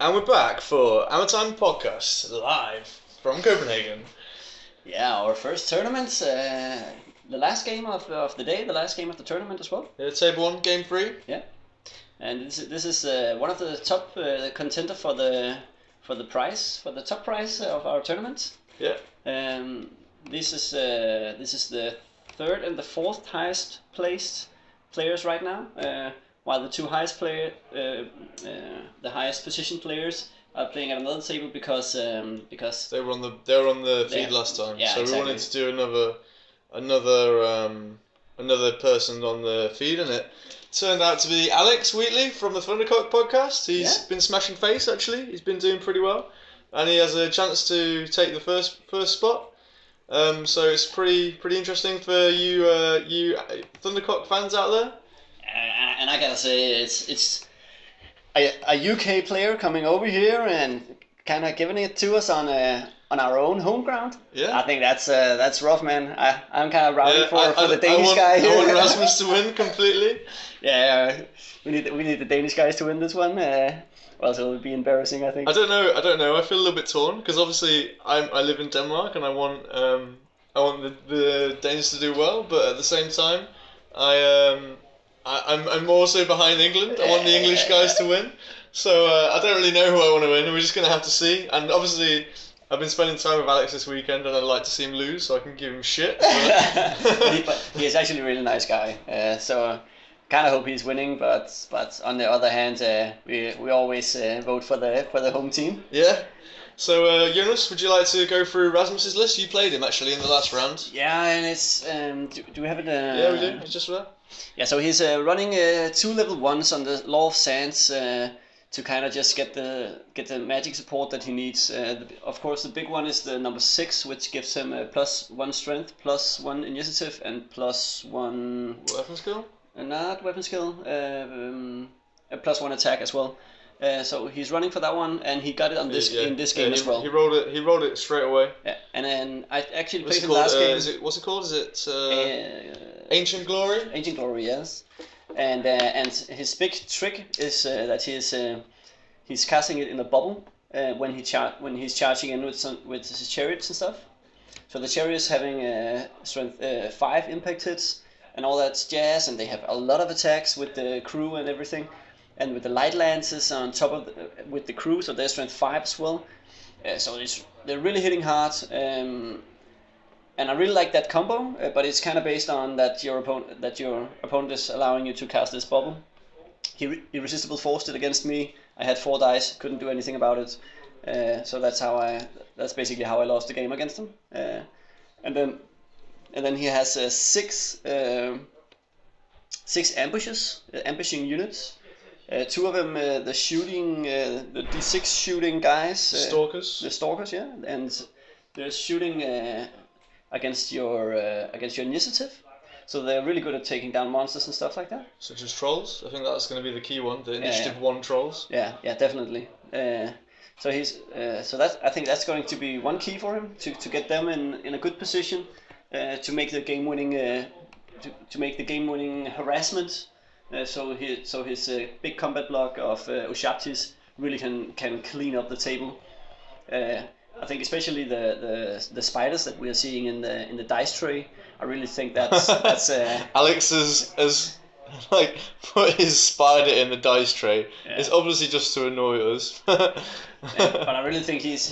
And we're back for Ammertime podcast, live from Copenhagen. Yeah, our first tournament, the last game of the day, the last game of the tournament as well. Yeah, table 1, game 3. Yeah, and this is one of the top contender for the top prize of our tournament. Yeah. This is the third and the fourth highest placed players right now. While the two highest the highest position players are playing at another table because they were on the feed last time. Yeah, so exactly. We wanted to do another person on the feed, and it turned out to be Alex Wheatley from the Thundercocks podcast. He's been smashing face actually. He's been doing pretty well, and he has a chance to take the first spot. So it's pretty interesting for you Thundercocks fans out there. And I gotta say, it's a UK player coming over here and kind of giving it to us on our own home ground. Yeah, I think that's rough, man. I'm kind of rooting for the Danish guy here. I want Rasmus to win completely. Yeah, we need the Danish guys to win this one. Or else it'll be embarrassing, I think. I don't know. I feel a little bit torn because obviously I live in Denmark and I want the Danes to do well, but at the same time I'm also behind England. I want the English guys to win. So I don't really know who I want to win. We're just going to have to see. And obviously, I've been spending time with Alex this weekend, and I'd like to see him lose so I can give him shit. But he's actually a really nice guy. So kind of hope he's winning. But on the other hand, we always vote for the home team. Yeah. So Jonas, would you like to go through Rasmus's list? You played him actually in the last round. Yeah, and it's do we have it? Yeah, we do. It's just there. Yeah, so he's running 2 level 1s on the Law of Sands to kind of just get the magic support that he needs. Of course, the big one is the number 6, which gives him +1 strength, +1 initiative, and +1 weapon skill. Not weapon skill. +1 attack as well. So he's running for that one, and he got it on in this game as well. He rolled it straight away. Yeah, and then I actually played him last game. What's it called? Is it Ancient Glory? Ancient Glory, yes. And his big trick is that he's casting it in a bubble when he's charging in with his chariots and stuff. So the chariots having strength 5 impact hits and all that jazz, and they have a lot of attacks with the crew and everything. And with the light lances on top with the crew, so they're strength 5 as well. So they're really hitting hard, and I really like that combo. But it's kind of based on that your opponent is allowing you to cast this bubble. He irresistible forced it against me. I had 4 dice, couldn't do anything about it. So that's basically how I lost the game against him. And then he has 6 ambushes, ambushing units. 2 of them, the D6 shooting guys. Stalkers. The stalkers, yeah, and they're shooting against your initiative. So they're really good at taking down monsters and stuff like that. Such as trolls. I think that's going to be the key one. The initiative 1 trolls. Yeah, definitely. So I think that's going to be one key for him to get them in a good position to make the game winning harassment. So his big combat block of Ushaptis really can clean up the table. I think especially the spiders that we are seeing in the dice tray. I really think that's Alex has like put his spider in the dice tray. Yeah. It's obviously just to annoy us. But I really think he's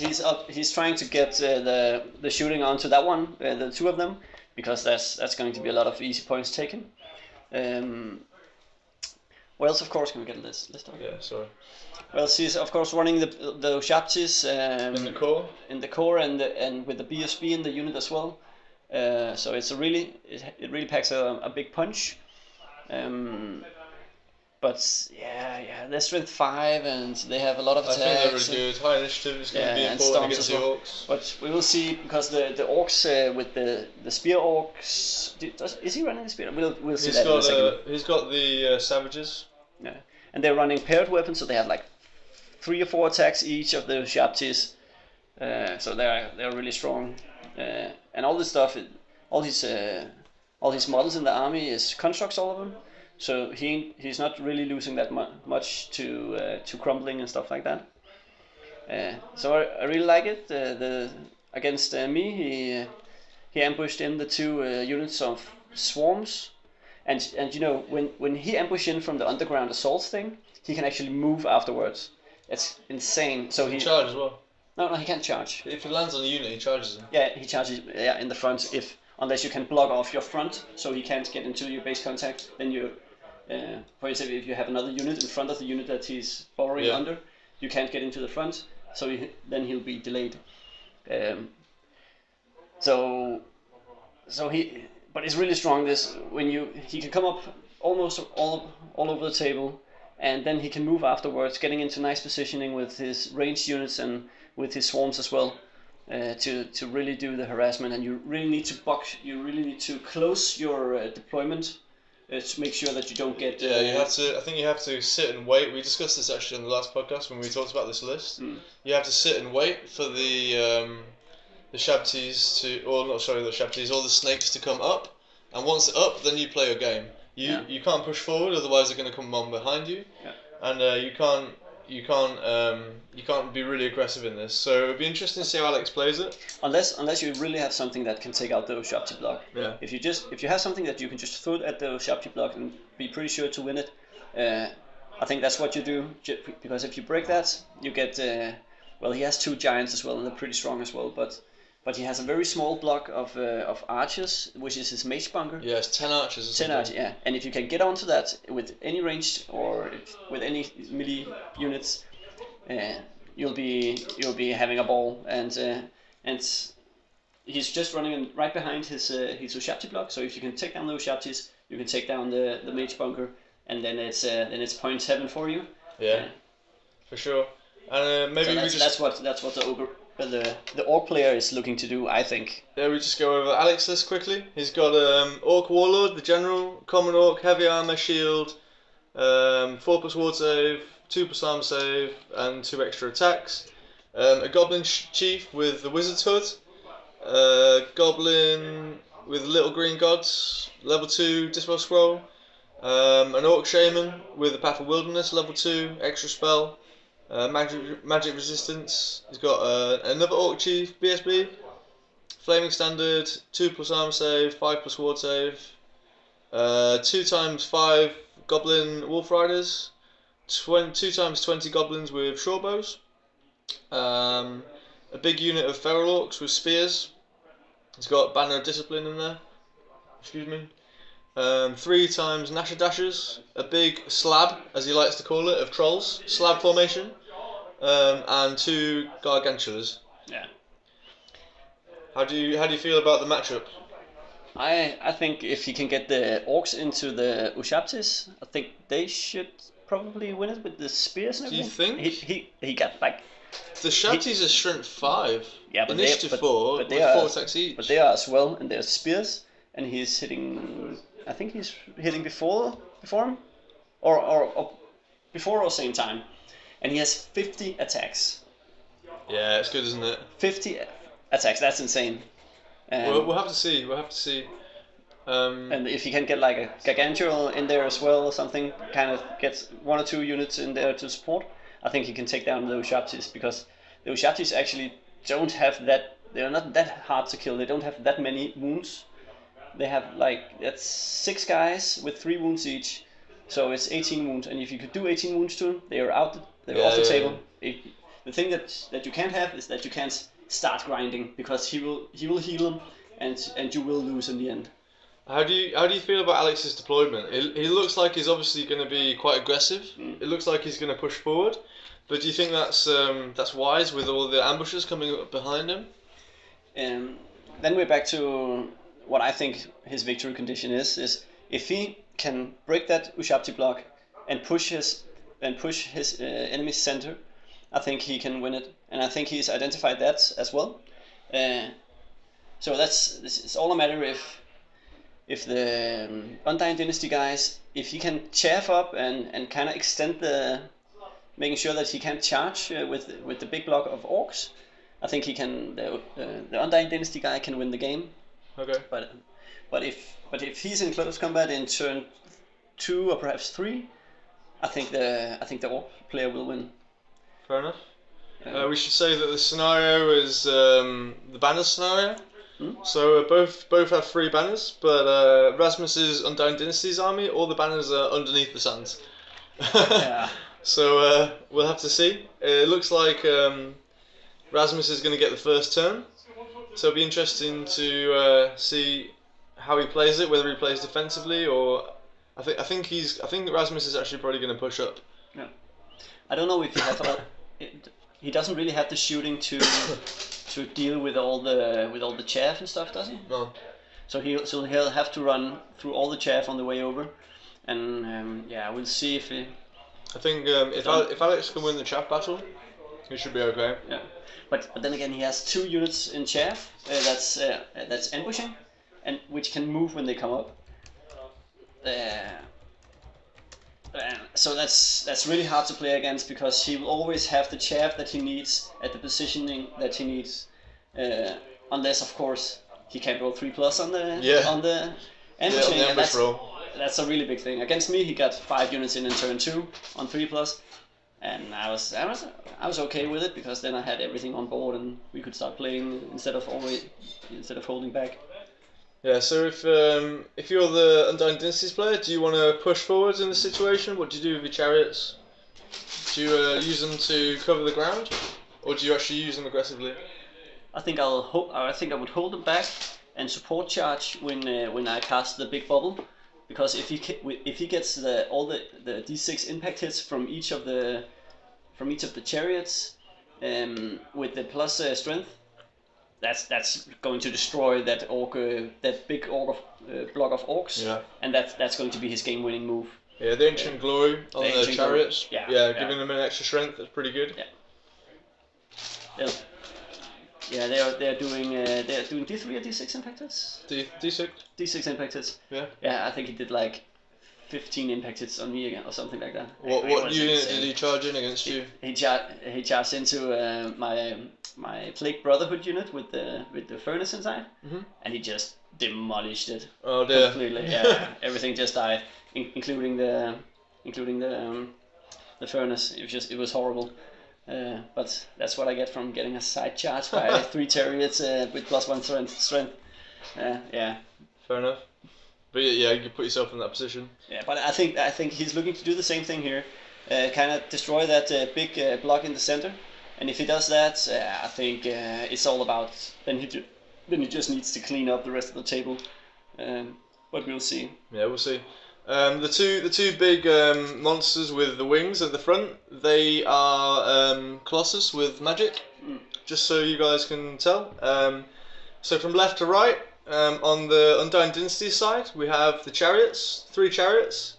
trying to get the shooting onto that one, the 2 of them, because that's going to be a lot of easy points taken. What else, of course, can we get a list of? Yeah, sorry. Well, she's of course running the Ushaptis in the core, and with the BSB in the unit as well. So it really packs a big punch. But yeah, they're strength 5 and they have a lot of attacks. I think they're really good. High initiative is going to be important against the orcs. But we will see, because the orcs with the spear orcs. Is he running the spear? We'll see that in a second. He's got the savages. Yeah, and they're running paired weapons, so they have like 3 or 4 attacks each of the Ushaptis. So they're really strong. And all this stuff, all his models in the army is constructs, all of them. So he's not really losing that much to crumbling and stuff like that. So I really like it. Against me, he ambushed in the 2 units of swarms, and you know when he ambushed in from the underground assault thing, he can actually move afterwards. It's insane. So he charge as well. No, he can't charge. If he lands on a unit, he charges him. Yeah, he charges in the front unless you can block off your front, so he can't get into your base contact. Then you, for example, if you have another unit in front of the unit that he's burrowing under, you can't get into the front, so then he'll be delayed. But it's really strong. He can come up almost all over the table, and then he can move afterwards, getting into nice positioning with his ranged units and with his swarms as well, to really do the harassment. And you really need to box. You really need to close your deployment to make sure that you don't get. You have to. I think you have to sit and wait. We discussed this actually in the last podcast when we talked about this list. You have to sit and wait for the shabties or the snakes to come up, and once they're up, then you play your game. You can't push forward, otherwise they're going to come on behind you, and you can't be really aggressive in this. So it'd be interesting to see how Alex plays it. Unless you really have something that can take out the Ushabti block. Yeah. If you have something that you can just throw at the Ushabti block and be pretty sure to win it, I think that's what you do. Because if you break that, you get he has 2 giants as well, and they're pretty strong as well, but he has a very small block of archers, which is his mage bunker. Yeah, it's 10 archers. 10 archers, yeah. And if you can get onto that with any ranged or with any melee units, you'll be having a ball. And he's just running right behind his Ushabti block. So if you can take down the Ushabtis, you can take down the mage bunker, and then it's 0.7 for you. Yeah, for sure. And maybe that's what the ogre. The orc player is looking to do, I think. Yeah, we just go over Alex's list quickly. He's got Orc Warlord, the General, Common Orc, Heavy Armor, Shield, 4+ Ward Save, 2+ Armor Save, and 2 extra attacks. A Goblin Chief with the Wizard's Hood, Goblin with Little Green Gods, level 2 Dispel Scroll, an Orc Shaman with the Path of Wilderness, level 2 extra spell. Magic resistance. He's got another Orc Chief, BSB, Flaming Standard, 2+ Armor Save, 5+ Ward Save, 2x5 Goblin Wolf Riders, 2x20 Goblins with Shortbows, a big unit of Feral Orcs with Spears. He's got Banner of Discipline in there. 3x Nasher Dashers, a big slab, as he likes to call it, of trolls, slab formation, and 2 Gargantulas. Yeah. How do you feel about the matchup? I think if he can get the orcs into the Ushabtis, I think they should probably win it with the spears and everything. Do you think? He got like. The Shabtis are strength 5. Yeah, but initiative 4 with 4 attacks each. But they are as well, and they're spears, and he's hitting. I think he's hitting before him, or before or same time, and he has 50 attacks. Yeah, it's good, isn't it? 50 attacks. That's insane. We'll have to see. And if he can get like a Gargantuan in there as well or something, kind of gets 1 or 2 units in there to support, I think he can take down the Ushabtis, because the Ushabtis actually don't have that. They're not that hard to kill. They don't have that many wounds. They have that's 6 guys with 3 wounds each, so it's 18 wounds. And if you could do 18 wounds to them, they are out. They're off the table. The thing that you can't have is that you can't start grinding, because he will heal them, and you will lose in the end. How do you feel about Alex's deployment? He looks like he's obviously going to be quite aggressive. It looks like he's going to push forward, but do you think that's wise with all the ambushes coming up behind him? Then we're back to what I think his victory condition is if he can break that Ushabti block and push his enemy's center, I think he can win it, and I think he's identified that as well. So it's all a matter if the Undying Dynasty guys, if he can chaff up and kind of extend making sure that he can't charge with the big block of orcs, I think he can. The Undying Dynasty guy can win the game. Okay. But if he's in close combat in turn 2 or perhaps 3, I think the orc player will win. Fair enough. We should say that the scenario is the banners scenario. So both have 3 banners, but Rasmus's Undying Dynasty's army, all the banners are underneath the sands. Yeah. So we'll have to see. It looks like Rasmus is going to get the first turn, so it'll be interesting to see how he plays it, whether he plays defensively or I think Rasmus is actually probably going to push up. Yeah. I don't know if he has he doesn't really have the shooting to deal with all the chaff and stuff, does he? No. So he'll have to run through all the chaff on the way over, and we'll see if he. I think if Alex can win the chaff battle, he should be okay. Yeah, but then again, he has 2 units in chaff that's ambushing, and which can move when they come up. So that's really hard to play against because he will always have the chaff that he needs at the positioning that he needs, unless of course he can't roll 3+ on the ambushing. Yeah, on the ambush roll. That's a really big thing. Against me, he got 5 units in turn 2 on 3+, and I was okay with it because then I had everything on board and we could start playing instead of holding back. Yeah, so if you're the Undying Dynasties player, do you want to push forwards in this situation? What do you do with your chariots? Do you use them to cover the ground, or do you actually use them aggressively? I think I would hold them back and support charge when I cast the big bubble, because if he gets all the d6 impact hits from each of the chariots, with the plus strength. That's going to destroy that big block of orcs, and that's going to be his game-winning move. Yeah, the Ancient Glory on the chariots. Glory. Giving them an extra strength. That's pretty good. Yeah. They're doing D3 or D6 impact hits. D6. D6 impact hits. Yeah. Yeah, I think he did like 15 impact hits on me again or something like that. What unit did he charge in against you? He charged into my Plague Brotherhood unit with the furnace inside, and he just demolished it. Oh dear! Completely, yeah. Everything just died, including the furnace. It was horrible. But that's what I get from getting a side charge by 3 chariots with +1 strength. Yeah. Fair enough. But yeah, you put yourself in that position. Yeah, but I think he's looking to do the same thing here, kind of destroy that big block in the center. And if he does that, I think it's all about then he just needs to clean up the rest of the table. But we'll see. Yeah, we'll see. The two big monsters with the wings at the front, they are Colossus with magic. Just so you guys can tell. So from left to right. On the Undying Dynasty side, we have the chariots, 3 chariots.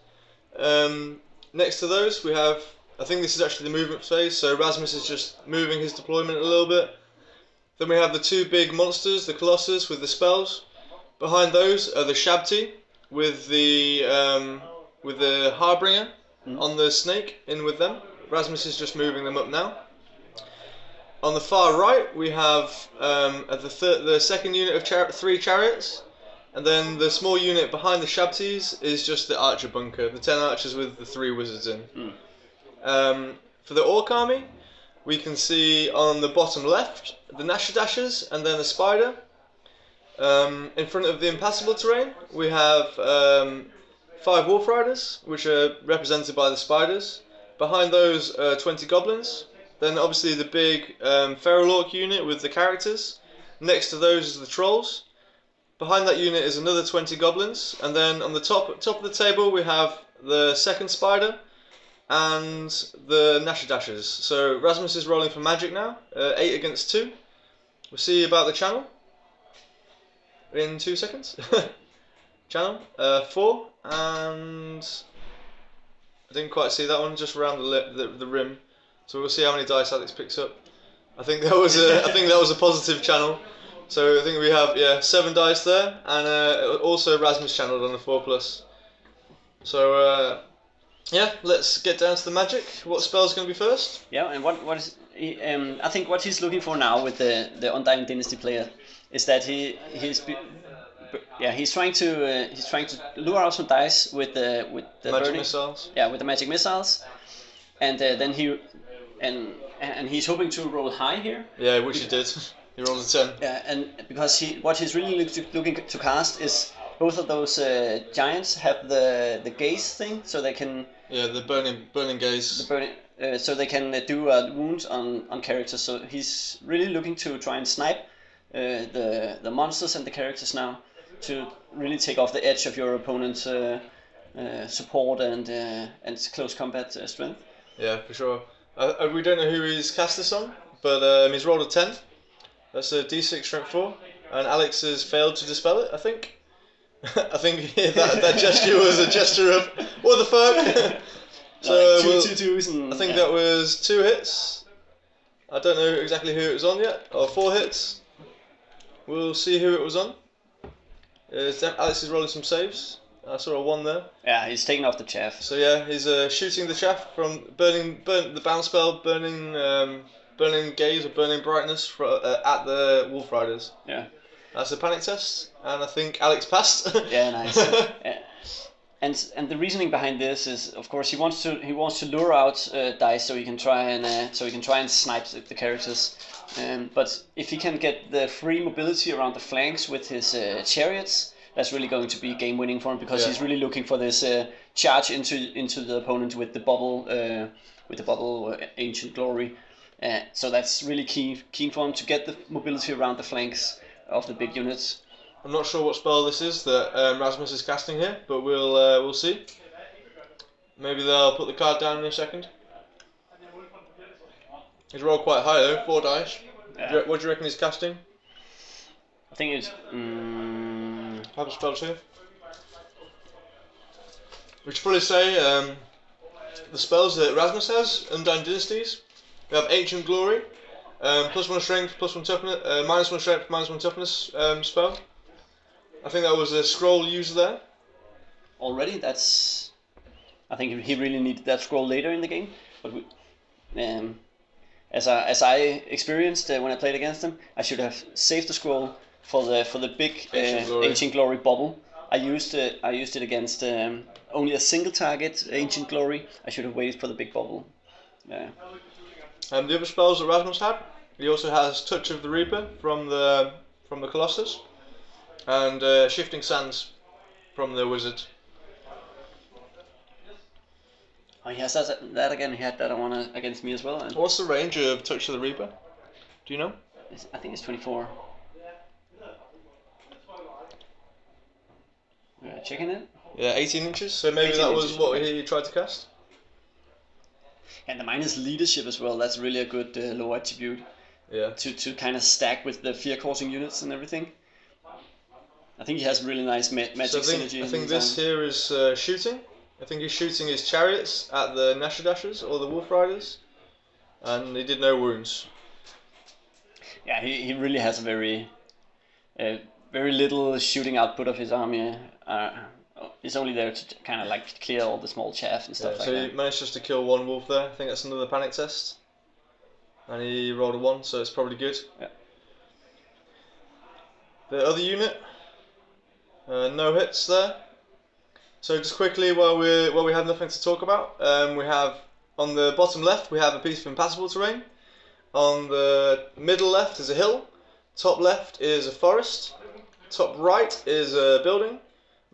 Next to those, we have, I think this is actually the movement phase, so Rasmus is just moving his deployment a little bit. Then we have the 2 big monsters, the Colossus with the spells. Behind those are the Shabti with the Harbinger on the snake in with them. Rasmus is just moving them up now. On the far right, we have the second unit of 3 chariots, and then the small unit behind the Shabtis is just the archer bunker, the 10 archers with the 3 wizards in. For the orc army, we can see on the bottom left the Nashadashers and then the spider. In front of the impassable terrain, we have 5 wolf riders, which are represented by the spiders. Behind those 20 goblins. Then obviously the big feral orc unit with the characters. Next to those is the trolls. Behind that unit is another 20 goblins. And then on the top of the table we have the second spider and the Nashadashers. So Rasmus is rolling for magic now. 8 against 2. We'll see about the channel in 2 seconds. Channel 4, and I didn't quite see that one, just around the rim. So we'll see how many dice Alex picks up. I think that was a positive channel. So I think we have 7 dice there, and also Rasmus channeled on the 4+. So let's get down to the magic. What spell's going to be first? Yeah, and what is I think what he's looking for now with the Undying Dynasty player is that he's trying to lure out some dice with the magic missiles. Yeah, with the magic missiles, and then and he's hoping to roll high here. Yeah, which he did. He rolled a 10. Yeah, and because what he's really looking to cast is both of those giants have the gaze thing, so they can. Yeah, the burning gaze. So they can do wounds on characters. So he's really looking to try and snipe the monsters and the characters now to really take off the edge of your opponent's support and close combat strength. Yeah, for sure. We don't know who he's cast this on, but he's rolled a 10. That's a D6 strength 4, and Alex has failed to dispel it, I think. I think that gesture was a gesture of, what the fuck? So like twos and, I think that was 2 hits. I don't know exactly who it was on yet, or 4 hits. We'll see who it was on. Alex is rolling some saves. I saw a 1 there. Yeah, he's taking off the chaff. So yeah, he's shooting the chaff from the bounce spell, burning gaze or burning brightness at the Wolf Riders. Yeah. That's a panic test, and I think Alex passed. Yeah, nice. Yeah. And the reasoning behind this is, of course, he wants to lure out dice so he can try and snipe the characters. But if he can get the free mobility around the flanks with his chariots, that's really going to be game winning for him, because he's really looking for this charge into the opponent with the bubble Ancient Glory. So that's really keen for him to get the mobility around the flanks of the big units. I'm not sure what spell this is that Rasmus is casting here, but we'll see. Maybe they'll put the card down in a second. He's rolled quite high though, 4 dice. Yeah. What do you reckon he's casting? I think it's. Have a spell too. We should probably say the spells that Rasmus has, Undying Dynasties. We have Ancient Glory, +1 strength, +1 toughness, -1 strength, -1 toughness spell. I think that was a scroll used there. Already, I think he really needed that scroll later in the game. But as I experienced when I played against him, I should have saved the scroll for the big Ancient Glory bubble. I used it against only a single target Ancient Glory. I should have waited for the big bubble. Yeah. The other spells that Rasmus had, he also has Touch of the Reaper from the Colossus, and Shifting Sands from the Wizard. Oh, he has that again. He had that one against me as well. And what's the range of Touch of the Reaper? Do you know? I think it's 24. Checking it. Yeah, 18 inches. So maybe that was what he tried to cast. And the minus leadership as well. That's really a good low attribute. Yeah. To kind of stack with the fear causing units and everything. I think he has really nice magic synergy. I think this here is shooting. I think he's shooting his chariots at the Nashadashers or the Wolf Riders, and he did no wounds. Yeah, he really has a very little shooting output of his army. He's only there to kind of like clear all the small chaff and stuff like that. So he managed just to kill 1 wolf there. I think that's another panic test. And he rolled a 1, so it's probably good. Yeah. The other unit, no hits there. So just quickly, while we have nothing to talk about, we have on the bottom left we have a piece of impassable terrain. On the middle left is a hill. Top left is a forest. Top right is a building.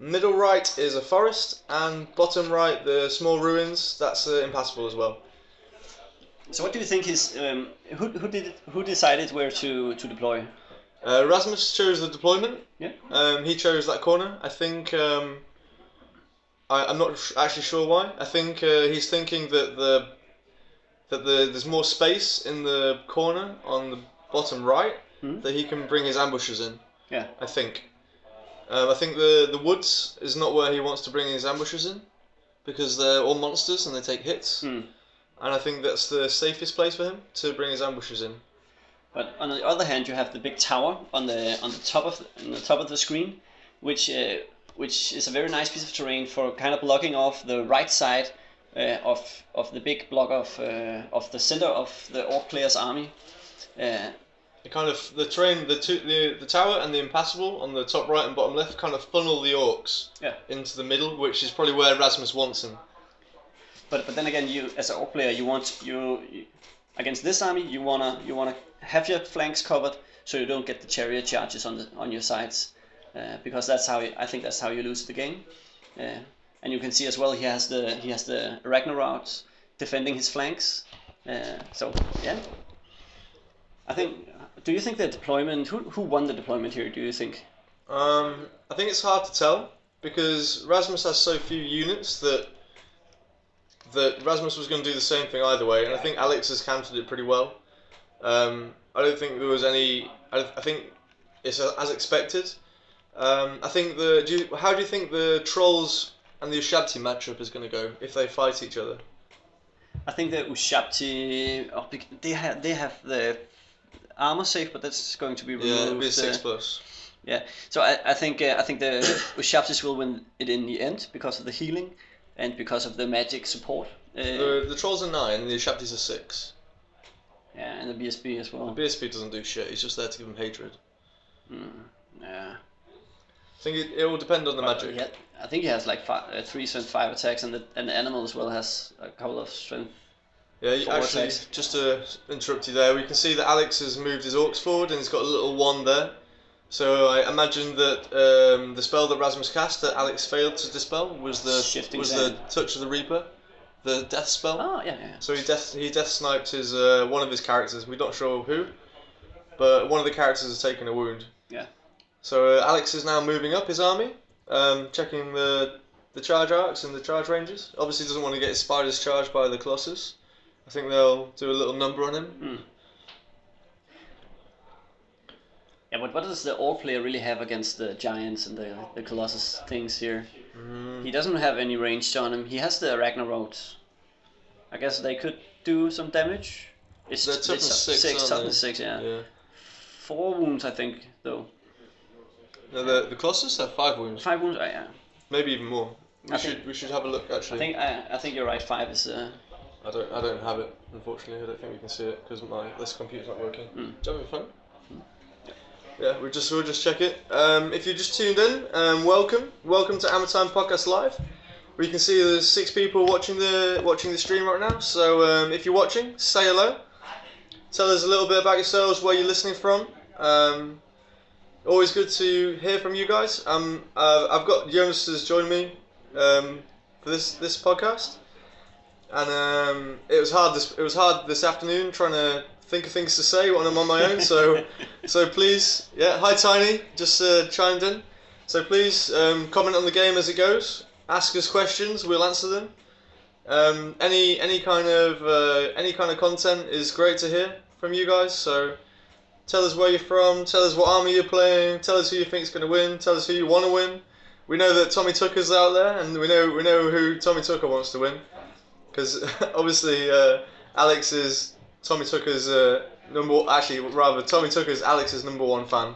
Middle right is a forest, and bottom right the small ruins. That's impassable as well. So what do you think is who decided where to deploy? Rasmus chose the deployment. Yeah. He chose that corner. I think I'm not actually sure why. I think he's thinking that there's more space in the corner on the bottom right that he can bring his ambushes in. Yeah. I think. I think the woods is not where he wants to bring his ambushes in, because they're all monsters and they take hits. And I think that's the safest place for him to bring his ambushes in. But on the other hand, you have the big tower on the top of the screen, which is a very nice piece of terrain for kind of blocking off the right side of the big block of the center of the orc player's army. The terrain, the tower and the impassable on the top right and bottom left kind of funnel the orcs into the middle, which is probably where Rasmus wants him. But then again, you as an orc player, against this army, you wanna have your flanks covered so you don't get the chariot charges on your sides, because that's how you lose the game. And you can see as well he has the Ragnaroks defending his flanks. So yeah, I think. Do you think the deployment? Who won the deployment here? Do you think? I think it's hard to tell because Rasmus has so few units that Rasmus was going to do the same thing either way, and I think Alex has countered it pretty well. I don't think there was any. I think it's as expected. I think how do you think the Trolls and the Ushabti matchup is going to go if they fight each other? I think the Ushabti, they have the armor save, but that's going to be removed. Yeah, it'll be a 6+. Yeah, so I think the Ushabtis will win it in the end because of the healing and because of the magic support. The Trolls are 9 and the Ushabtis are 6. Yeah, and the BSB as well. The BSB doesn't do shit, he's just there to give him hatred. Yeah. I think it will depend on the magic. Yeah, I think he has like 3 strength 5 attacks, and the animal as well has a couple of strength. Yeah, actually, attacks. Just to interrupt you there, we can see that Alex has moved his orcs forward and he's got a little wand there. So I imagine that the spell that Rasmus cast that Alex failed to dispel was the Touch of the Reaper, the death spell. Oh yeah. So he death sniped his one of his characters. We're not sure who, but one of the characters has taken a wound. Yeah. So Alex is now moving up his army, checking the charge arcs and the charge ranges. Obviously doesn't want to get his spiders charged by the Colossus. I think they'll do a little number on him. Yeah, but what does the orc player really have against the giants and the Colossus things here? He doesn't have any range on him. He has the Ragnaroks. I guess they could do some damage. It's toughness 6. Toughness 6, yeah. 4 wounds, I think, though. No, the Colossus have 5 wounds. 5 wounds, yeah. Maybe even more. We should have a look actually. I think you're right. 5 is. I don't have it, unfortunately. I don't think we can see it because this computer's not working. Do you have your phone? Yeah, we'll just check it. If you just tuned in, welcome to Ammertime Podcast Live. We can see there's 6 people watching the stream right now. So if you're watching, say hello. Tell us a little bit about yourselves, where you're listening from. Always good to hear from you guys. I've got Jonas has joined me for this podcast, and it was hard this afternoon trying to think of things to say when I'm on my own. So please, hi Tiny, just chimed in. So please comment on the game as it goes. Ask us questions, we'll answer them. Any kind of content is great to hear from you guys. So tell us where you're from, tell us what army you're playing, tell us who you think's going to win, tell us who you want to win. We know that Tommy Tucker's out there, and we know who Tommy Tucker wants to win, because obviously Alex is Tommy Tucker's Tommy Tucker's Alex's #1 fan.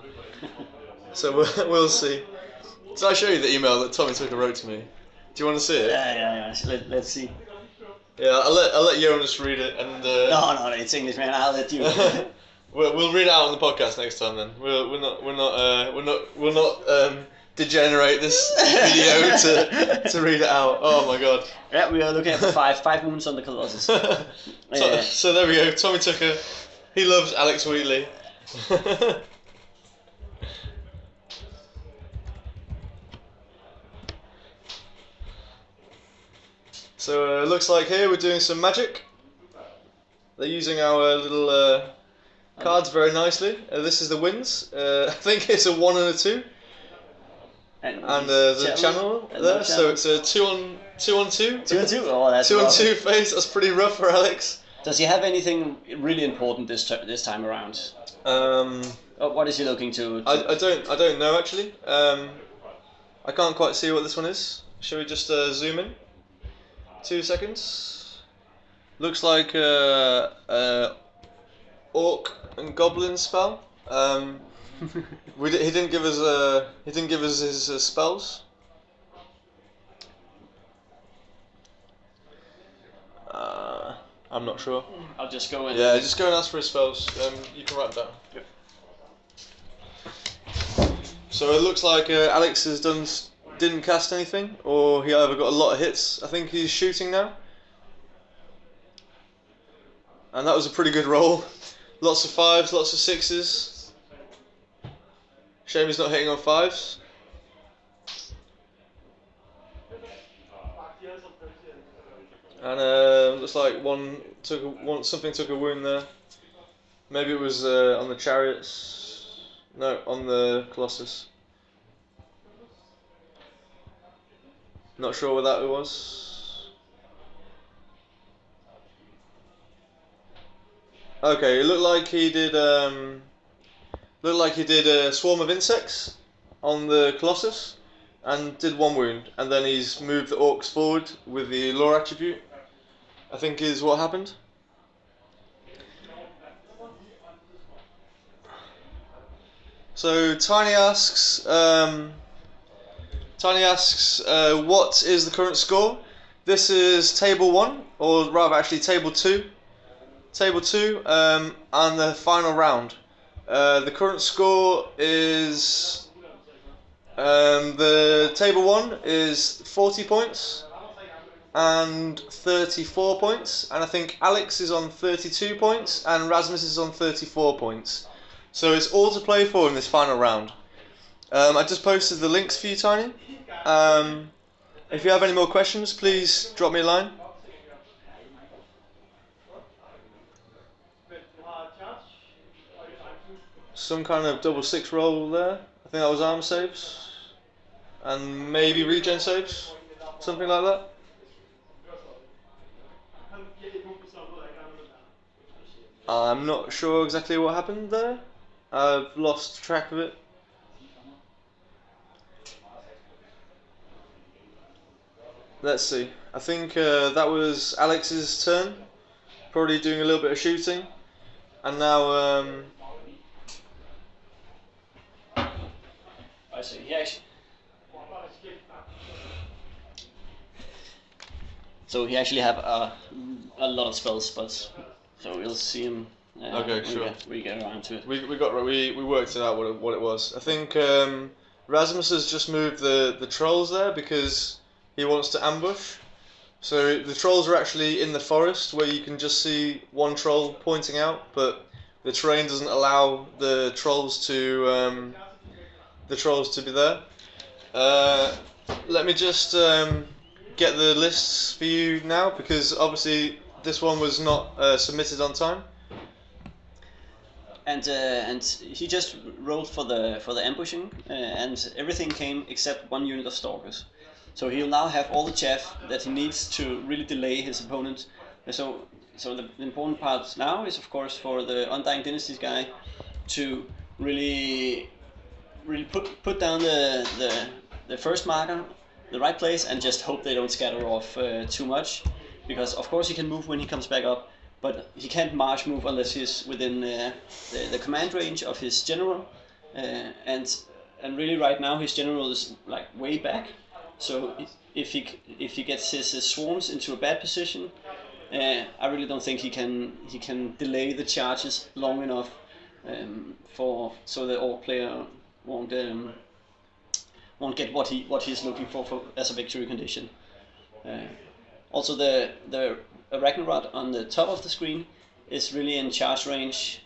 So we'll see. Did I show you the email that Tommy Tucker wrote to me? Do you want to see it? Yeah. Let's see. Yeah, I'll let Jonas read it, and no, it's English, man. I'll let you. We'll read it out on the podcast next time. Then we're not degenerate this video to read it out. Oh my god. Yeah, we are looking at the 5 wounds on the Colossus. So there we go. Tommy Tucker, he loves Alex Wheatley. So it looks like here we're doing some magic. They're using our little cards very nicely. This is the wins. I think it's a 1 and a 2. And there's a channel there, so it's a 2 on 2. 2 and 2? Oh, that's 2 on 2 phase. That's pretty rough for Alex. Does he have anything really important this time around? What is he looking to? I don't know actually. I can't quite see what this one is. Shall we just zoom in? 2 seconds. Looks like orc and goblin spell. He didn't give us his spells. I'm not sure. I'll just go in. Yeah, just go and ask for his spells. You can write them down. Yep. So it looks like Alex didn't cast anything, or he either got a lot of hits. I think he's shooting now. And that was a pretty good roll. Lots of 5s, lots of 6s. Shame he's not hitting on 5s. And looks like something took a wound there. Maybe it was on the chariots. No, on the Colossus. Not sure what that was. Okay, it looked like he did. A swarm of insects on the Colossus, and did 1 wound, and then he's moved the orcs forward with the lore attribute, I think is what happened. So Tiny asks, what is the current score? This is table 1, or rather actually table 2. Table 2, and the final round. The current score is, the table 1 is 40 points and 34 points, and I think Alex is on 32 points and Rasmus is on 34 points. So it's all to play for in this final round. I just posted the links for you, Tiny. If you have any more questions, please drop me a line. Some kind of double 6 roll there. I think that was armor saves. And maybe regen saves. Something like that. I'm not sure exactly what happened there. I've lost track of it. Let's see. I think that was Alex's turn. Probably doing a little bit of shooting. And now... I see. He actually... So he actually have a lot of spell spots. So we'll see him. Okay, sure. We get around to it. We worked it out what it was. I think Rasmus has just moved the trolls there because he wants to ambush. So the trolls are actually in the forest where you can just see one troll pointing out, but the terrain doesn't allow the trolls to be there. Let me just get the lists for you now, because obviously this one was not submitted on time. And he just rolled for the ambushing, and everything came except 1 unit of stalkers. So he'll now have all the chaff that he needs to really delay his opponent. So the important part now is, of course, for the Undying Dynasties guy to really put down the first marker, the right place, and just hope they don't scatter off too much. Because of course he can move when he comes back up, but he can't march move unless he's within the command range of his general. And really right now his general is like way back. So if he gets his swarms into a bad position, I really don't think he can delay the charges long enough so the orc player won't get what he's looking for as a victory condition. Also the Ragnarok on the top of the screen is really in charge range,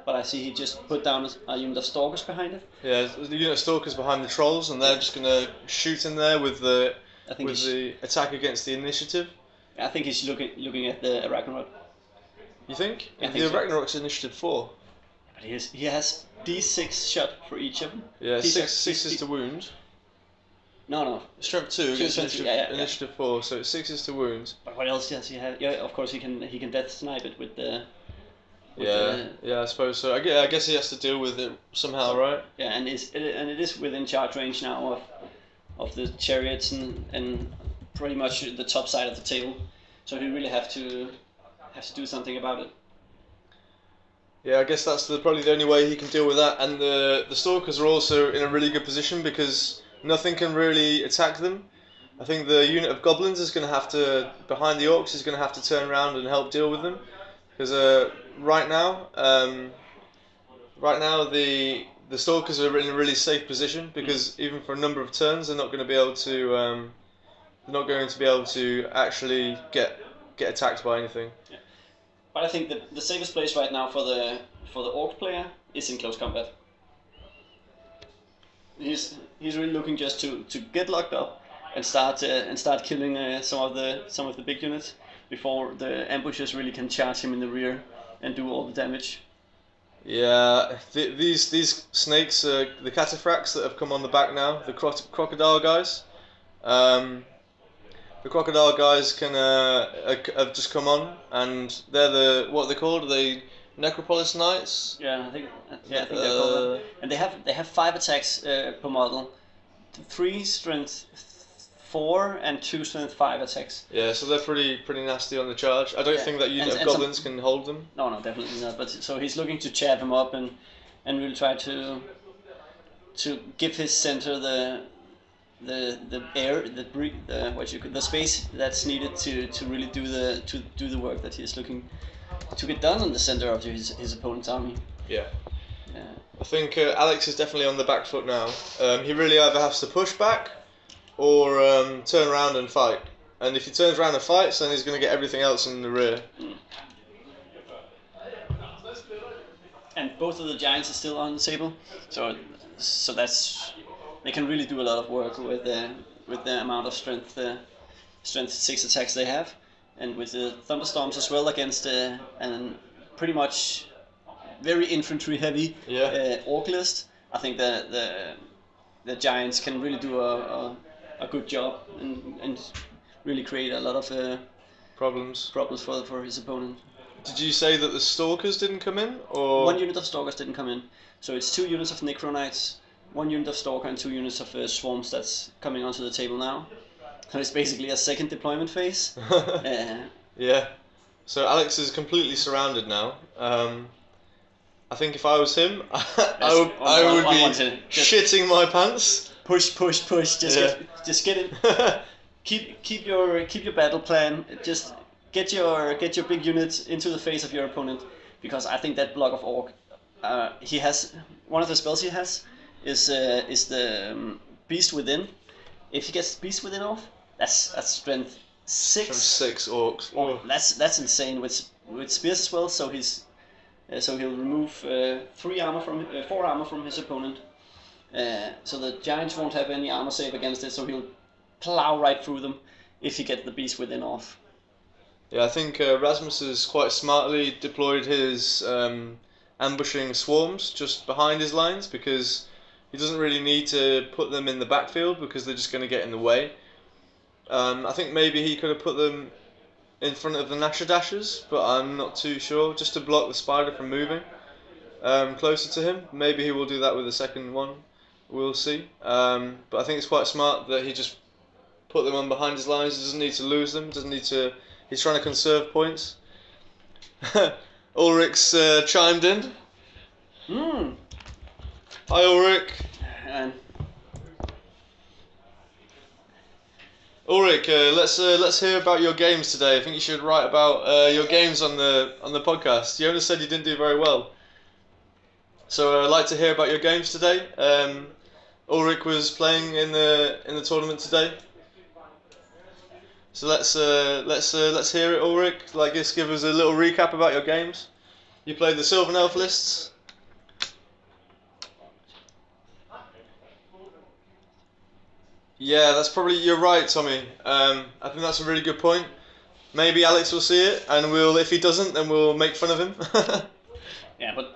but I see he just put down a unit of stalkers behind it. Yeah, the unit of stalkers behind the trolls, and they're just gonna shoot in there with the attack against the initiative. I think he's looking at the Ragnarok. You think? I think the so. Ragnarok's initiative 4. But he has D6 shot for each of them. Yeah, six is to wound. No. Strength 2 against initiative 4, so it's 6 is to wound. But what else does he have? Yeah, of course he can death snipe it with the. Yeah, I suppose so. I guess he has to deal with it somehow, right? Yeah, and it is within charge range now of the chariots and pretty much the top side of the table. So he really has to do something about it. Yeah, I guess that's probably the only way he can deal with that. And the stalkers are also in a really good position because nothing can really attack them. I think the unit of goblins is going to have to, behind the orcs, is going to have to turn around and help deal with them. Because right now the stalkers are in a really safe position because even for a number of turns they're not going to be able to actually get attacked by anything. Yeah. But I think the safest place right now for the orc player is in close combat. He's really looking just to get locked up and start killing some of the big units before the ambushers really can charge him in the rear and do all the damage. Yeah, these snakes, the cataphracts that have come on the back now, the crocodile guys. The crocodile guys have just come on, and they're what are they called? Are they Necropolis Knights? Yeah, I think they're called that. And they have 5 attacks per model, 3 strength 4 and 2 strength 5 attacks. Yeah, so they're pretty nasty on the charge. I don't think that unit of goblins can hold them. No, definitely not. But so he's looking to chap him up and really try to give his center the air, the space that's needed to really do the work that he's looking to get done on the center of his opponent's army. Yeah. I think Alex is definitely on the back foot now. He really either has to push back or turn around and fight. And if he turns around and fights, then he's going to get everything else in the rear. And both of the giants are still on the table, so that's. They can really do a lot of work with the amount of strength 6 attacks they have, and with the thunderstorms as well against and pretty much very infantry heavy orc list. I think the giants can really do a good job and really create a lot of problems for his opponent. Did you say that the stalkers didn't come in, or 1 unit of stalkers didn't come in? So it's 2 units of necro knights, 1 unit of stalker, and 2 units of swarms that's coming onto the table now. So it's basically a second deployment phase. Yeah. So Alex is completely surrounded now. I think if I was him, I would be shitting my pants. Push. Just get in. keep your battle plan. Just get your big units into the face of your opponent, because I think that block of orc. He has one of the spells he has is the Beast Within. If he gets Beast Within off, that's strength 6. From 6 orcs. Oh, that's insane with spears as well. So he'll remove 4 armor from his opponent. So the giants won't have any armor save against it. So he'll plow right through them if he gets the Beast Within off. Yeah, I think Rasmus has quite smartly deployed his ambushing swarms just behind his lines, because he doesn't really need to put them in the backfield because they're just going to get in the way. I think maybe he could have put them in front of the Nasher Dashers, but I'm not too sure, just to block the spider from moving closer to him. Maybe he will do that with the second one, we'll see. But I think it's quite smart that he just put them on behind his lines. He doesn't need to lose them, he's trying to conserve points. Ulrich's chimed in. Hi Ulrich. Ulrich, let's hear about your games today. I think you should write about your games on the podcast. Jonas said you didn't do very well, so I'd like to hear about your games today. Ulrich was playing in the tournament today, so let's hear it, Ulrich. Just give us a little recap about your games. You played the Sylvan Elf lists. Yeah, you're right, Tommy. I think that's a really good point. Maybe Alex will see it, and if he doesn't, then we'll make fun of him. Yeah, but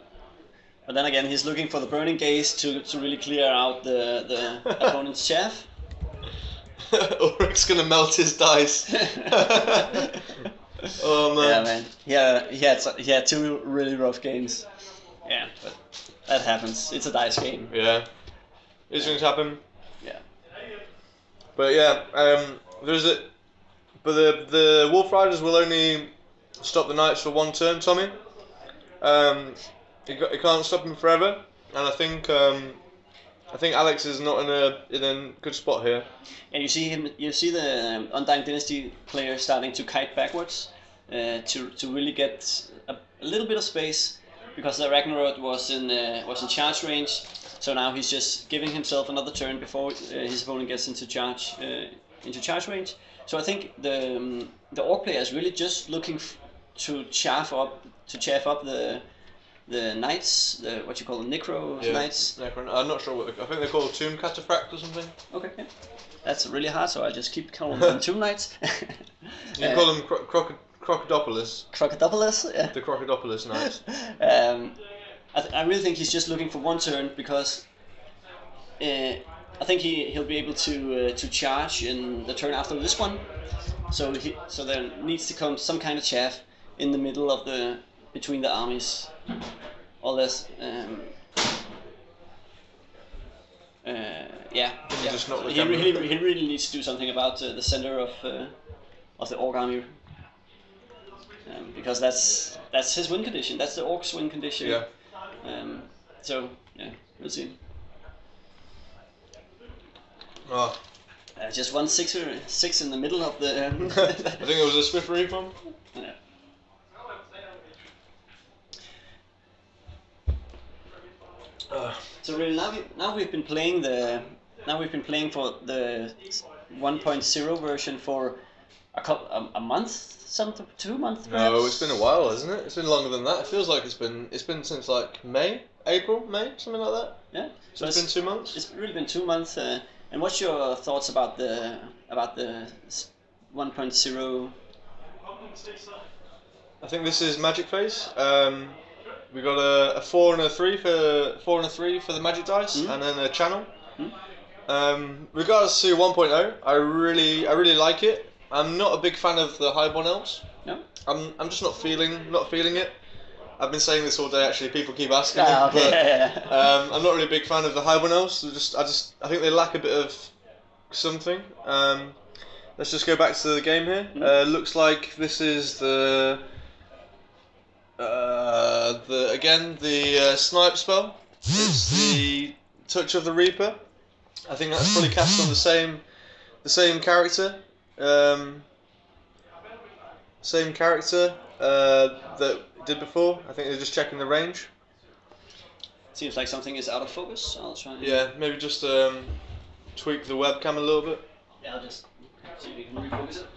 then again, he's looking for the Burning Gaze to really clear out the opponent's chaff. Ulrich's gonna melt his dice. Oh man. Yeah, man. He had 2 really rough games. Yeah, but that happens. It's a dice game. Yeah, these things happen. Yeah. But yeah, the Wolf Riders will only stop the Knights for 1 turn, Tommy. You can't stop him forever, and I think Alex is not in a good spot here. And you see the Undying Dynasty player starting to kite backwards to really get a little bit of space, because the Ragnarok was in charge range. So now he's just giving himself another turn before his opponent gets into charge range. So I think the Orc player is really just looking to chaff up the knights, what you call them, necro knights. I'm not sure I think they're called tomb cataphract or something. Okay, yeah. That's really hard, so I just keep calling them tomb knights. You call them Crocodopoulos. Crocodopoulos, yeah. The Crocodopoulos knights. I really think he's just looking for one turn because I think he'll be able to charge in the turn after this one. So there needs to come some kind of chaff in the middle of between the armies, or less. Just not he really needs to do something about the center of the orc army, because that's his win condition. That's the orcs' win condition. Yeah. So yeah, we'll see. Oh. Just 6 in the middle of the. I think it was a swift reform. Yeah. So really now we've been playing for the 1.0 version for a month, 2 months. Perhaps? No, it's been a while, hasn't it? It's been longer than that. It feels like it's been since like April, something like that. Yeah. So it's been 2 months. It's really been 2 months. And what's your thoughts about the 1.0? I think this is magic phase. We got a 4 and a 3 for the magic dice, and then a channel. Regards to 1.0, I really like it. I'm not a big fan of the highborn elves. No. I'm just not feeling it. I've been saying this all day. Actually, people keep asking me, okay. but I'm not really a big fan of the highborn elves. I think they lack a bit of something. Let's just go back to the game here. Looks like this is the snipe spell. It's the Touch of the Reaper. I think that's probably cast on the same character. Same character that did before. I think they're just checking the range. Seems like something is out of focus. I'll try. Yeah, maybe just tweak the webcam a little bit. Yeah, I'll just see if we can refocus it.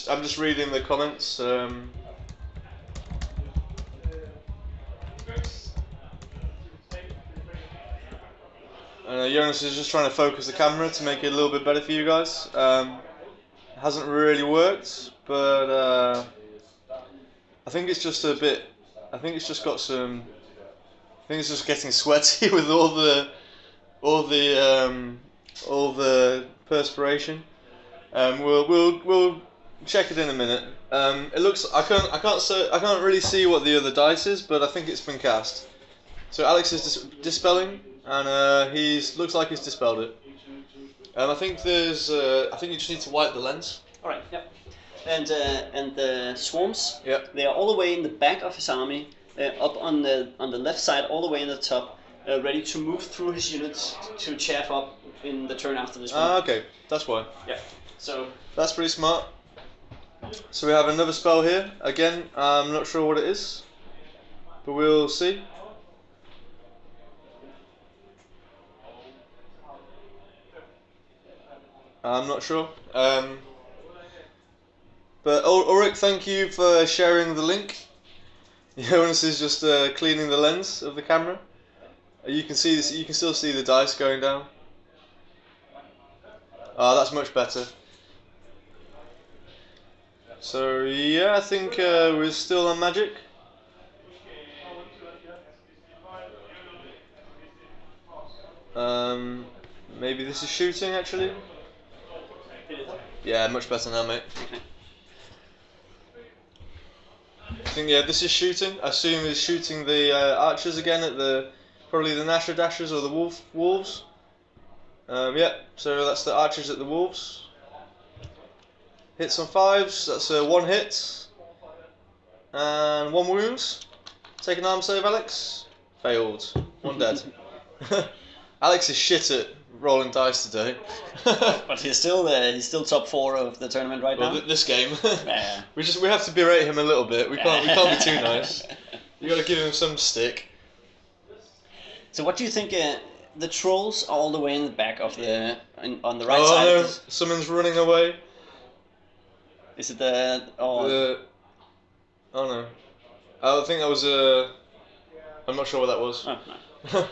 I'm just reading the comments. Jonas is just trying to focus the camera to make it a little bit better for you guys. Hasn't really worked, but I think it's just a bit. I think it's just got some. I think it's just getting sweaty with all the perspiration. We'll check it in a minute. It looks. I can't really see what the other dice is, but I think it's been cast. So Alex is dispelling, and looks like he's dispelled it. I think I think you just need to wipe the lens. All right. Yep. And the swarms. Yep. They are all the way in the back of his army, up on the left side, all the way in the top, ready to move through his units to chaff up in the turn after this one. Ah, okay. That's why. Yeah. So that's pretty smart. So we have another spell here. Again, I'm not sure what it is, but we'll see. I'm not sure. But Ulrich, thank you for sharing the link. Jonas is just cleaning the lens of the camera. You can see this. You can still see the dice going down. Ah, that's much better. So yeah, I think we're still on magic. Maybe this is shooting actually. Yeah, much better now, mate. I think this is shooting. I assume he's shooting the archers again at probably the Nasher Dashers or the wolves. Yeah, so that's the archers at the wolves. Hits on 5s. That's 1 hit and 1 wound. Take an arm save, Alex. Failed. 1 dead. Alex is shit at rolling dice today. But he's still top 4 of the tournament right now. This game. Yeah. we have to berate him a little bit. We can't be too nice. You got to give him some stick. So what do you think? The trolls are all the way in the back of on the right Oh side. no! Someone's running away. Is it the? Oh. Oh no! I think that was I'm not sure what that was. Oh, no.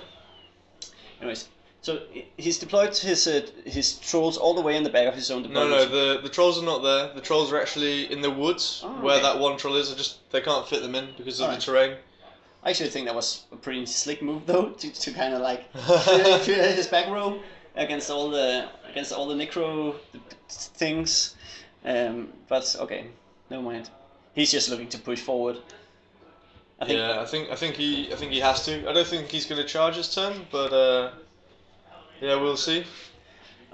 Anyways, so he's deployed his trolls all the way in the back of his own deployment. No, the trolls are not there. The trolls are actually in the woods where okay. that one troll is. They can't fit them in because of the terrain. I actually think that was a pretty slick move though, to kind of like clear his back row against all the necro things. But okay, never mind. He's just looking to push forward. I think he has to. I don't think he's going to charge his turn, but yeah, we'll see.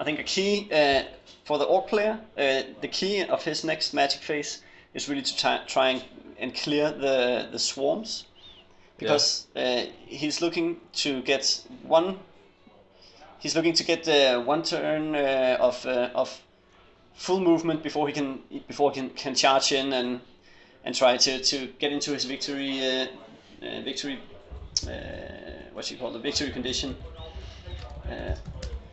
I think a key for the orc player, the key of his next magic phase is really to try and clear the swarms, because he's looking to get one. He's looking to get one turn of full movement before he can charge in and try to get into his victory victory condition.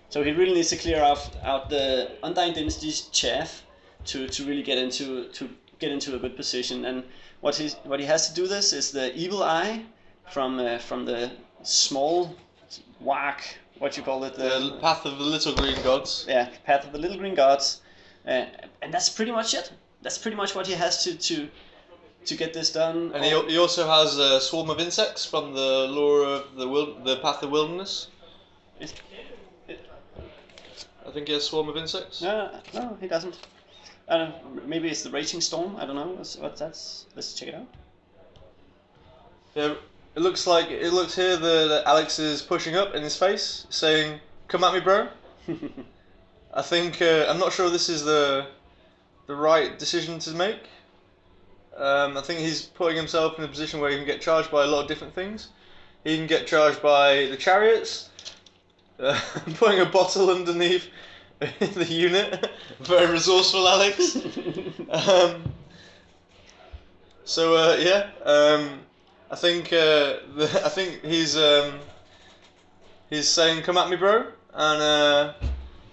So he really needs to clear out the Undying Dynasty's chaff to really get into a good position. And what he has to do this is the Evil Eye from the small warg, what you call it, the Path of the Little Green Gods. Yeah, Path of the Little Green Gods, and that's pretty much it. That's pretty much what he has to get this done. And he also has a swarm of insects from the lore of the Path of Wilderness. I think he has a swarm of insects. No, he doesn't. Maybe it's the Raging Storm. I don't know. Let's check it out. Yeah, it looks here that Alex is pushing up in his face, saying, "Come at me, bro." I think I'm not sure this is the right decision to make. I think he's putting himself in a position where he can get charged by a lot of different things. He can get charged by the chariots, putting a bottle underneath the unit. Very resourceful, Alex. I think he's saying, "Come at me, bro," and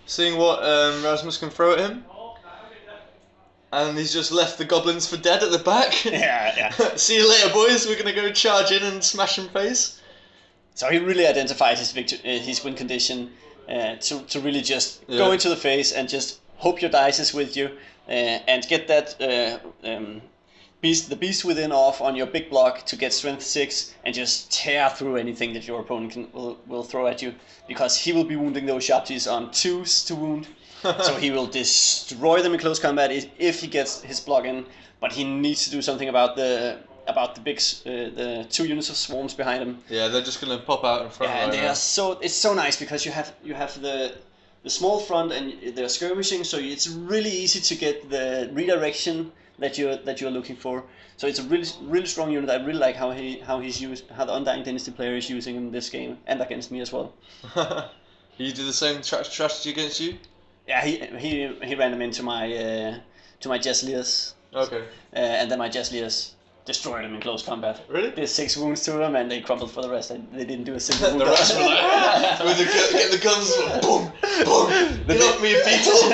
seeing what Rasmus can throw at him. And he's just left the goblins for dead at the back. Yeah. See you later, boys. We're gonna go charge in and smash him face. So he really identified his win condition to really just go into the face and just hope your dice is with you and get that the beast within off on your big block to get strength 6 and just tear through anything that your opponent will throw at you, because he will be wounding those sharpties on 2s to wound. So he will destroy them in close combat if he gets his block in, but he needs to do something about the the 2 units of swarms behind him. Yeah, they're just gonna pop out in front. Yeah, and it's so nice because you have the small front and they're skirmishing, so it's really easy to get the redirection that you're looking for. So it's a really strong unit. I really like how the Undying Dynasty player is using in this game and against me as well. He did the same strategy against you? Yeah, he ran them into my Jesliers. Okay. And then my Jesliers destroyed them in close combat. Really? Did 6 wounds to them and they crumbled for the rest. They didn't do a single wound. The rest were like, get the guns, boom, boom. They knocked me a beetle.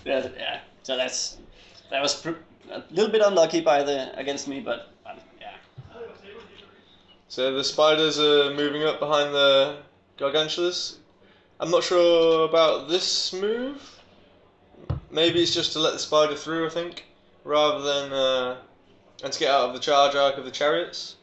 Yeah. So that was a little bit unlucky against me, but yeah. So the spiders are moving up behind the Gargantulas. I'm not sure about this move. Maybe it's just to let the spider through, I think, rather than and to get out of the charge arc of the chariots.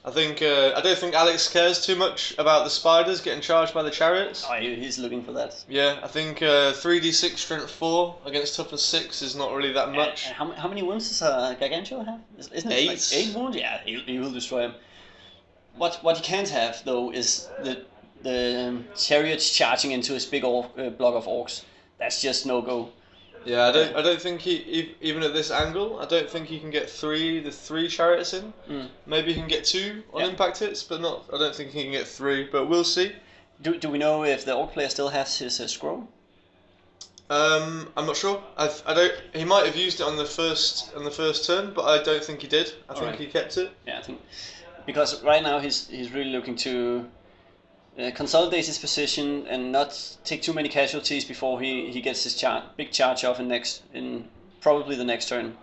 I don't think Alex cares too much about the spiders getting charged by the chariots. Oh, he's looking for that. Yeah, I think 3d6 strength 4 against toughness 6 is not really that much. How many wounds does Gargantua have? Isn't it 8? Like 8 wounds? Yeah, he will destroy him. What he can't have though is the chariots charging into his big block of orcs. That's just no go. Yeah, I don't think he even at this angle, I don't think he can get the three chariots in. Maybe he can get 2 on impact hits, but not. I don't think he can get 3. But we'll see. Do we know if the orc player still has his scroll? I'm not sure. I don't. He might have used it on the first turn, but I don't think he did. I think he kept it. Yeah, I think because right now he's really looking to consolidate his position and not take too many casualties before he gets his big charge off in probably the next turn.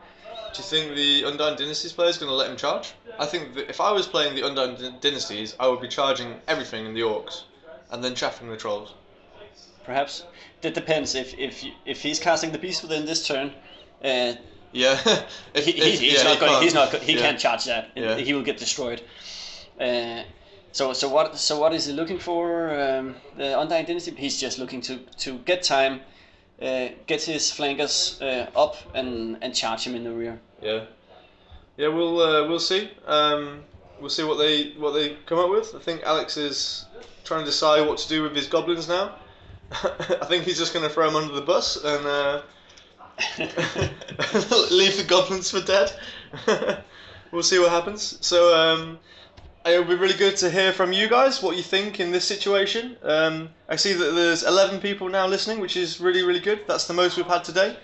Do you think the Undying Dynasties player is going to let him charge? I think that if I was playing the Undying Dynasties, I would be charging everything in the orcs, and then chaffing the trolls. Perhaps. That depends. If he's casting the Beast Within this turn, yeah, he's not good. He yeah. can't charge that. Yeah. He will get destroyed. So what is he looking for? The Undying Dynasty. He's just looking to get time, get his flankers up and charge him in the rear. Yeah. We'll see. We'll see what they come up with. I think Alex is trying to decide what to do with his goblins now. I think he's just going to throw them under the bus and leave the goblins for dead. We'll see what happens. So it would be really good to hear from you guys what you think in this situation. I see that there's 11 people now listening, which is really, really good. That's the most we've had today.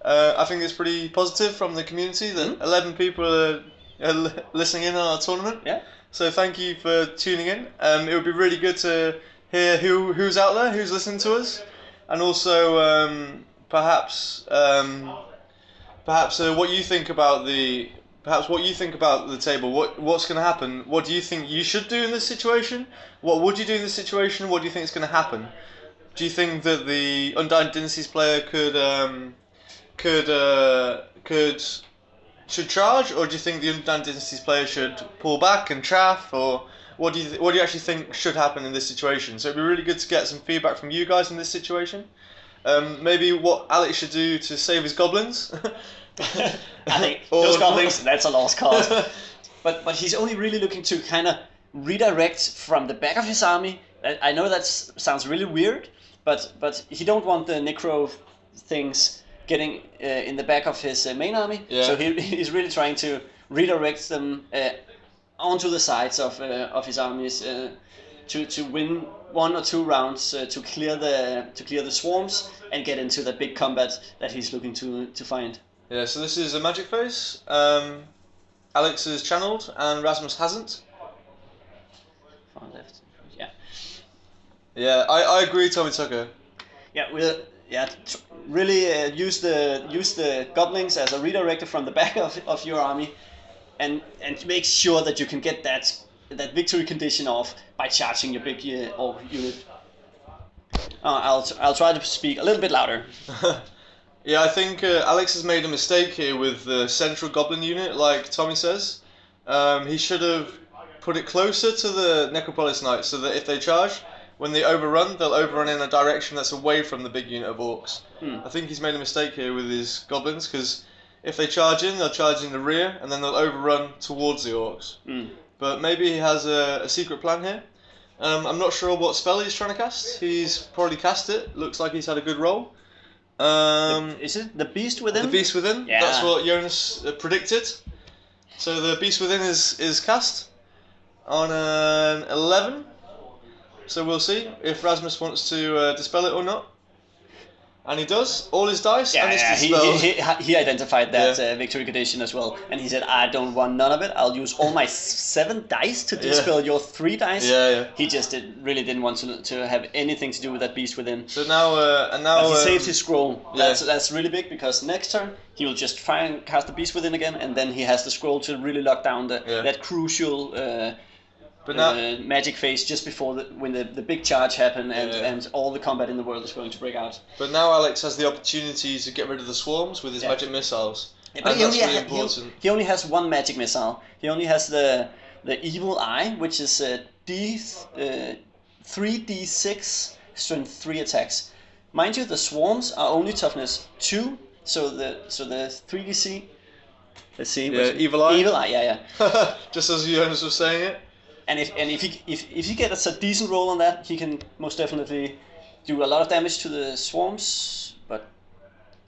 I think it's pretty positive from the community that 11 people are listening in on our tournament. Yeah. So thank you for tuning in. It would be really good to hear who's out there, who's listening to us, and also perhaps what you think about the table. What's going to happen? What do you think you should do in this situation? What would you do in this situation? What do you think is going to happen? Do you think that the Undying Dynasties player should charge, or do you think the Undying Dynasties player should pull back and chaff, or what do you actually think should happen in this situation? So it'd be really good to get some feedback from you guys in this situation. Maybe what Alex should do to save his goblins. I think those goblins, that's a lost cause. But he's only really looking to kind of redirect from the back of his army. I know that sounds really weird, but he don't want the necro things getting in the back of his main army. Yeah. So he's really trying to redirect them onto the sides of his armies to win 1 or 2 rounds to clear the swarms and get into the big combat that he's looking to find. Yeah, so this is a magic phase. Alex has channeled and Rasmus hasn't. Far left. Yeah. Yeah, I agree, Tommy Tucker. Yeah, really use the goblins as a redirector from the back of your army, and make sure that you can get that victory condition off by charging your big orc unit. I'll try to speak a little bit louder. Yeah, I think Alex has made a mistake here with the central goblin unit, like Tommy says. He should have put it closer to the Necropolis Knights so that if they charge, when they overrun, they'll overrun in a direction that's away from the big unit of orcs. I think he's made a mistake here with his goblins, because if they charge in, they'll charge in the rear, and then they'll overrun towards the orcs. But maybe he has a secret plan here. I'm not sure what spell he's trying to cast. He's probably cast it. Looks like he's had a good roll. Is it the Beast Within? The Beast Within. Yeah. That's what Jonas predicted. So the Beast Within is cast on an 11. So we'll see if Rasmus wants to dispel it or not. And he does. All his dice and it's dispelled. He identified that victory condition as well. And he said, I don't want none of it. I'll use all my 7 dice to dispel your 3 dice. Yeah. He just really didn't want to have anything to do with that Beast Within. So now... but he saved his scroll. That's really big, because next turn he will just try and cast the Beast Within again, and then he has the scroll to really lock down that crucial... But now, magic phase just before when the big charge happened and all the combat in the world is going to break out. But now Alex has the opportunity to get rid of the swarms with his magic missiles. Yeah, but he only has 1 magic missile. He only has the Evil Eye, which is 3d6 strength 3 attacks. Mind you, the swarms are only toughness 2, so the 3dc. Let's see. Yeah, Evil Eye. Evil Eye, yeah. Just as Jonas was saying it. And if he gets a decent roll on that, he can most definitely do a lot of damage to the swarms. But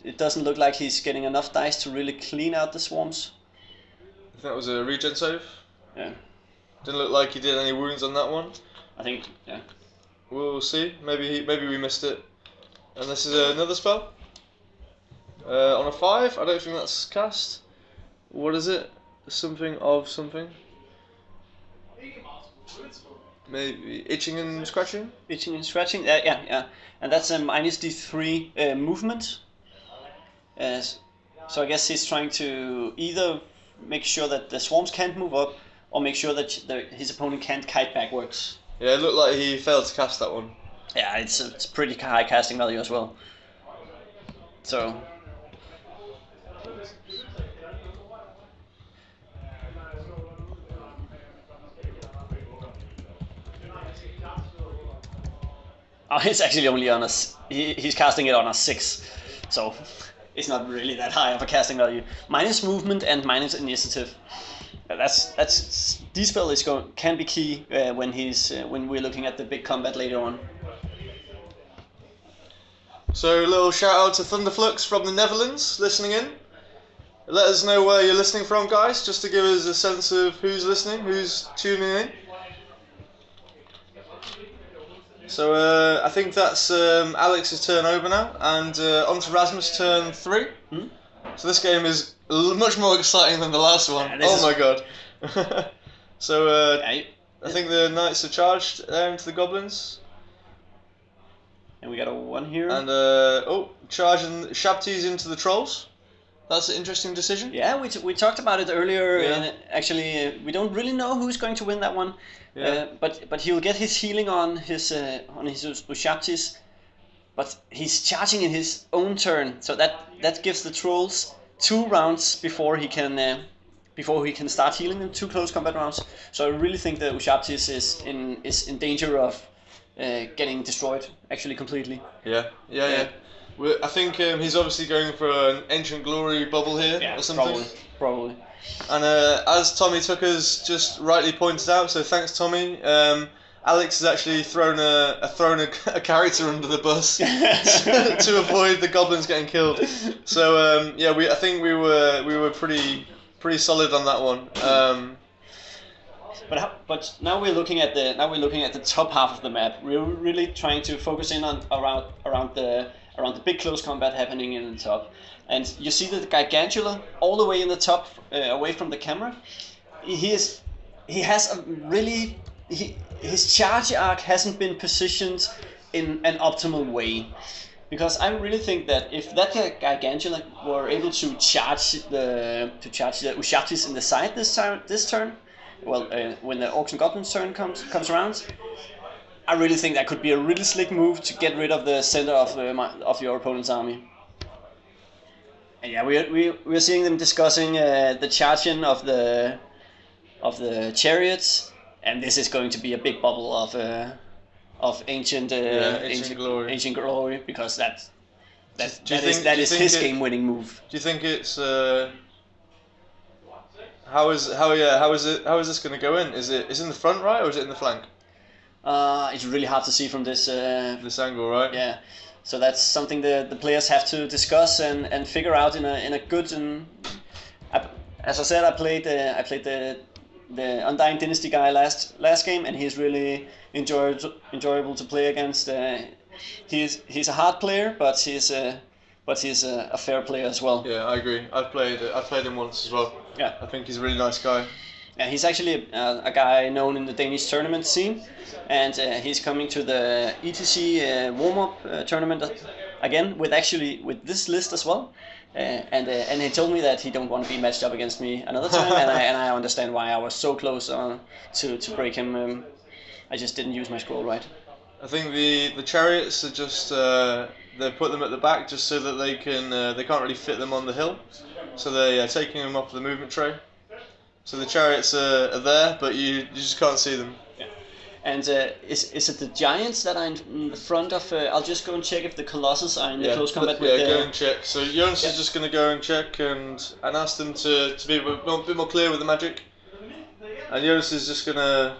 it doesn't look like he's getting enough dice to really clean out the swarms. I think that was a regen save. Yeah. Didn't look like he did any wounds on that one. I think, yeah. We'll see. Maybe we missed it. And this is another spell. On a 5. I don't think that's cast. What is it? Something of something. Maybe itching and scratching. Itching and scratching. Yeah. And that's a minus D3 movement. So I guess he's trying to either make sure that the swarms can't move up, or make sure that his opponent can't kite backwards. Yeah, it looked like he failed to cast that one. Yeah, it's pretty high casting value as well. So. Oh, it's actually only on he's casting it on a 6, so it's not really that high of a casting value. Minus movement and minus initiative. That's D-spell can be key when we're looking at the big combat later on. So a little shout out to Thundercocks from the Netherlands listening in. Let us know where you're listening from, guys, just to give us a sense of who's listening, who's tuning in. So I think that's Alex's turn over now, and on to Rasmus' turn 3. So this game is much more exciting than the last one. Yeah, my god. So I think the knights are charged into the goblins. And we got a 1 here. And charging Shabtis into the trolls. That's an interesting decision. Yeah, we talked about it earlier. Yeah. And actually, we don't really know who's going to win that one. Yeah. But he'll get his healing on his Shabtis. But he's charging in his own turn, so that gives the trolls 2 rounds before he can start healing them. 2 close combat rounds. So I really think that Ushabtis is in danger of getting destroyed, actually completely. Yeah. I think he's obviously going for an Ancient Glory bubble here or something. Probably. And as Tommy Tucker's just rightly pointed out, so thanks Tommy. Alex has actually thrown a character under the bus to avoid the goblins getting killed. So I think we were pretty solid on that one. But now we're looking at the top half of the map. We're really trying to focus in on around the big close combat happening in the top. And you see the Gigantula all the way in the top, away from the camera. His charge arc hasn't been positioned in an optimal way, because I really think that if that Gigantula were able to charge the Ushabtis in the side this turn, when the Orcs and Goblins turn comes around, I really think that could be a really slick move to get rid of the center of your opponent's army. And yeah, we're seeing them discussing the charging of the chariots, and this is going to be a big bubble of ancient glory, because that is his game-winning move. Do you think it's how is this going to go in? Is it in the front, right, or is it in the flank? It's really hard to see from this angle, right? Yeah. So that's something the players have to discuss and figure out in a good and. As I said, I played the Undying Dynasty guy last game, and he's really enjoyable to play against. He's a hard player, but he's a fair player as well. Yeah, I agree. I've played him once as well. Yeah, I think he's a really nice guy. Yeah, he's actually a guy known in the Danish tournament scene, and he's coming to the ETC warm-up tournament again with this list as well. And he told me that he don't want to be matched up against me another time, and I understand why. I was so close to break him. I just didn't use my scroll right. I think the chariots are just they put them at the back just so that they can't really fit them on the hill, so they're taking them off the movement tray. So the chariots are there, but you just can't see them. Yeah. And is it the giants that are in the front of? I'll just go and check if the colossus are in the close combat. Go and check. So Jonas is just going to go and check and ask them to be a bit more clear with the magic. And Jonas is just going to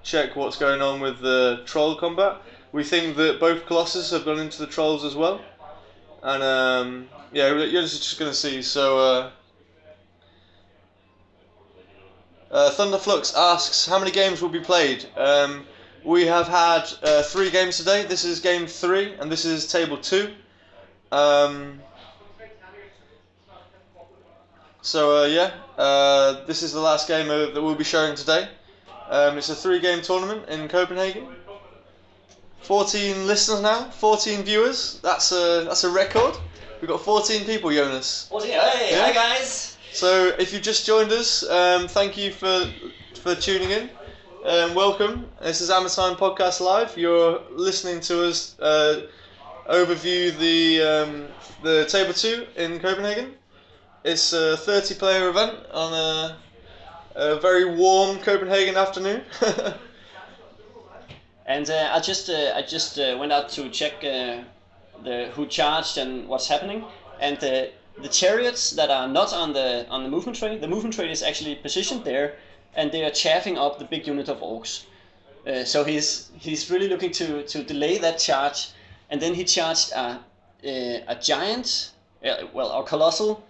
check what's going on with the troll combat. We think that both colossus have gone into the trolls as well. And Jonas is just going to see. So. Thundercocks asks how many games will be played. We have had 3 games today. This is game 3 and this is table 2. This is the last game that we'll be showing today. It's a 3-game tournament in Copenhagen. 14 listeners now, 14 viewers. That's a record. We've got 14 people, Jonas. 14. Hey, Yeah. Hi guys. So if you've just joined us, thank you for tuning in. Welcome. This is Ammertime Podcast Live. You're listening to us overview the Table 2 in Copenhagen. It's a 30-player event on a very warm Copenhagen afternoon. And I just went out to check who charged and what's happening. And the chariots that are not on the movement tray, the movement tray is actually positioned there, and they are chaffing up the big unit of orcs. So he's really looking to delay that charge, and then he charged a giant, or colossal,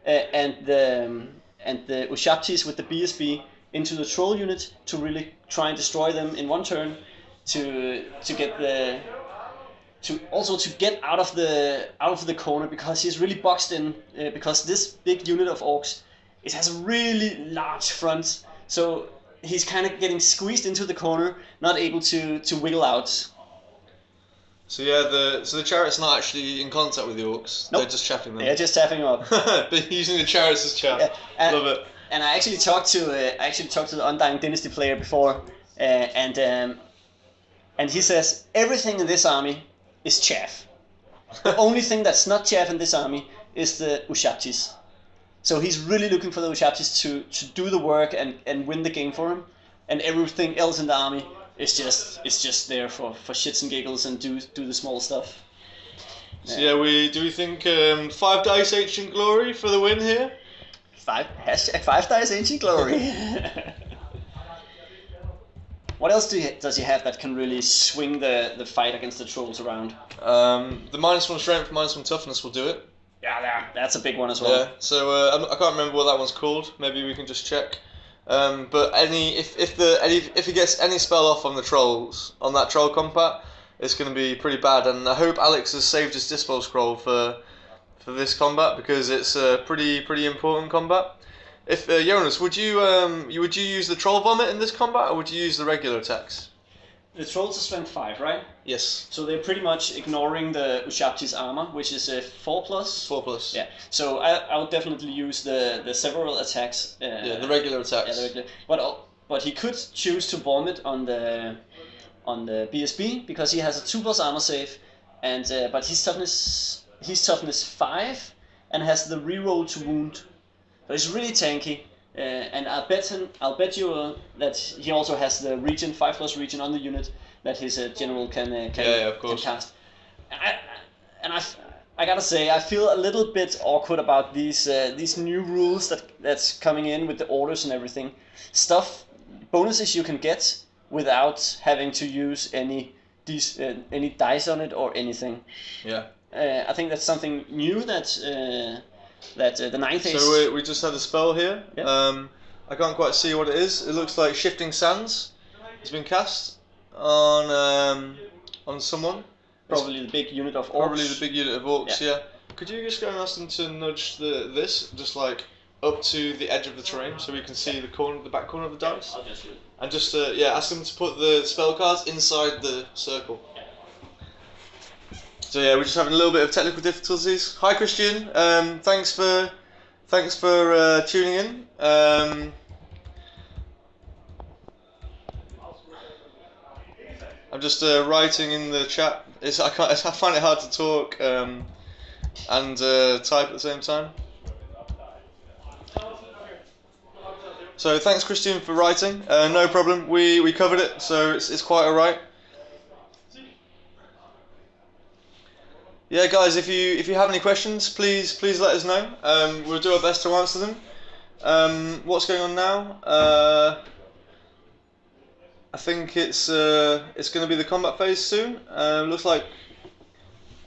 and the Ushaptis with the BSB into the troll unit to really try and destroy them in one turn, to get out of the corner, because he's really boxed in, because this big unit of orcs, it has a really large front, so he's kind of getting squeezed into the corner, not able to wiggle out. So yeah, the chariot's not actually in contact with the orcs. Nope. They're just chaffing them. They're just tapping up. They're using the chariots as chaff. Yeah, Love it. And I actually talked to the Undying Dynasty player before, and he says everything in this army is chaff. The only thing that's not chaff in this army is the Ushaptis. So he's really looking for the Ushaptis to do the work and win the game for him, and everything else in the army is just there for shits and giggles and do the small stuff. So yeah, do we think 5 dice ancient glory for the win here? 5 dice ancient glory. What else does he have that can really swing the fight against the trolls around? The -1 strength, -1 toughness will do it. Yeah, that's a big one as well. Yeah. So I can't remember what that one's called. Maybe we can just check. But if he gets any spell off on the trolls on that troll combat, it's going to be pretty bad. And I hope Alex has saved his dispel scroll for this combat, because it's a pretty important combat. If Jonas, would you use the troll vomit in this combat, or would you use the regular attacks? The trolls are strength 5, right? Yes. So they're pretty much ignoring the Ushapti's armor, which is a 4+. 4+. Yeah. So I would definitely use the several attacks. The regular attacks. Yeah, the regular. But he could choose to vomit on the BSB, because he has a 2+ armor save, and but he's toughness 5 and has the reroll to wound. So he's really tanky. And I'll bet you that he also has the region 5+ region on the unit that his general can cast. I gotta say, I feel a little bit awkward about these new rules that's coming in with the orders and everything. Bonuses you can get without having to use any dice on it or anything. Yeah. I think that's something new that the 9th is. So we just had a spell here. Yep. I can't quite see what it is. It looks like Shifting Sands has been cast on someone. Probably the big unit of orcs. Probably the big unit of orcs. Yeah. Yeah. Could you just go and ask them to nudge this just like up to the edge of the terrain, so we can see the back corner of the dice? I'll just do it. And just ask them to put the spell cards inside the circle. So yeah, we're just having a little bit of technical difficulties. Hi Christian, thanks for tuning in. I'm just writing in the chat. I find it hard to talk and type at the same time. So thanks Christian for writing. No problem. We covered it, so it's quite alright. Yeah, guys, if you have any questions, please let us know. We'll do our best to answer them. What's going on now? I think it's going to be the combat phase soon. Looks like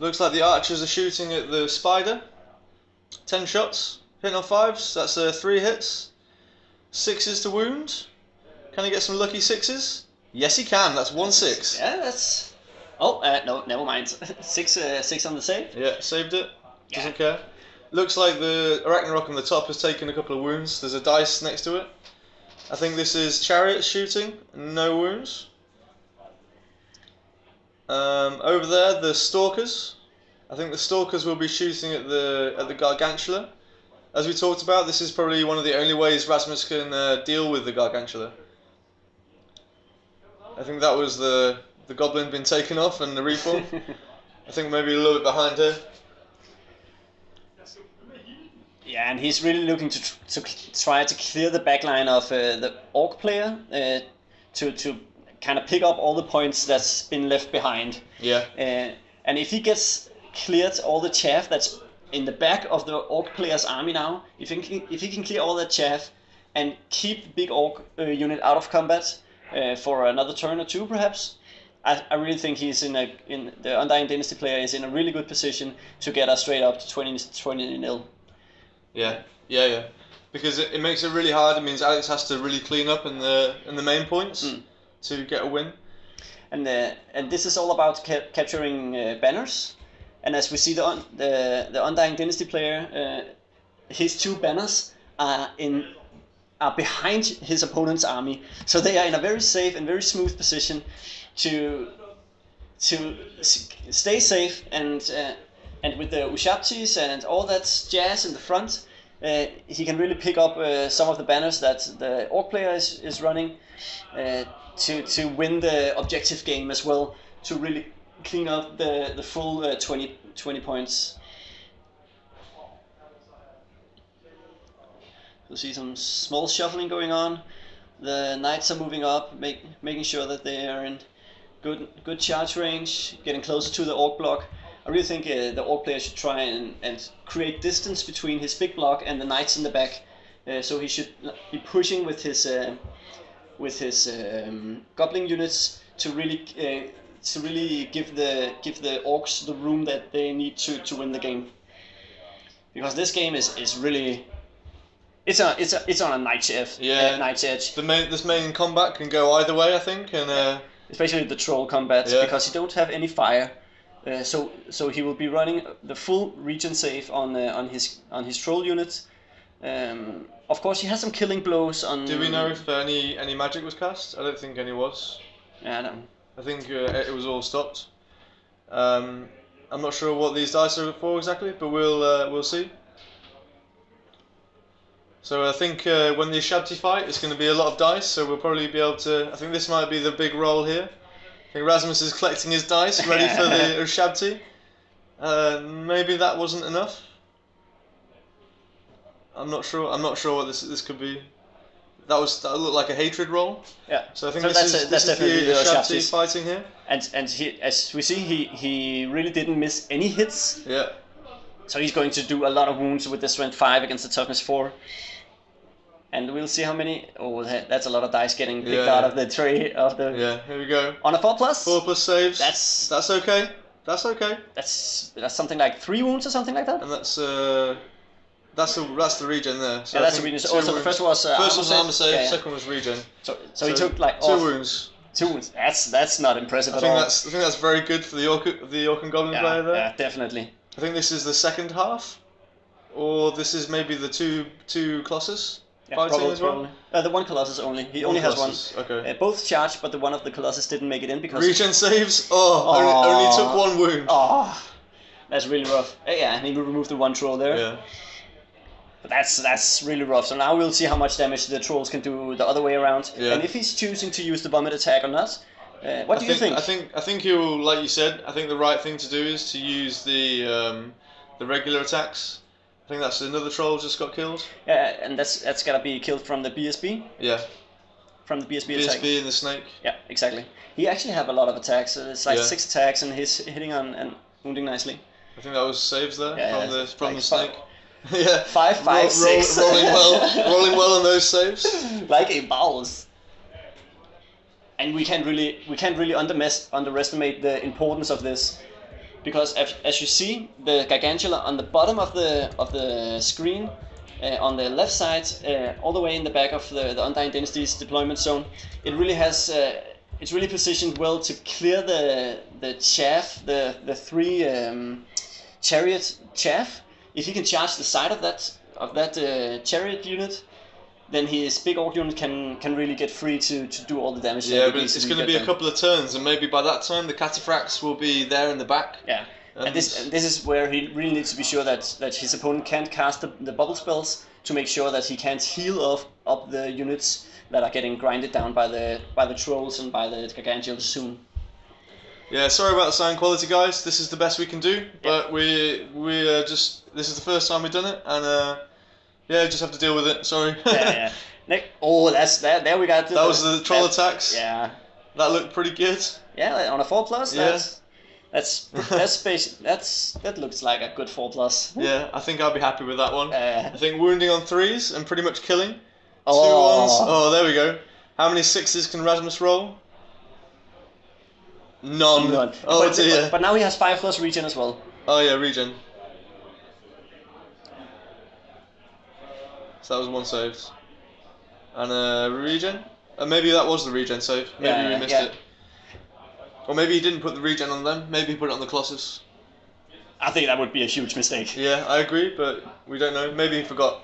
the archers are shooting at the spider. 10 shots, hitting on 5s. That's 3 hits. 6s to wound. Can he get some lucky 6s? Yes, he can. That's 1 6. Yeah, that's. Oh, no, never mind. 6 on the save. Yeah, saved it. Doesn't care. Looks like the Ragnarok on the top has taken a couple of wounds. There's a dice next to it. I think this is chariots shooting, no wounds. Over there, the stalkers. I think the stalkers will be shooting at the gargantula. As we talked about, this is probably one of the only ways Rasmus can deal with the gargantula. I think that was the goblin been taken off and the reform. I think maybe a little bit behind her. Yeah, and he's really looking to try to clear the backline of the orc player to kind of pick up all the points that's been left behind. Yeah. And if he gets cleared all the chaff that's in the back of the orc player's army now, if he can clear all that chaff and keep the big orc unit out of combat for another turn or two, perhaps, I really think he's in the Undying Dynasty player is in a really good position to get us straight up to 20-0. Yeah. Because it makes it really hard. It means Alex has to really clean up in the main points to get a win. And this is all about capturing banners. And as we see the Undying Dynasty player, his 2 banners are behind his opponent's army, so they are in a very safe and very smooth position to stay safe, and with the Ushabtis and all that jazz in the front, he can really pick up some of the banners that the orc player is running to win the objective game as well, to really clean up the full 20 points. You'll see some small shuffling going on. The knights are moving up, making sure that they are in good charge range, getting closer to the orc block. I really think the orc player should try and create distance between his big block and the knights in the back. So he should be pushing with his goblin units to really give the orcs the room that they need to win the game. Because this game is really it's on a knight's edge. Yeah, knight's edge. This main combat can go either way, I think, and especially the troll combats, because you don't have any fire. So he will be running the full region save on his troll units. Of course, he has some killing blows on. Do we know if any magic was cast? I don't think any was. Yeah, I don't. I think it was all stopped. I'm not sure what these dice are for exactly, but we'll see. So I think when the Ushabti fight, it's going to be a lot of dice. So we'll probably be able to. I think this might be the big roll here. I think Rasmus is collecting his dice, ready for the Ushabti. Maybe that wasn't enough. I'm not sure what this could be. That looked like a hatred roll. Yeah. So I think this is definitely the Ushabti fighting here. And he, as we see, he really didn't miss any hits. Yeah. So he's going to do a lot of wounds with the strength 5 against the toughness 4. And we'll see how many. Oh, that's a lot of dice getting picked out of the tray of the. Yeah. Here we go. On a 4+. 4+ saves. That's okay. That's okay. That's something like 3 wounds or something like that. And that's the regen there. So that's the regen. So the first was armor save. Yeah. Second was regen. So he took like 2 wounds. 2 wounds. That's not impressive at all. I think that's very good for the orc and goblin player there. Yeah, definitely. I think this is the second half, or this is maybe the two Colossus fighting as well. The one Colossus only. He only has one. Okay. Both charged, but the one of the Colossus didn't make it in because regen saves. Only took 1 wound. Oh, that's really rough. Yeah, and he removed the 1 troll there. Yeah. But that's really rough. So now we'll see how much damage the trolls can do the other way around, and if he's choosing to use the vomit attack or not. What do you think? I think he'll, like you said, I think the right thing to do is to use the regular attacks. I think that's another troll just got killed. Yeah, and that's gotta be killed from the BSB. Yeah. From the BSB attack. BSB and the snake. Yeah, exactly. He actually have a lot of attacks. So it's like 6 attacks, and he's hitting on and wounding nicely. I think that was saves there from the snake. 5, 6. Rolling well on those saves. Like a balls. And we can't really underestimate the importance of this, because as you see, the Gargantula on the bottom of the screen, on the left side, all the way in the back of the Undying Dynasty's deployment zone, it really has it's really positioned well to clear the chaff, the 3 chariot chaff. If he can charge the side of that chariot unit, then his big orc unit can really get free to do all the damage. Yeah, but it's going to be a couple of turns, and maybe by that time the cataphracts will be there in the back. Yeah, and this is where he really needs to be sure that his opponent can't cast the bubble spells to make sure that he can't heal up the units that are getting grinded down by the trolls and by the gargantulas soon. Yeah, sorry about the sound quality, guys. This is the best we can do, but we just this is the first time we've done it, and yeah, just have to deal with it. Sorry. Yeah. Oh, that's that. There we got. That was the troll attacks. Yeah. That looked pretty good. Yeah, on a 4+. Yeah. That looks like a good 4+. Yeah, I think I'll be happy with that one. I think wounding on 3s and pretty much killing. 2 Oh. 1s. Oh, there we go. How many 6s can Rasmus roll? None. Oh dear. But now he has 5+ regen as well. Oh yeah, regen. So that was 1 saved. And regen? Maybe that was the regen save. Maybe we missed it. Or maybe he didn't put the regen on them. Maybe he put it on the Colossus. I think that would be a huge mistake. Yeah, I agree, but we don't know. Maybe he forgot.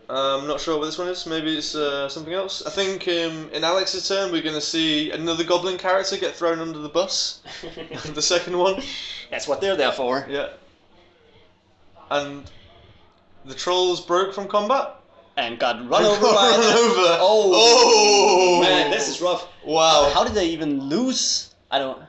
I'm not sure what this one is. Maybe it's something else. I think in Alex's turn we're going to see another goblin character get thrown under the bus. The second one. That's what they're there for. Yeah. And the trolls broke from combat. And got run over by them. Oh man, this is rough. Wow. How did they even lose? I don't.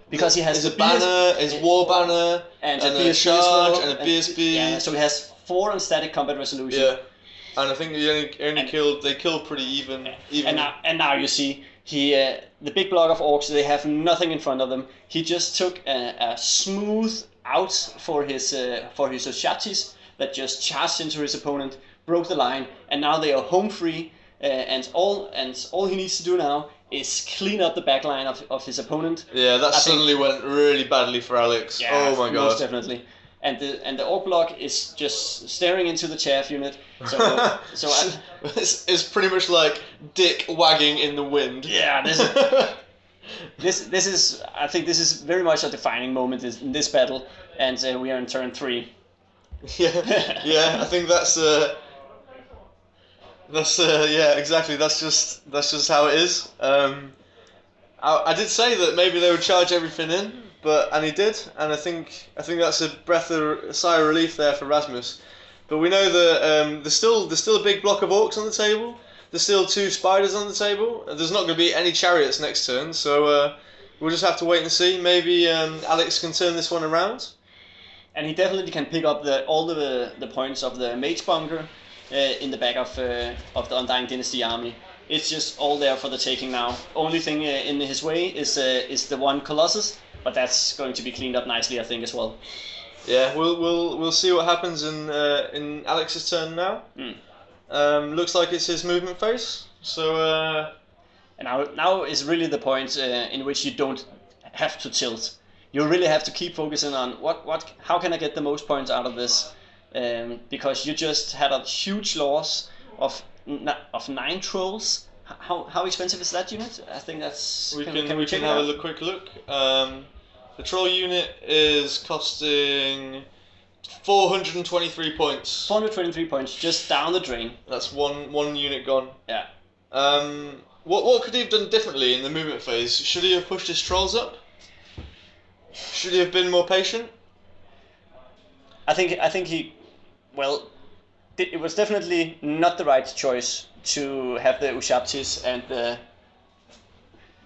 Because he has his banner, his war banner, and a charge, and a BSB. Yeah, so he has 4 on static combat resolution. Yeah, and I think they killed pretty even. And now you see the big block of orcs. They have nothing in front of them. He just took a smooth out for his Ushabtis that just charged into his opponent, broke the line, and now they are home free. And all he needs to do now is clean up the back line of his opponent. Yeah, that suddenly went really badly for Alex. Yeah, oh my god. Most definitely. And the orc block is just staring into the chaff unit. It's pretty much like dick wagging in the wind. Yeah, this is I think this is very much a defining moment in this battle, and we are in turn 3. Yeah, I think that's yeah, exactly. That's just how it is. I did say that maybe they would charge everything in, and he did, and I think that's a sigh of relief there for Rasmus. But we know that there's still a big block of orcs on the table. There's still 2 spiders on the table. There's not going to be any chariots next turn, so we'll just have to wait and see. Maybe Alex can turn this one around. And he definitely can pick up all the points of the mage bunker in the back of the Undying Dynasty army. It's just all there for the taking now. Only thing in his way is the 1 Colossus, but that's going to be cleaned up nicely, I think, as well. Yeah, we'll see what happens in Alex's turn now. Looks like it's his movement phase. So and now is really the point in which you don't have to tilt. You really have to keep focusing on how can I get the most points out of this, because you just had a huge loss of 9 trolls. How expensive is that unit? I think that's we can have a quick look. The troll unit is costing 423 points. 423 points, just down the drain. That's one unit gone. Yeah. What could he have done differently in the movement phase? Should he have pushed his trolls up? Should he have been more patient? I think he, it was definitely not the right choice to have the Ushabtis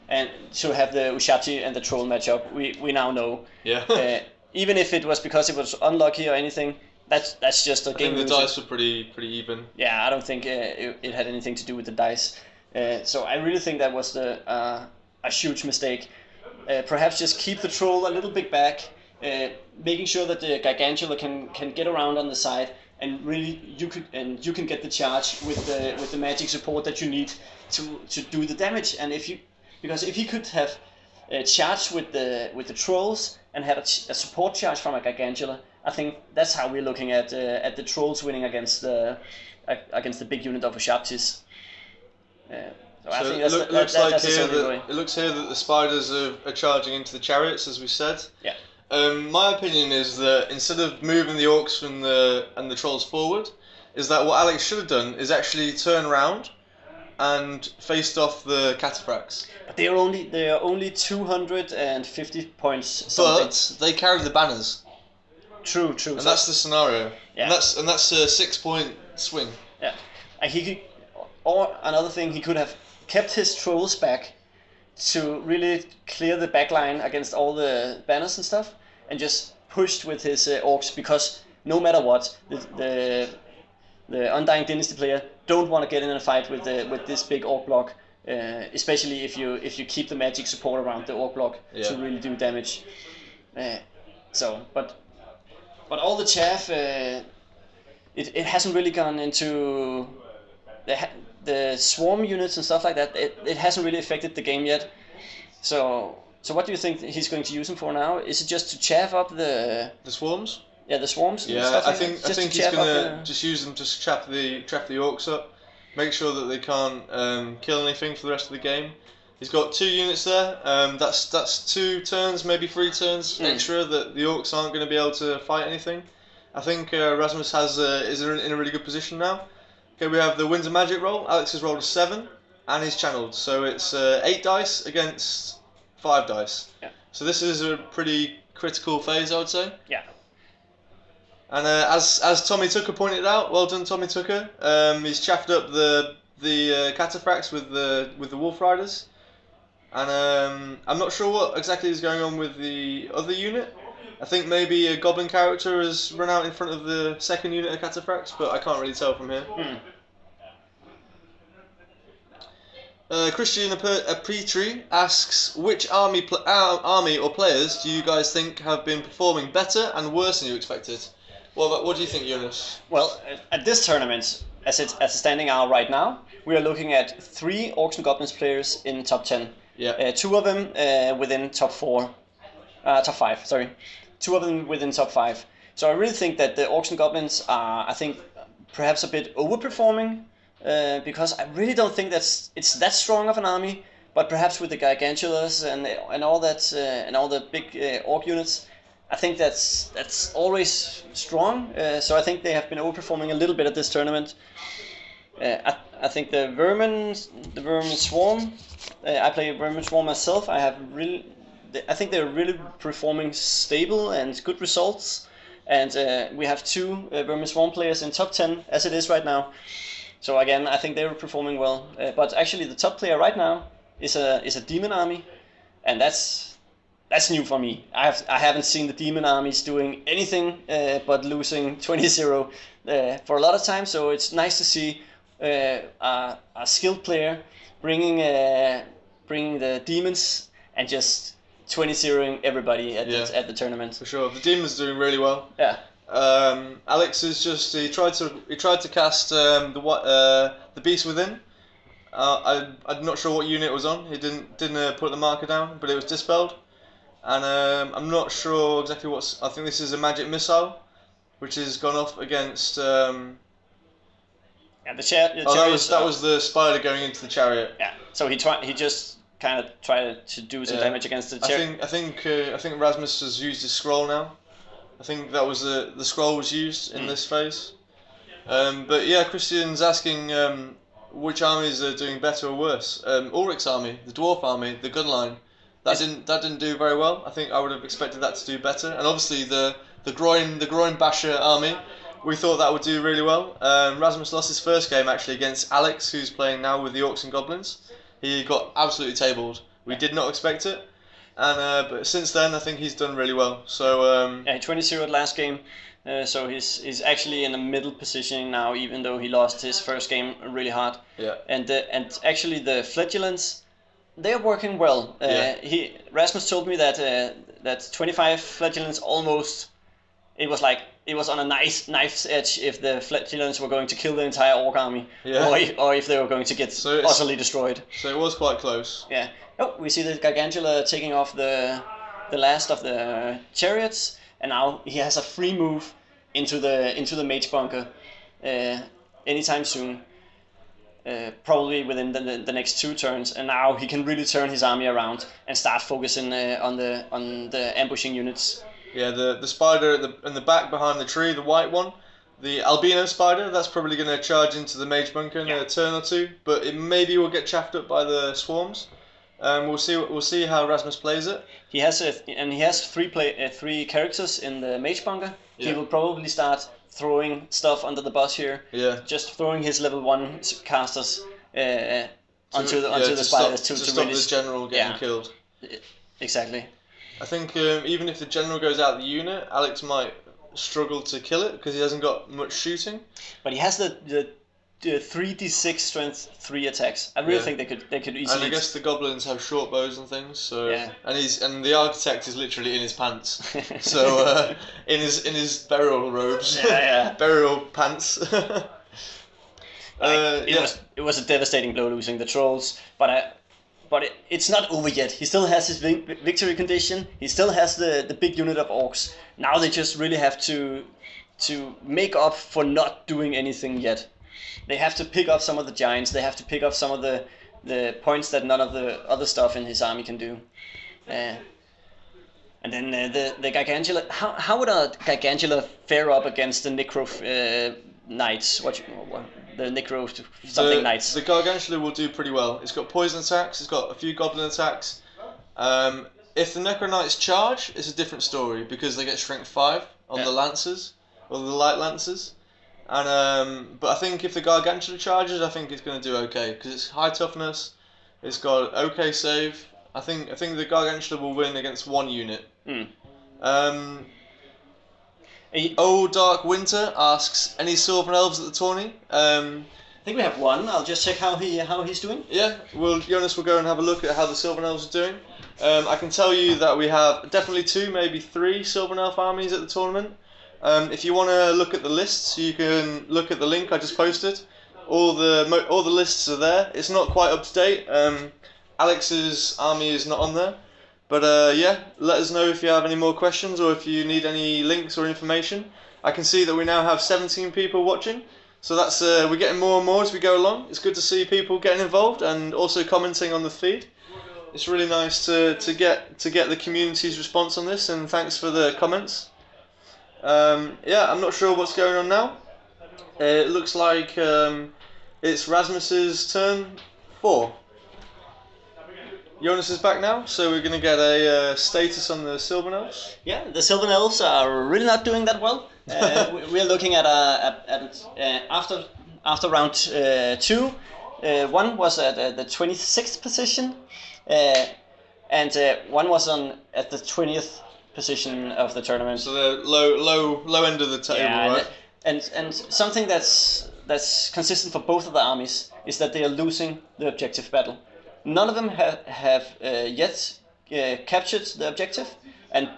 and to have the Ushabti and the troll matchup. We now know. Yeah. Even if it was because it was unlucky or anything, that's just a game. I think the dice were pretty even. Yeah, I don't think it had anything to do with the dice. So I really think that was a huge mistake. Perhaps just keep the troll a little bit back, making sure that the Gargantula can get around on the side, and really you can get the charge with the magic support that you need to do the damage. And if he could have charged with the trolls and had a support charge from a Gargantula, I think that's how we're looking at the trolls winning against the big unit of Ushabtis. So I think it looks here that the spiders are charging into the chariots, as we said. Yeah. My opinion is that instead of moving the orcs and the trolls forward, is that what Alex should have done is actually turn around and faced off the cataphracts. But they are only 250 points something. But they carry the banners. True. And that's the scenario. Yeah. And that's a 6-point swing. Yeah. And he could, or another thing, he could have kept his trolls back to really clear the back line against all the banners and stuff, and just pushed with his orcs, because no matter what, the Undying Dynasty player don't want to get in a fight with this big orc block, especially if you keep the magic support around the orc block to really do damage. But all the chaff, it hasn't really gone into the swarm units and stuff like that. It hasn't really affected the game yet. So what do you think he's going to use them for now? Is it just to chaff up the swarms? Yeah, the swarms. Yeah, stuff I think he's gonna just use them to trap the orcs up, make sure that they can't kill anything for the rest of the game. He's got 2 units there. That's 2 turns, maybe 3 turns extra that the orcs aren't going to be able to fight anything. I think Rasmus is in a really good position now. Okay, we have the Winds of Magic roll. Alex has rolled a 7, and he's channeled. So it's 8 dice against 5 dice. Yeah. So this is a pretty critical phase, I would say. Yeah. And as Tommy Tucker pointed out, well done, Tommy Tucker. He's chaffed up the cataphracts with the Wolf Riders. And I'm not sure what exactly is going on with the other unit. I think maybe a goblin character has run out in front of the second unit of cataphracts, but I can't really tell from here. Christian Apetri asks, which army or players do you guys think have been performing better and worse than you expected? What do you think, Jonas? Well, at this tournament, as it's standing out right now, we are looking at 3 Orcs and Goblins players in top 10. Yeah. 2 of them within top 5. Sorry, 2 of them within top 5. So I really think that the Orcs and Goblins are, I think, perhaps a bit overperforming, because I really don't think it's that strong of an army. But perhaps with the Gargantulas and all that and all the big Orc units, I think that's always strong. So I think they have been overperforming a little bit at this tournament. I think the Vermin Swarm. I play Vermin Swarm myself. I think they're really performing stable and good results. And we have 2 Vermin Swarm players in top 10 as it is right now. So again, I think they're performing well. But actually, the top player right now is a Demon army, and that's new for me. I haven't seen the Demon armies doing anything but losing 20-0 for a lot of time. So it's nice to see a skilled player bringing the demons and just 20-0ing everybody at the tournament. For sure, the demon's doing really well. Yeah. Alex is just he tried to cast the Beast Within. I'm not sure what unit it was on. He didn't put the marker down, but it was dispelled. And I'm not sure exactly what's. I think this is a magic missile, which has gone off against. Yeah, the chariot. That was the spider going into the chariot. Yeah. So he just kind of tried to do some damage against the chariot. I think Rasmus has used his scroll now. I think that was the scroll was used in this phase. But yeah, Christian's asking which armies are doing better or worse. Ulrich's army, the dwarf army, the gun line. That didn't do very well. I think I would have expected that to do better. And obviously the groin basher army, we thought that would do really well. Rasmus lost his first game actually against Alex, who's playing now with the Orcs and Goblins. He got absolutely tabled. We did not expect it. And but since then, I think he's done really well. So he 20-0 last game. So he's actually in the middle position now, even though he lost his first game really hard. Yeah. And actually the Flagellants, they're working well. Rasmus told me that 25 Flagellants almost. It was on a knife's edge if the Flagellants were going to kill the entire Orc army, or if they were going to get utterly destroyed. So it was quite close. Yeah. Oh, we see the Gargantula taking off the last of the chariots, and now he has a free move into the mage bunker anytime soon. Probably within the next 2 turns, and now he can really turn his army around and start focusing on the ambushing units. Yeah, the spider in the back behind the tree, the white one, the albino spider. That's probably going to charge into the mage bunker in a turn or two, but it maybe will get chaffed up by the swarms. We'll see. We'll see how Rasmus plays it. He has three characters in the mage bunker. Yeah. He will probably start throwing stuff under the bus here. Yeah. Just throwing his level 1 casters onto the spiders to stop the general getting killed. Exactly. I think even if the general goes out the unit, Alex might struggle to kill it because he hasn't got much shooting. But he has the 3d6 strength 3 attacks. I really think they could easily. And I guess the goblins have short bows and things. So and the architect is literally in his pants. So in his burial robes, burial pants. It was a devastating blow losing the trolls, but it's not over yet. He still has his victory condition. He still has the big unit of orcs. Now they just really have to make up for not doing anything yet. They have to pick up some of the giants. They have to pick up some of the points that none of the other stuff in his army can do. And then the Gargantula. How would a Gargantula fare up against the Necro Knights? The Necro something Knights? The Gargantula will do pretty well. It's got poison attacks. It's got a few goblin attacks. If the Necro Knights charge, it's a different story because they get strength 5 on the lancers or the light lancers. And but I think if the Gargantula charges, I think it's going to do okay because it's high toughness. It's got okay save. I think the Gargantula will win against one unit. Old Dark Winter asks, any Sylvan Elves at the tourney? I think we have one. I'll just check how he's doing. Yeah, Jonas will go and have a look at how the Sylvan Elves are doing. I can tell you that we have definitely 2, maybe 3 Sylvan Elf armies at the tournament. If you want to look at the lists, you can look at the link I just posted. All the lists are there. It's not quite up to date. Alex's army is not on there. But let us know if you have any more questions or if you need any links or information. I can see that we now have 17 people watching. So that's we're getting more and more as we go along. It's good to see people getting involved and also commenting on the feed. It's really nice to get the community's response on this, and thanks for the comments. I'm not sure what's going on now. It looks like it's Rasmus's turn 4. Jonas is back now, so we're going to get a status on the Sylvan Elves. Yeah, the Sylvan Elves are really not doing that well. We're looking at after round 2. One was at the 26th position, and one was at the 20th position of the tournament. So they're low end of the table, right? And something that's consistent for both of the armies is that they are losing the objective battle. None of them have yet captured the objective, and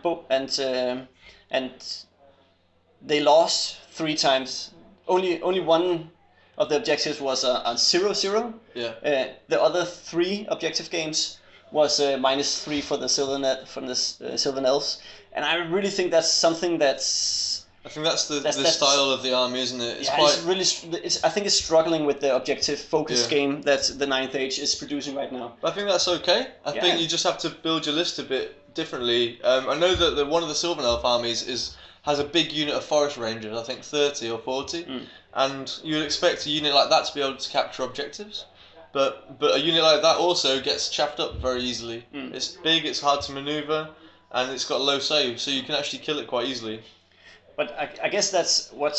they lost 3 times. Only one of the objectives was a 0-0. Yeah. The other 3 objective games was -3 for the Sylvan Elves, and I really think that's something that's. I think that's the style of the army, isn't it? I think it's struggling with the objective focus game that the 9th Age is producing right now. I think that's okay. I think you just have to build your list a bit differently. I know that one of the Sylvan Elf armies has a big unit of Forest Rangers, I think 30 or 40, and you would expect a unit like that to be able to capture objectives. But a unit like that also gets chaffed up very easily. It's big, it's hard to maneuver, and it's got low save, so you can actually kill it quite easily. But I guess that's what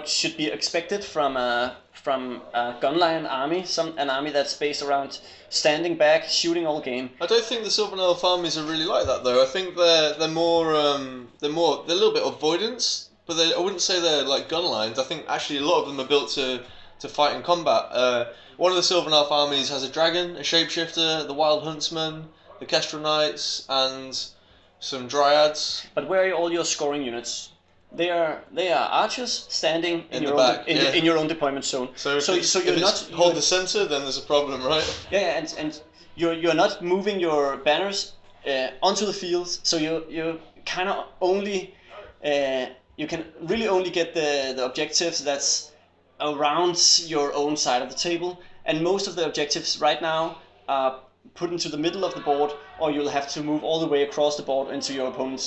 should be expected from a gunline army, an army that's based around standing back, shooting all game. I don't think the Sylvan Elf armies are really like that though. I think they're a little bit avoidance, but I wouldn't say they're like gun lines. I think actually a lot of them are built to fight in combat. One of the Sylvan Elf armies has a dragon, a shapeshifter, the Wild Huntsman, the Kestrel Knights, and some Dryads. But where are all your scoring units? They are archers standing in your own deployment zone. So you're not hold the center, then there's a problem, right? Yeah, and you're not moving your banners onto the field, so you kind of only you can really only get the objectives that's around your own side of the table, and most of the objectives right now are put into the middle of the board, or you'll have to move all the way across the board into your opponent's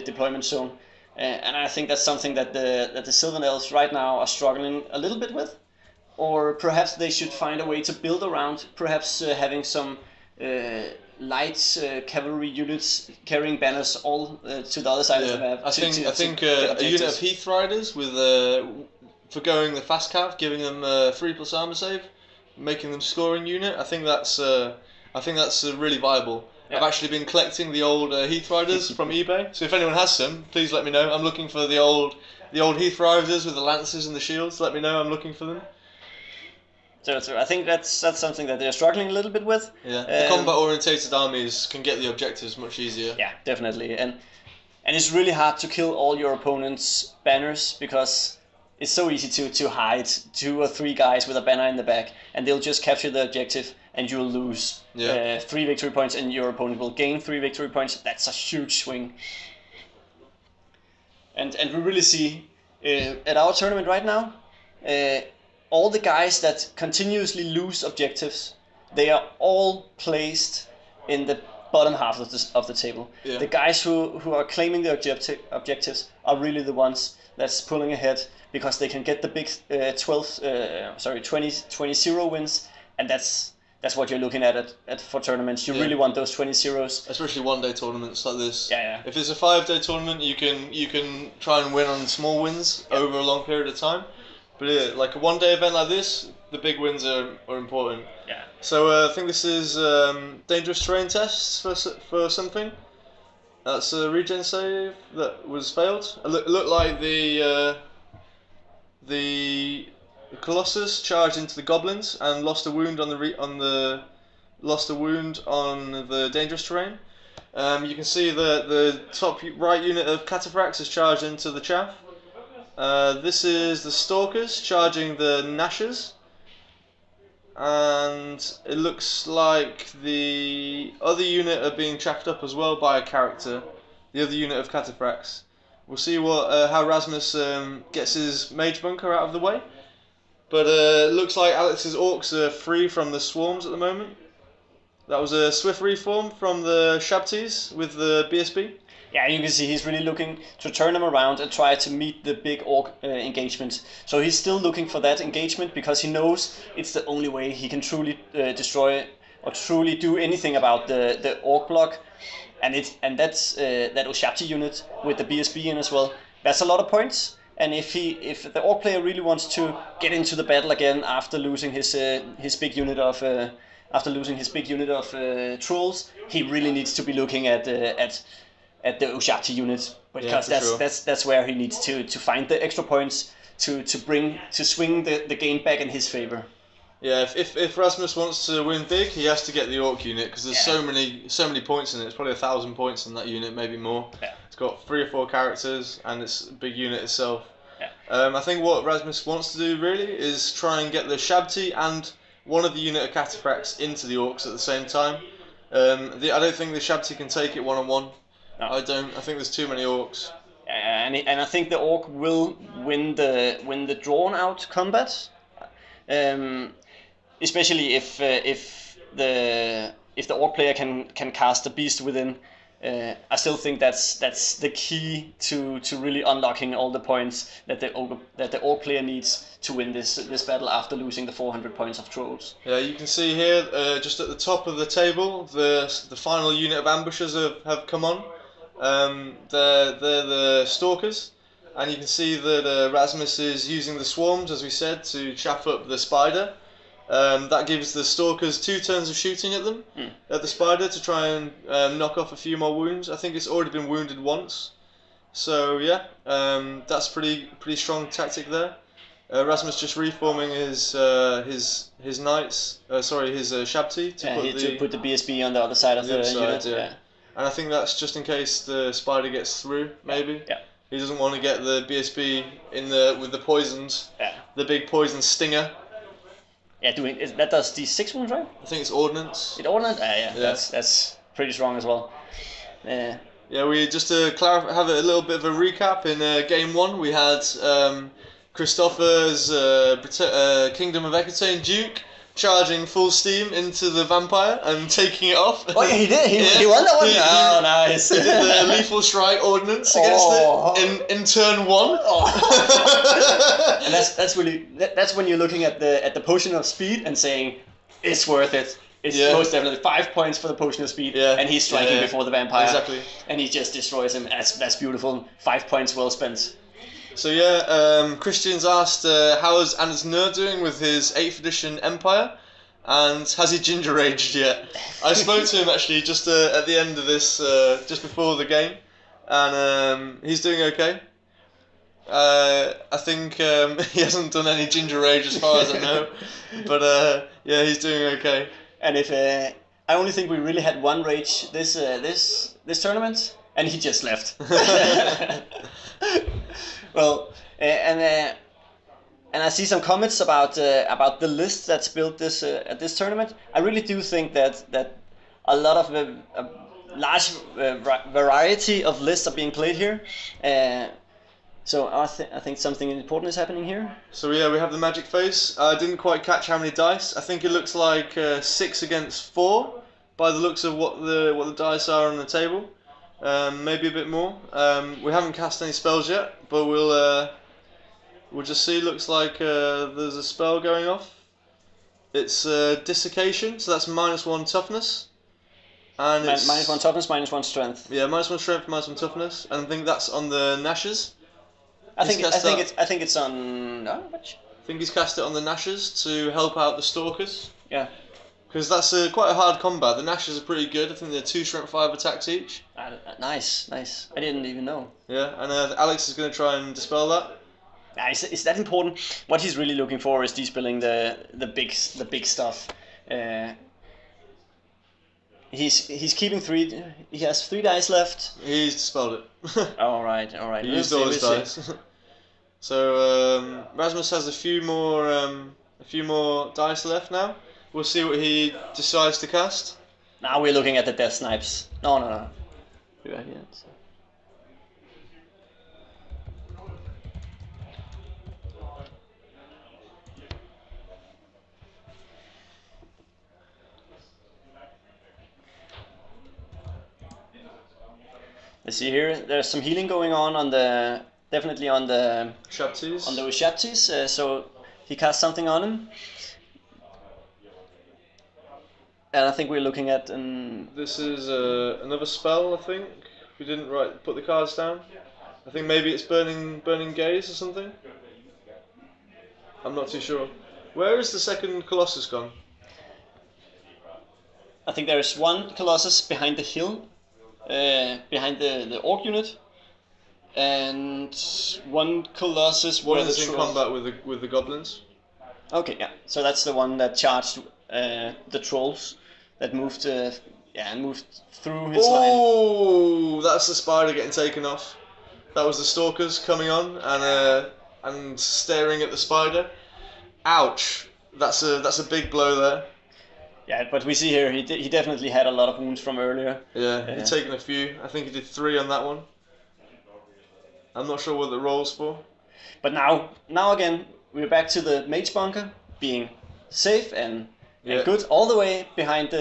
deployment zone. And I think that's something that the Sylvan Elves right now are struggling a little bit with. Or perhaps they should find a way to build around, perhaps having some light cavalry units carrying banners all to the other side of the map. I think a unit of Heath Riders with forgoing the fast cav, giving them 3+ armor save, making them scoring unit. I think that's really viable. Yeah. I've actually been collecting the old Heath Riders from eBay, so if anyone has some, please let me know. I'm looking for the old Heath Riders with the lances and the shields. Let me know. I'm looking for them. So I think that's something that they're struggling a little bit with. Yeah, the combat-orientated armies can get the objectives much easier. Yeah, definitely, and it's really hard to kill all your opponent's banners because it's so easy to hide 2 or 3 guys with a banner in the back, and they'll just capture the objective, and you'll lose 3 victory points, and your opponent will gain 3 victory points. That's a huge swing. And we really see at our tournament right now. All the guys that continuously lose objectives, they are all placed in the bottom half of the table. Yeah. The guys who are claiming the objectives are really the ones that's pulling ahead because they can get the big 20-0 wins, and that's what you're looking at for tournaments. You really want those 20-0s. Especially one-day tournaments like this. Yeah. If it's a 5-day tournament, you can try and win on small wins over a long period of time. But like a one-day event like this, the big wins are important. Yeah. So I think this is dangerous terrain tests for something. That's a regen save that was failed. It looked like the Colossus charged into the goblins and lost a wound on the dangerous terrain. You can see the top right unit of Cataphracts is charged into the chaff. This is the Stalkers charging the Nashers, and it looks like the other unit are being chaffed up as well by a character, the other unit of Cataphracts. We'll see how Rasmus gets his Mage Bunker out of the way, but it looks like Alex's Orcs are free from the swarms at the moment. That was a swift reform from the Shabtis with the BSB. Yeah, you can see he's really looking to turn them around and try to meet the big Orc engagement. So he's still looking for that engagement because he knows it's the only way he can truly destroy or truly do anything about the Orc block. And that's that Ushabti unit with the BSB in as well. That's a lot of points. And if the Orc player really wants to get into the battle again after losing his big unit of trolls, he really needs to be looking at the Ushabti unit, because that's where he needs to find the extra points to swing the game back in his favor. Yeah, if Rasmus wants to win big, he has to get the Orc unit because there's so many points in it. It's probably 1,000 points in that unit, maybe more. Yeah. It's got 3 or 4 characters and it's a big unit itself. Yeah. I think what Rasmus wants to do really is try and get the Shabti and one of the unit of Cataphracts into the Orcs at the same time. I don't think the Shabti can take it one-on-one. No. I don't. I think there's too many Orcs. And I think the Orc will win the drawn out combat, especially if the Orc player can cast the Beast within. I still think that's the key to really unlocking all the points that the Orc player needs to win this battle after losing the 400 points of trolls. Yeah, you can see here just at the top of the table the final unit of ambushers have come on. They're the Stalkers, and you can see that Rasmus is using the swarms, as we said, to chaff up the spider. That gives the Stalkers 2 turns of shooting at them, at the spider, to try and knock off a few more wounds. I think it's already been wounded once, so yeah, that's pretty strong tactic there. Rasmus just reforming his knights, his Shabti to put the BSB on the other side of the unit. Yeah. And I think that's just in case the spider gets through, maybe. Yeah. He doesn't want to get the BSB with the poisons. Yeah. The big poison stinger. Yeah, that does these 6 wounds, right? I think it's ordnance. Ordnance? Yeah. That's pretty strong as well. Yeah, we just to have a little bit of a recap. In game 1, we had Christopher's Kingdom of Ekatane Duke charging full steam into the vampire and taking it off. Oh yeah, he did. He won that one. Oh, nice. He did the lethal strike ordnance against it in turn 1. And that's when you're looking at the potion of speed and saying it's worth it. It's most definitely 5 points for the potion of speed, and he's striking before the vampire. Exactly. And he just destroys him. That's beautiful. 5 points well spent. So Christian's asked how is Anders Nør doing with his 8th edition Empire, and has he ginger aged yet? I spoke to him actually just at the end of this, just before the game, and he's doing okay. I think he hasn't done any ginger age as far as I know, but he's doing okay. And if I only think we really had one rage this tournament, and he just left. Well, and I see some comments about the list that's built this at this tournament. I really do think that a lot of a large variety of lists are being played here. So I think something important is happening here. So we have the magic face. I didn't quite catch how many dice. I think it looks like 6 against 4 by the looks of what the dice are on the table. Maybe a bit more. We haven't cast any spells yet, but we'll just see. Looks like there's a spell going off. It's desiccation, so that's -1 toughness. And it's -1 toughness, -1 strength. Yeah, -1 strength, -1 toughness, and I think that's on the Nashes. I think it's on. No, which? I think he's cast it on the Nashes to help out the Stalkers. Yeah. Because that's quite a hard combat. The Nashes are pretty good. I think they're 2 strength 5 attacks each. Nice. I didn't even know. Yeah, and Alex is going to try and dispel that. Is that important? What he's really looking for is dispelling the big stuff. He's keeping 3. He has 3 dice left. He's dispelled it. All right. He used all his dice. So Rasmus has a few more dice left now. We'll see what he decides to cast. Now we're looking at the death snipes. No. Right here. Let's see here. There's some healing going on the definitely on the Shaptis. On the Shaptis. So he cast something on him. And I think we're looking at This is another spell. I think we didn't put the cards down. I think maybe it's burning gaze or something. I'm not too sure. Where is the second Colossus gone? I think there is one Colossus behind the hill, behind the Orc unit, and one Colossus. One is in combat with the goblins. Okay, yeah. So that's the one that charged the trolls that moved through his line. Oh, that's the spider getting taken off. That was the stalkers coming on and staring at the spider. Ouch! That's a big blow there. Yeah, but we see here he definitely had a lot of wounds from earlier. Yeah, he'd taken a few. I think he did 3 on that one. I'm not sure what the roll's for. But now again we're back to the mage bunker being safe and good all the way behind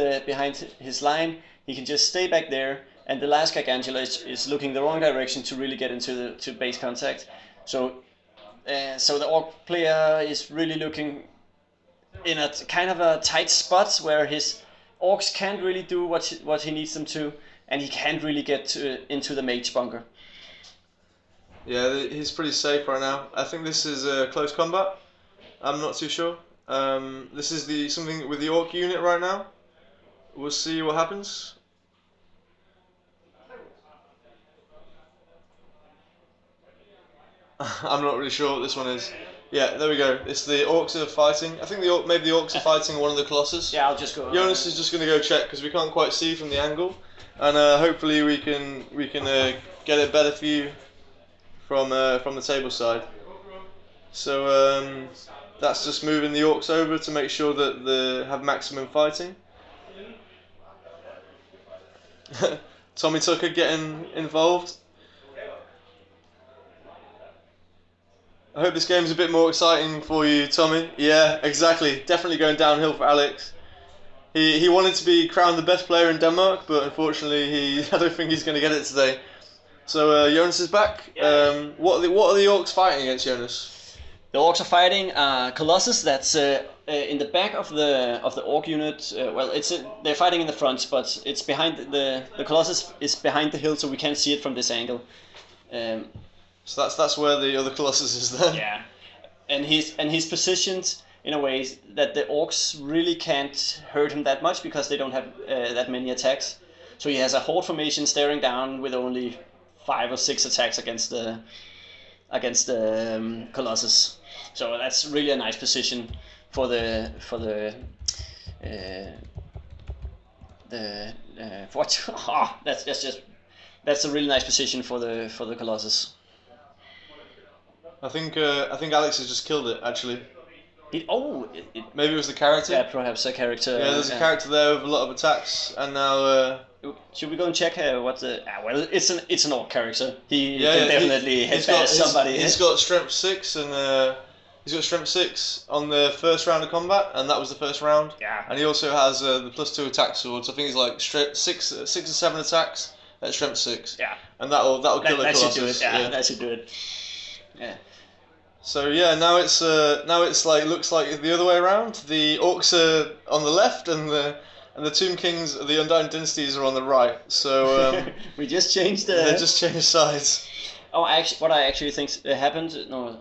his line. He can just stay back there, and the last Gargantula is looking the wrong direction to really get into base contact. So the Orc player is really looking in a kind of a tight spot where his Orcs can't really do what he needs them to, and he can't really get into the mage bunker. Yeah, he's pretty safe right now. I think this is a close combat. I'm not too sure. This is something with the Orc unit right now. We'll see what happens. I'm not really sure what this one is. Yeah, there we go. It's the Orcs are fighting. I think maybe the Orcs are fighting one of the Colossus. Yeah, I'll just go. Jonas is just going to go check because we can't quite see from the angle, and hopefully we can get it better for you from the table side. So that's just moving the Orcs over to make sure that they have maximum fighting. Tommy Tucker getting involved. I hope this game's a bit more exciting for you, Tommy. Yeah, exactly. Definitely going downhill for Alex. He wanted to be crowned the best player in Denmark, but unfortunately I don't think he's going to get it today. So Jonas is back. Yeah. What are the orcs fighting against, Jonas? The orcs are fighting Colossus. That's in the back of the orc unit. They're fighting in the front, but it's behind the Colossus is behind the hill, so we can't see it from this angle. So that's where the other Colossus is then. Yeah, and he's positioned in a way that the orcs really can't hurt him that much because they don't have that many attacks. So he has a horde formation staring down with only 5 or 6 attacks against the Colossus. So that's really a nice position for the that's a really nice position for the Colossus. I think Alex has just killed it actually. Maybe it was the character. Yeah, perhaps a character. Yeah, there's a character there with a lot of attacks, and now. Should we go and check what the? Well, it's an orc character. He can definitely headbash somebody. He's got strength 6 and he's got strength 6 on the first round of combat, and that was the first round. Yeah. And he also has the +2 attack sword. So I think he's like 6 or 7 attacks at strength 6. Yeah. And that'll kill the Colossus. That should do it. Yeah, that should do it. Yeah. So yeah, now it's like looks like the other way around. The orcs are on the left, and the Tomb Kings, the Undying Dynasties, are on the right. So we just changed. They just changed sides. Oh, what I actually think happened. No,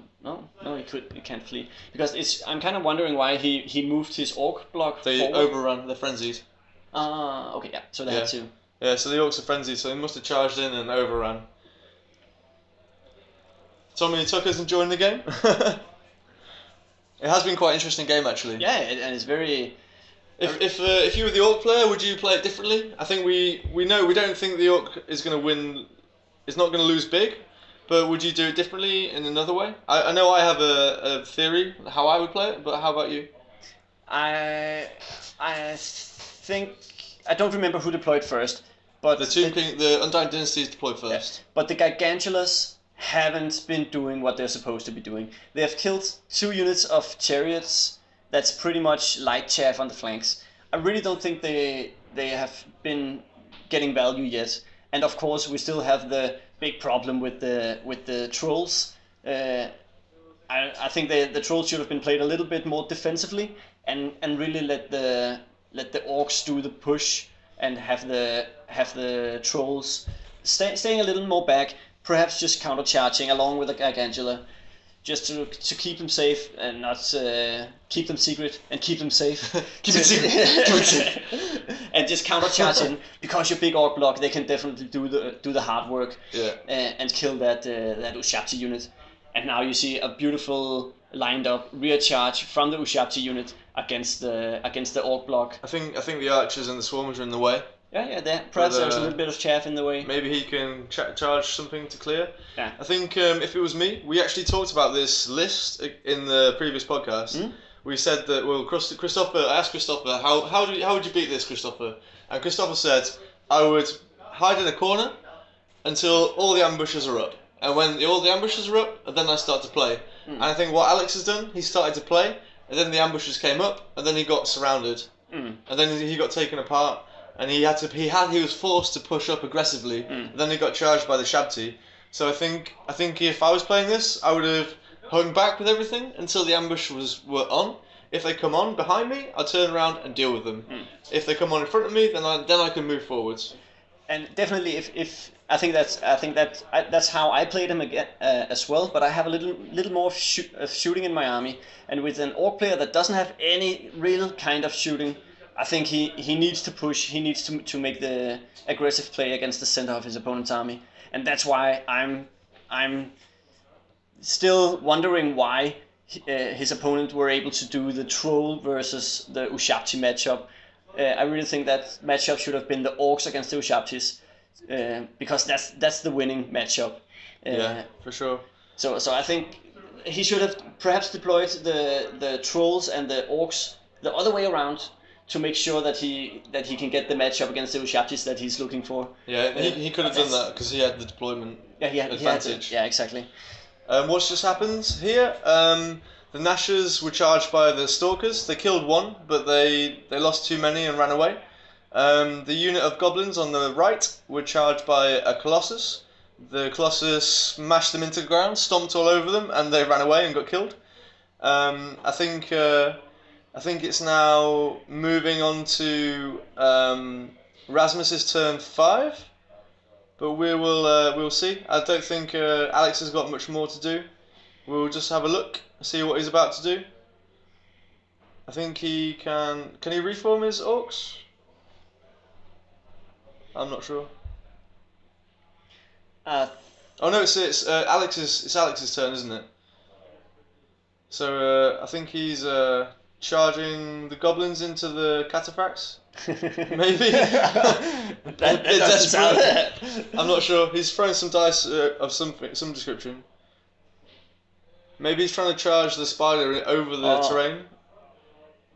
he can't flee because I'm kind of wondering why he moved his orc block. They forward. overrun. They're frenzied. Okay, yeah. So they had to. Yeah, so the orcs are frenzied, so they must have charged in and overrun. Tommy Tucker's enjoying the game. It has been quite an interesting game actually. Yeah, and it's very. If you were the orc player, would you play it differently? I think we don't think the orc is going to win. Is not going to lose big, but would you do it differently in another way? I know I have a theory how I would play it, but how about you? I think I don't remember who deployed first, but the Undying Dynasties deployed first. Yeah, but the Gargantulas haven't been doing what they're supposed to be doing. They have killed 2 units of chariots. That's pretty much light chaff on the flanks. I really don't think they have been getting value yet. And of course, we still have the big problem with the trolls. I think the trolls should have been played a little bit more defensively and really let the orcs do the push and have the trolls staying a little more back. Perhaps just countercharging along with the Gargantula, just to keep them safe and not keep them secret and keep them safe. Keep it secret. And just countercharging because your big orc block, they can definitely do the hard work. Yeah. And kill that Ushabti unit. And now you see a beautiful lined up rear charge from the Ushabti unit against the orc block. I think the archers and the swarmers are in the way. Yeah. Perhaps there's a little bit of chaff in the way. Maybe he can charge something to clear. Yeah. I think if it was me, we actually talked about this list in the previous podcast. Mm? We said that I asked Christopher how would you beat this, Christopher? And Christopher said I would hide in a corner until all the ambushes are up, and when all the ambushes are up, then I start to play. And I think what Alex has done, he started to play, and then the ambushes came up, and then he got surrounded, and then he got taken apart. And he was forced to push up aggressively. Then he got charged by the Shabti. So I think if I was playing this, I would have hung back with everything until the ambush were on. If they come on behind me, I'll turn around and deal with them. If they come on in front of me, then I can move forwards. And definitely, if I think that's how I played him again as well. But I have a little more of shooting in my army, and with an orc player that doesn't have any real kind of shooting. I think he needs to push. He needs to make the aggressive play against the center of his opponent's army, and that's why I'm still wondering why his opponent were able to do the troll versus the Ushabti matchup. I really think that matchup should have been the orcs against the Ushabtis, because that's the winning matchup. Yeah, for sure. So I think he should have perhaps deployed the trolls and the orcs the other way around, to make sure that he can get the matchup against the Ushabtis that he's looking for. Yeah, he could have done that because he had the deployment advantage. Yeah, exactly. What's just happened here? The Nashers were charged by the Stalkers. They killed one, but they lost too many and ran away. The unit of goblins on the right were charged by a Colossus. The Colossus smashed them into the ground, stomped all over them, and they ran away and got killed. I think it's now moving on to Rasmus's turn 5, but we'll see. I don't think Alex has got much more to do. We'll just have a look, see what he's about to do. I think he can. Can he reform his orcs? I'm not sure. Oh no, it's Alex's turn, isn't it? So I think he's charging the goblins into the cataphracts. Maybe. that doesn't sound it. I'm not sure. He's throwing some dice of some description. Maybe he's trying to charge the spider over the terrain,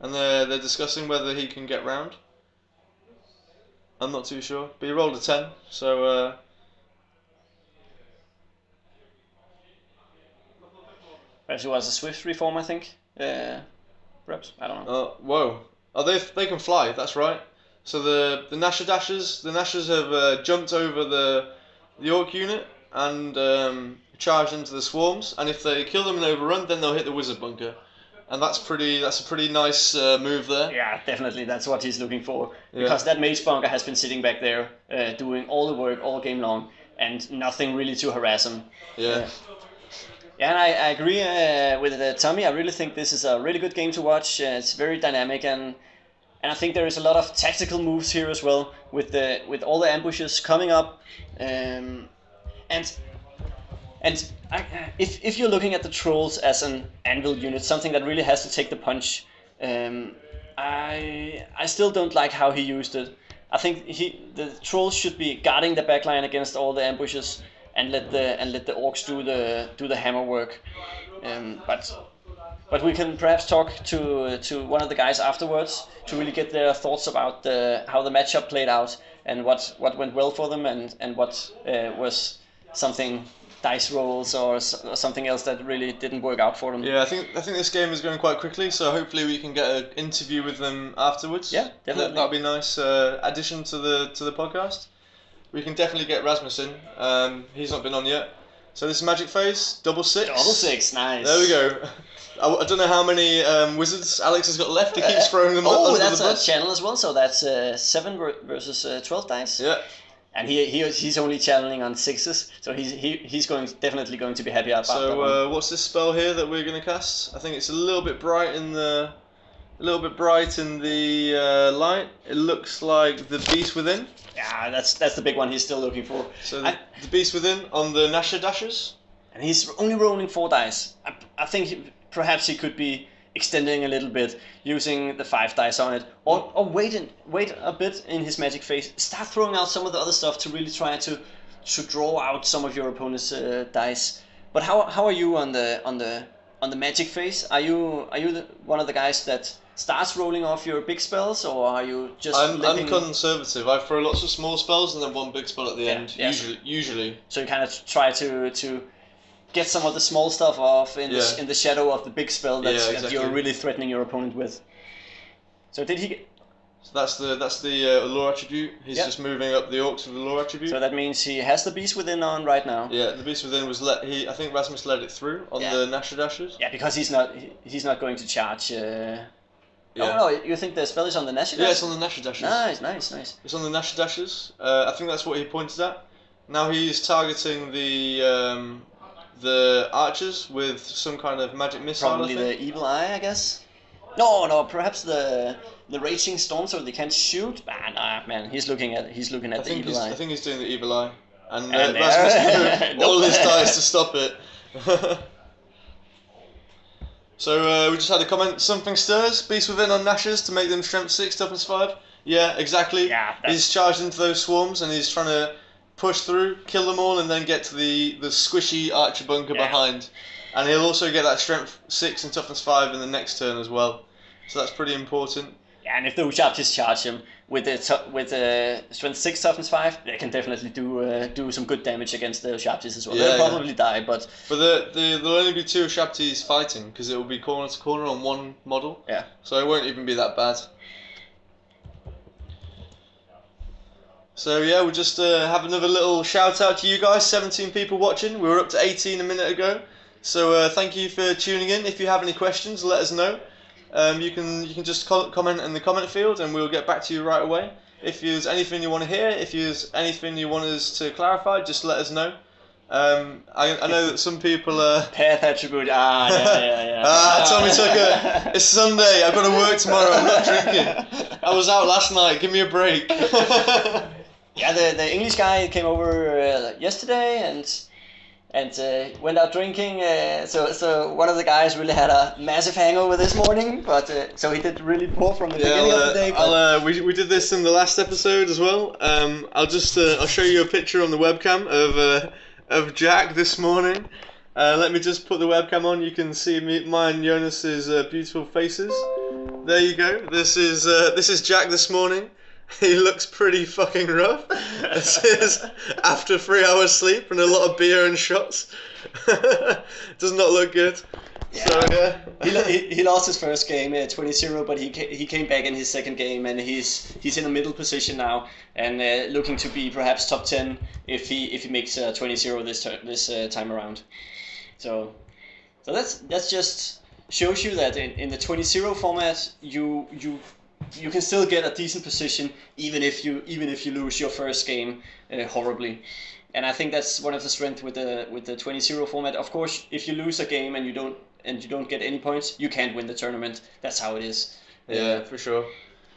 and they're discussing whether he can get round. I'm not too sure, but he rolled a 10, so. Perhaps it was a swift reform, I think. Perhaps, I don't know. Whoa! Oh, they can fly. That's right. So the Nashers have jumped over the orc unit and charged into the swarms. And if they kill them and overrun, then they'll hit the wizard bunker. And that's a pretty nice move there. Yeah, definitely. That's what he's looking for. Because that mage bunker has been sitting back there, doing all the work all game long, and nothing really to harass him. Yeah. Yeah, and I agree with Tommy. I really think this is a really good game to watch. It's very dynamic, and I think there is a lot of tactical moves here as well, with all the ambushes coming up, and if you're looking at the trolls as an anvil unit, something that really has to take the punch, I still don't like how he used it. I think the trolls should be guarding the backline against all the ambushes, and let the orcs do the hammer work. But we can perhaps talk to one of the guys afterwards to really get their thoughts about how the matchup played out, and what went well for them, and what was something, dice rolls or something else that really didn't work out for them. Yeah, I think this game is going quite quickly, so hopefully we can get an interview with them afterwards. Yeah, definitely. That'll be a nice addition to the podcast. We can definitely get Rasmus in. He's not been on yet. So this is Magic Phase, double 6. Double 6, nice. There we go. I don't know how many wizards Alex has got left. He keeps throwing them under that's the bus. a channel as well, so that's 7 versus 12 dice. Yeah. And he's only channeling on 6s, so he's definitely going to be happy about that. So what's this spell here that we're going to cast? I think it's a little bit bright in the light. It looks like the Beast Within. Yeah, that's the big one he's still looking for. So the Beast Within on the Nasher Dashers. And he's only rolling 4 dice. I think perhaps he could be extending a little bit, using the 5 dice on it, or wait a bit in his Magic Phase. Start throwing out some of the other stuff to really try to draw out some of your opponent's dice. But how are you on the Magic Phase? Are you one of the guys that starts rolling off your big spells, or are you just? I'm conservative. I throw lots of small spells and then one big spell at the end. Yeah. Usually. So you kind of try to get some of the small stuff off in the shadow of the big spell that you're really threatening your opponent with. So did he? So that's the lore attribute. He's just moving up the orcs with the lore attribute. So that means he has the Beast Within on right now. Yeah, the Beast Within was I think Rasmus led it through on the Nasher Dashers. Yeah, because he's not going to charge. Oh no, you think the spell is on the Nasher Dashers? Yeah, it's on the Nasher Dashers. Nice. It's on the Nasher Dashers. I think that's what he pointed at. Now he's targeting the archers with some kind of magic missile. Probably the Evil Eye, I guess. No, perhaps the Raging Storm, so they can't shoot. Man, he's looking at the Evil Eye. I think he's doing the Evil Eye, and Rasmus threw all his dice to stop it. So we just had a comment. Something stirs. Beast Within on Nashers to make them strength 6, toughness 5. Yeah, exactly. Yeah, he's charged into those swarms and he's trying to push through, kill them all, and then get to the squishy archer bunker behind. And he'll also get that strength 6 and toughness 5 in the next turn as well. So that's pretty important. Yeah, and if the Ushabtis charge him with the strength 6 toughness 5, they can definitely do some good damage against the Ushabtis as well. Yeah, They'll probably die, but there'll only be 2 Ushabtis fighting because it will be corner to corner on one model. Yeah. So it won't even be that bad. So yeah, we'll just have another little shout out to you guys. 17 people watching. We were up to 18 a minute ago. So thank you for tuning in. If you have any questions, let us know. You can just comment in the comment field, and we'll get back to you right away. If there's anything you want to hear, if there's anything you want us to clarify, just let us know. I know that some people Path attribute. Yeah. Tommy Tucker. It's Sunday. I've got to work tomorrow. I'm not drinking. I was out last night. Give me a break. Yeah, the English guy came over yesterday and went out drinking. So one of the guys really had a massive hangover this morning, but so he did really poor from the beginning of the day. But we did this in the last episode as well. I'll show you a picture on the webcam of Jack this morning. Let me just put the webcam on. You can see mine and Jonas's beautiful faces. There you go. This is Jack this morning. He looks pretty fucking rough. This is after 3 hours sleep and a lot of beer and shots. Does not look good. Yeah. So yeah. he lost his first game 20-0, but he came back in his second game, and he's in a middle position now and looking to be perhaps top 10 if he makes 20-0 this time around. So that's just shows you that in the 20-0 format you can still get a decent position even if you lose your first game horribly, and I think that's one of the strengths with the 20-0 format. Of course, if you lose a game and you don't get any points, you can't win the tournament. That's how it is. Yeah, for sure.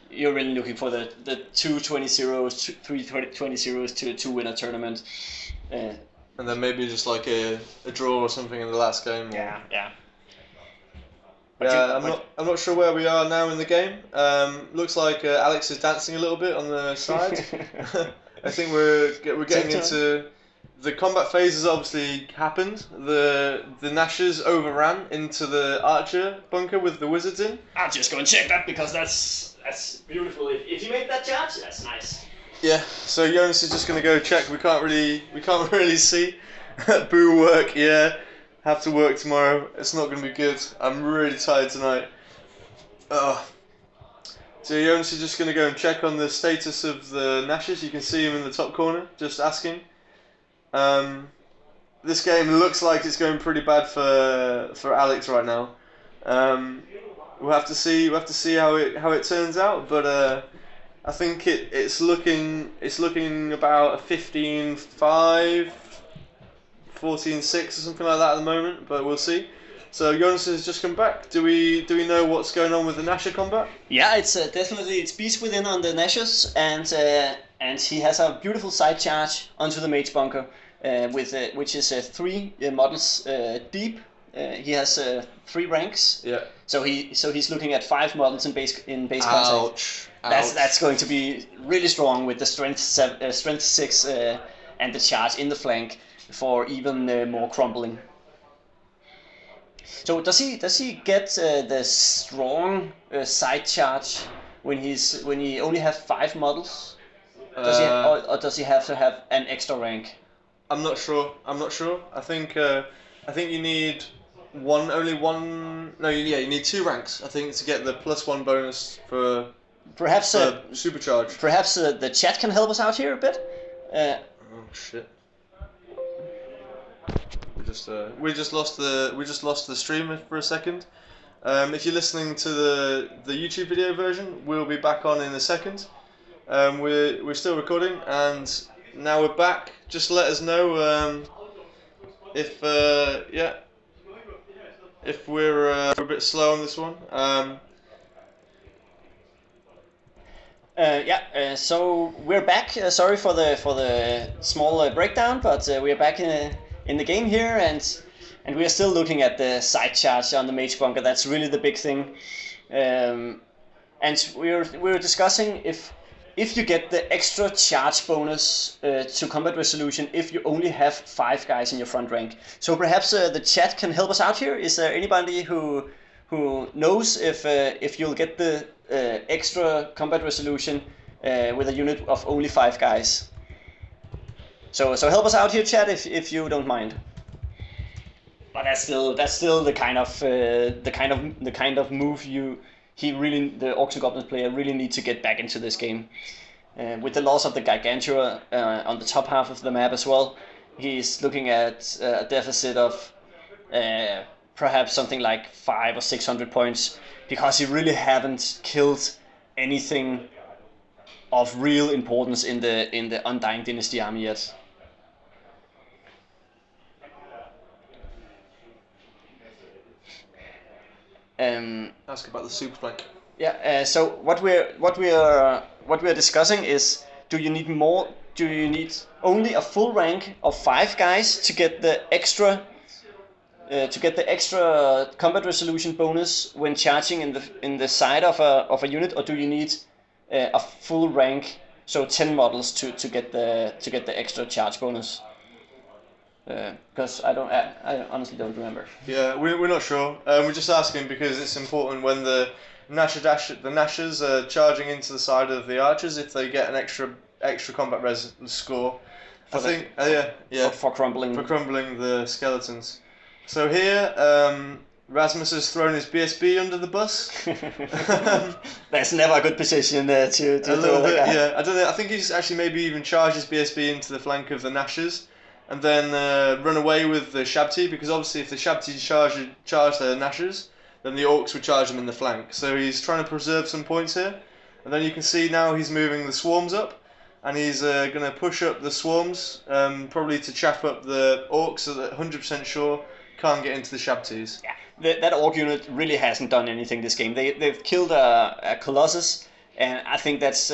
You're really looking for the 2 20-0s, 3 20-0s to win a tournament. And then maybe just like a draw or something in the last game. Yeah. I'm not sure where we are now in the game. Looks like Alex is dancing a little bit on the side. I think we're getting into the combat phase. Has obviously happened. The Nashers overran into the Archer bunker with the wizards in. I'll just go and check that because that's beautiful. If he made that charge, that's nice. Yeah. So Jonas is just gonna go check. We can't really see. Boo work. Yeah. Have to work tomorrow. It's not going to be good. I'm really tired tonight. So Jonas is just going to go and check on the status of the Nashers. You can see him in the top corner, just asking. This game looks like it's going pretty bad for Alex right now. We'll have to see how it turns out, but I think it's looking about a 15-5. 14-6 or something like that at the moment, but we'll see. So Jonas has just come back. Do we know what's going on with the Nasher combat? Yeah, it's definitely beast within on the Nashers, and he has a beautiful side charge onto the mage bunker, which is 3 models deep. He has 3 ranks. Yeah. So he's looking at 5 models in base contact. Ouch. That's going to be really strong with the strength 6 and the charge in the flank for even more crumbling. So does he get the strong side charge when he only have 5 models? Does he have to have an extra rank? I'm not sure. I think you need only one. No, you need 2 ranks. I think to get the +1 bonus for perhaps supercharge. Perhaps the chat can help us out here a bit. Oh shit. We just lost the stream for a second. If you're listening to the YouTube video version, we'll be back on in a second. We're still recording, and now we're back. Just let us know if we're a bit slow on this one. So we're back. Sorry for the small breakdown, but we're back in the game here, and we are still looking at the side charge on the mage bunker. That's really the big thing, and we're discussing if you get the extra charge bonus to combat resolution if you only have 5 guys in your front rank. So perhaps the chat can help us out here. Is there anybody who knows if you'll get the extra combat resolution with a unit of only 5 guys. So help us out here, chat, if you don't mind. But that's still the kind of move the Orcs and Goblins player really need to get back into this game. With the loss of the Gargantua on the top half of the map as well, he's looking at a deficit of perhaps something like 500 or 600 points, because he really haven't killed anything of real importance in the Undying Dynasty army yet. Ask about the super flank. Yeah. So what we are discussing is: do you need only a full rank of 5 guys to get the extra combat resolution bonus when charging in the side of a unit, or do you need a full rank, so 10 models to get the extra charge bonus? Because I honestly don't remember. Yeah, we're not sure. We're just asking because it's important when the Nashers are charging into the side of the archers, if they get an extra combat res score. For crumbling the skeletons. So here, Rasmus has thrown his BSB under the bus. That's never a good position to a little bit. Yeah, I don't know. I think he's actually maybe even charged his BSB into the flank of the Nashers, and then run away with the Shabti, because obviously if the Shabti charge the Nashers, then the Orcs would charge them in the flank. So he's trying to preserve some points here. And then you can see now he's moving the swarms up, and he's going to push up the swarms, probably to chap up the Orcs so that 100% sure can't get into the Shabtis. Yeah, that Orc unit really hasn't done anything this game. They've killed a Colossus, and I think that's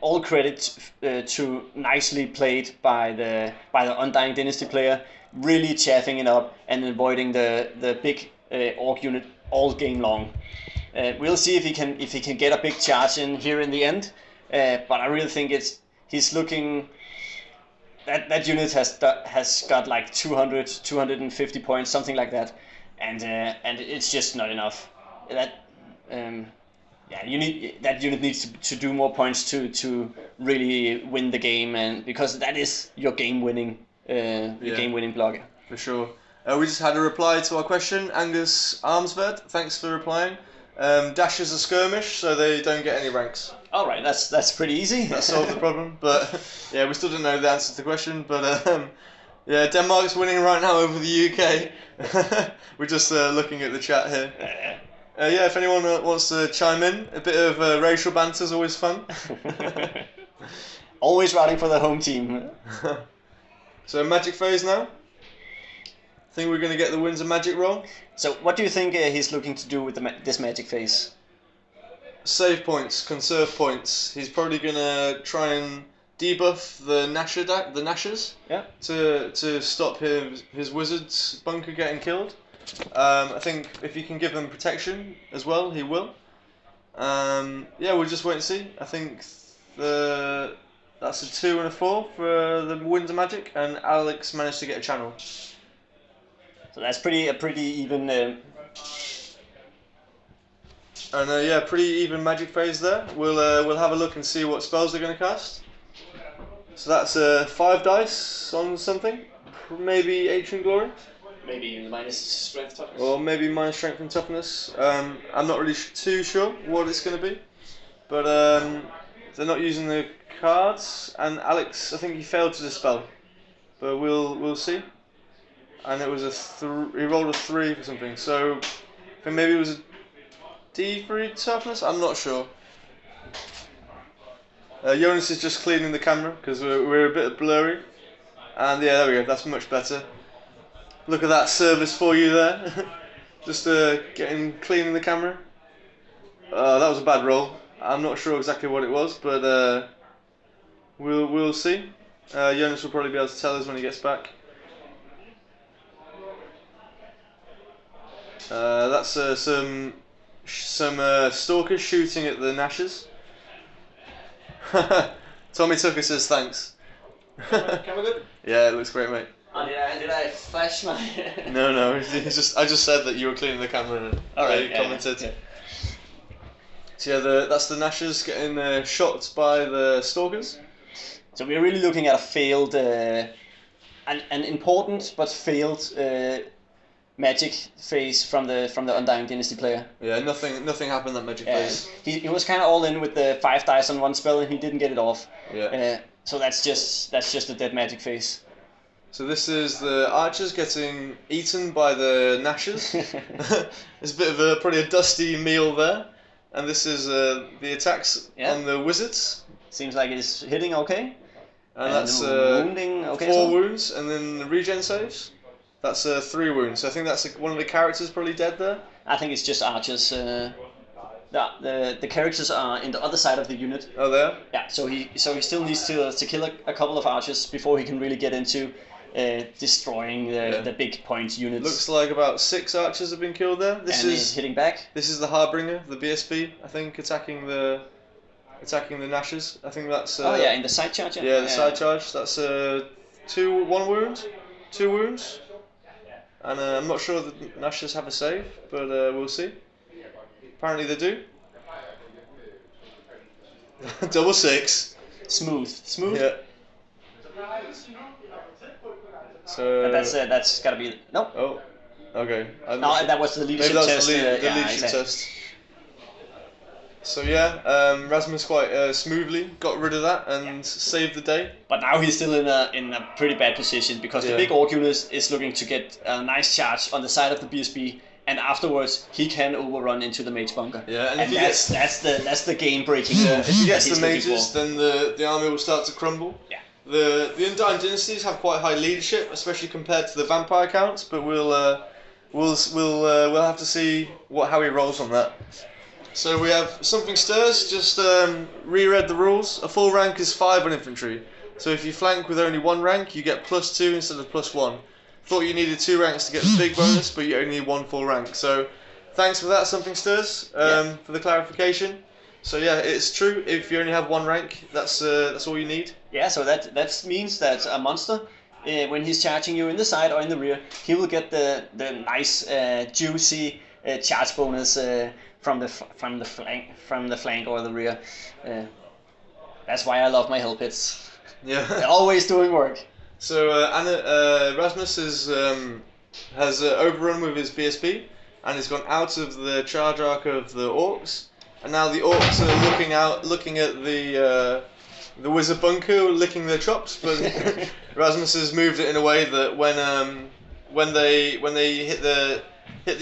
all credit to nicely played by the Undying Dynasty player, really chaffing it up and avoiding the big Orc unit all game long. We'll see if he can get a big charge in here in the end, but I really think he's looking. That unit has got like 200, 250 points, something like that, and it's just not enough. That that unit needs to do more points to really win the game, and because that is your game winning block. For sure. We just had a reply to our question. Angus Armsved, thanks for replying. Dashes a skirmish, so they don't get any ranks. All right, that's pretty easy. That solved the problem. But yeah, we still didn't know the answer to the question. But yeah, Denmark's winning right now over the UK. We're just looking at the chat here. Yeah, if anyone wants to chime in, a bit of racial banter is always fun. Always rooting for the home team. So magic phase now. Think we're going to get the Winds of Magic roll. So what do you think he's looking to do with this magic phase? Save points, conserve points. He's probably going to try and debuff the Nashers. Yeah. To stop his wizard's bunker getting killed. I think if he can give them protection as well, he will. Yeah, we'll just wait and see. I think that's a 2 and a 4 for the Winds of Magic, and Alex managed to get a channel. So that's a pretty even. And yeah, pretty even magic phase there. We'll have a look and see what spells they're going to cast. So that's 5 dice on something, maybe Ancient Glory. Maybe minus strength toughness. Or maybe minus strength and toughness. I'm not really too sure what it's going to be, but they're not using the cards. And Alex, I think he failed to dispel, but we'll see. And it was he rolled a 3 for something. So I think maybe it was a D3 toughness. I'm not sure. Jonas is just cleaning the camera because we're a bit blurry. And yeah, there we go. That's much better. Look at that service for you there. Just cleaning the camera. That was a bad roll. I'm not sure exactly what it was, but we'll see. Jonas will probably be able to tell us when he gets back. That's some stalkers shooting at the Nashers. Tommy Tucker says thanks. Camera good? Yeah, it looks great, mate. Oh, did I flash my? No. I just said that you were cleaning the camera and Alright, commented. Yeah. So yeah, that's the Nashers getting shot by the Stalkers. So we're really looking at a failed, an important but failed magic phase from the Undying Dynasty player. Yeah, nothing happened that magic phase. He was kind of all in with the 5 dice on one spell and he didn't get it off. Yeah. So that's just a dead magic phase. So this is the archers getting eaten by the Nashers. It's a bit of probably a dusty meal there. And this is the attacks on the wizards. Seems like it's hitting okay. And that's wounding okay. 4 wounds, and then the regen saves. That's 3 wounds. So I think that's one of the characters probably dead there. I think it's just archers. The characters are in the other side of the unit. Oh, they are? Yeah. So he still needs to kill a couple of archers before he can really get into destroying the big point units. Looks like about 6 archers have been killed there. This is hitting back. This is the Harbinger, the BSB, I think, attacking the Nashers. I think that's. In the side charge. Yeah, the side charge. That's 1 wound, 2 wounds, and I'm not sure the Nashers have a save, but we'll see. Apparently they do. Double 6. Smooth. Yeah. So that's gotta be no. Oh, okay. No, that was the leadership test. The leadership test. So yeah, Rasmus quite smoothly got rid of that and saved the day. But now he's still in a pretty bad position because the big orc unit is looking to get a nice charge on the side of the BSB, and afterwards he can overrun into the mage bunker. Yeah, and that's the game breaking. If he gets the mages, then the army will start to crumble. Yeah. The Undying Dynasties have quite high leadership, especially compared to the vampire counts. But we'll have to see how he rolls on that. So we have Something Stirs. Just reread the rules. A full rank is 5 on infantry. So if you flank with only 1 rank, you get +2 instead of +1. Thought you needed 2 ranks to get the big bonus, but you only need 1 full rank. So thanks for that, Something Stirs, for the clarification. So yeah, it's true. If you only have 1 rank, that's all you need. Yeah, so that means that a monster, when he's charging you in the side or in the rear, he will get the nice juicy charge bonus from the flank or the rear. That's why I love my hell pits. Yeah, they're always doing work. So Rasmus has overrun with his BSB and has gone out of the charge arc of the orcs. And now the orcs are looking at the wizard bunker, licking their chops. But Rasmus has moved it in a way that when they hit the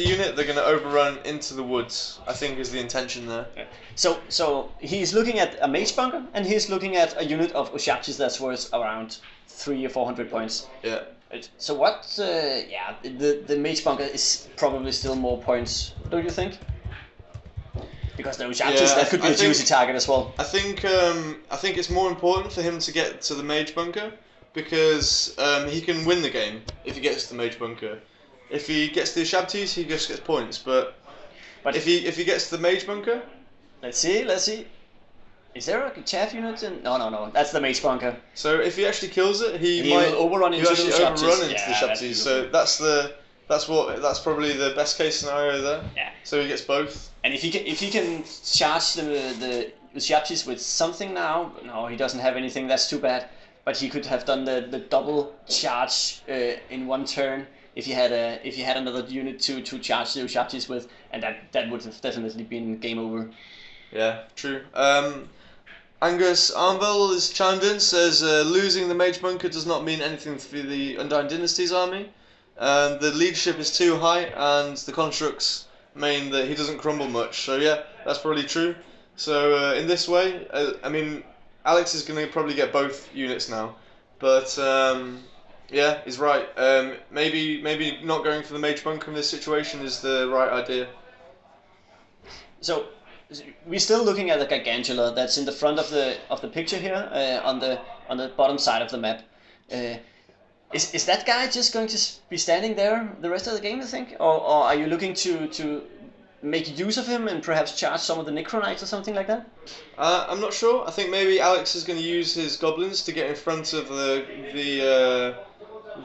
unit, they're going to overrun into the woods. I think is the intention there. So he's looking at a mage bunker, and he's looking at a unit of Ushaptis that's worth around 300 or 400 points. Yeah. So what? The mage bunker is probably still more points, don't you think? Because the Ushaptis, that could be a juicy target as well. I think it's more important for him to get to the mage bunker because he can win the game if he gets to the mage bunker. If he gets to the Ushaptis, he just gets points. But if he gets to the mage bunker, let's see. Is there a chaff unit in? No. That's the mage bunker. So if he actually kills it, he might overrun into the Ushaptis. So that's probably the best case scenario there. Yeah. So he gets both. And if he can charge the Ushaptis with something now, no, he doesn't have anything. That's too bad. But he could have done the double charge in one turn if he had another unit to charge the Ushaptis with, and that would have definitely been game over. Yeah, true. Angus Armville is chimed in, says losing the mage bunker does not mean anything for the Undying Dynasty's army. The leadership is too high, and the constructs mean that he doesn't crumble much. So yeah, that's probably true. So in this way, I mean, Alex is going to probably get both units now, but yeah, he's right. Maybe not going for the mage bunker in this situation is the right idea. So we're still looking at the Gargantula that's in the front of the picture here on the bottom side of the map. Is that guy just going to be standing there the rest of the game, you think? Or are you looking to make use of him and perhaps charge some of the Necronites or something like that? I'm not sure. I think maybe Alex is going to use his goblins to get in front of the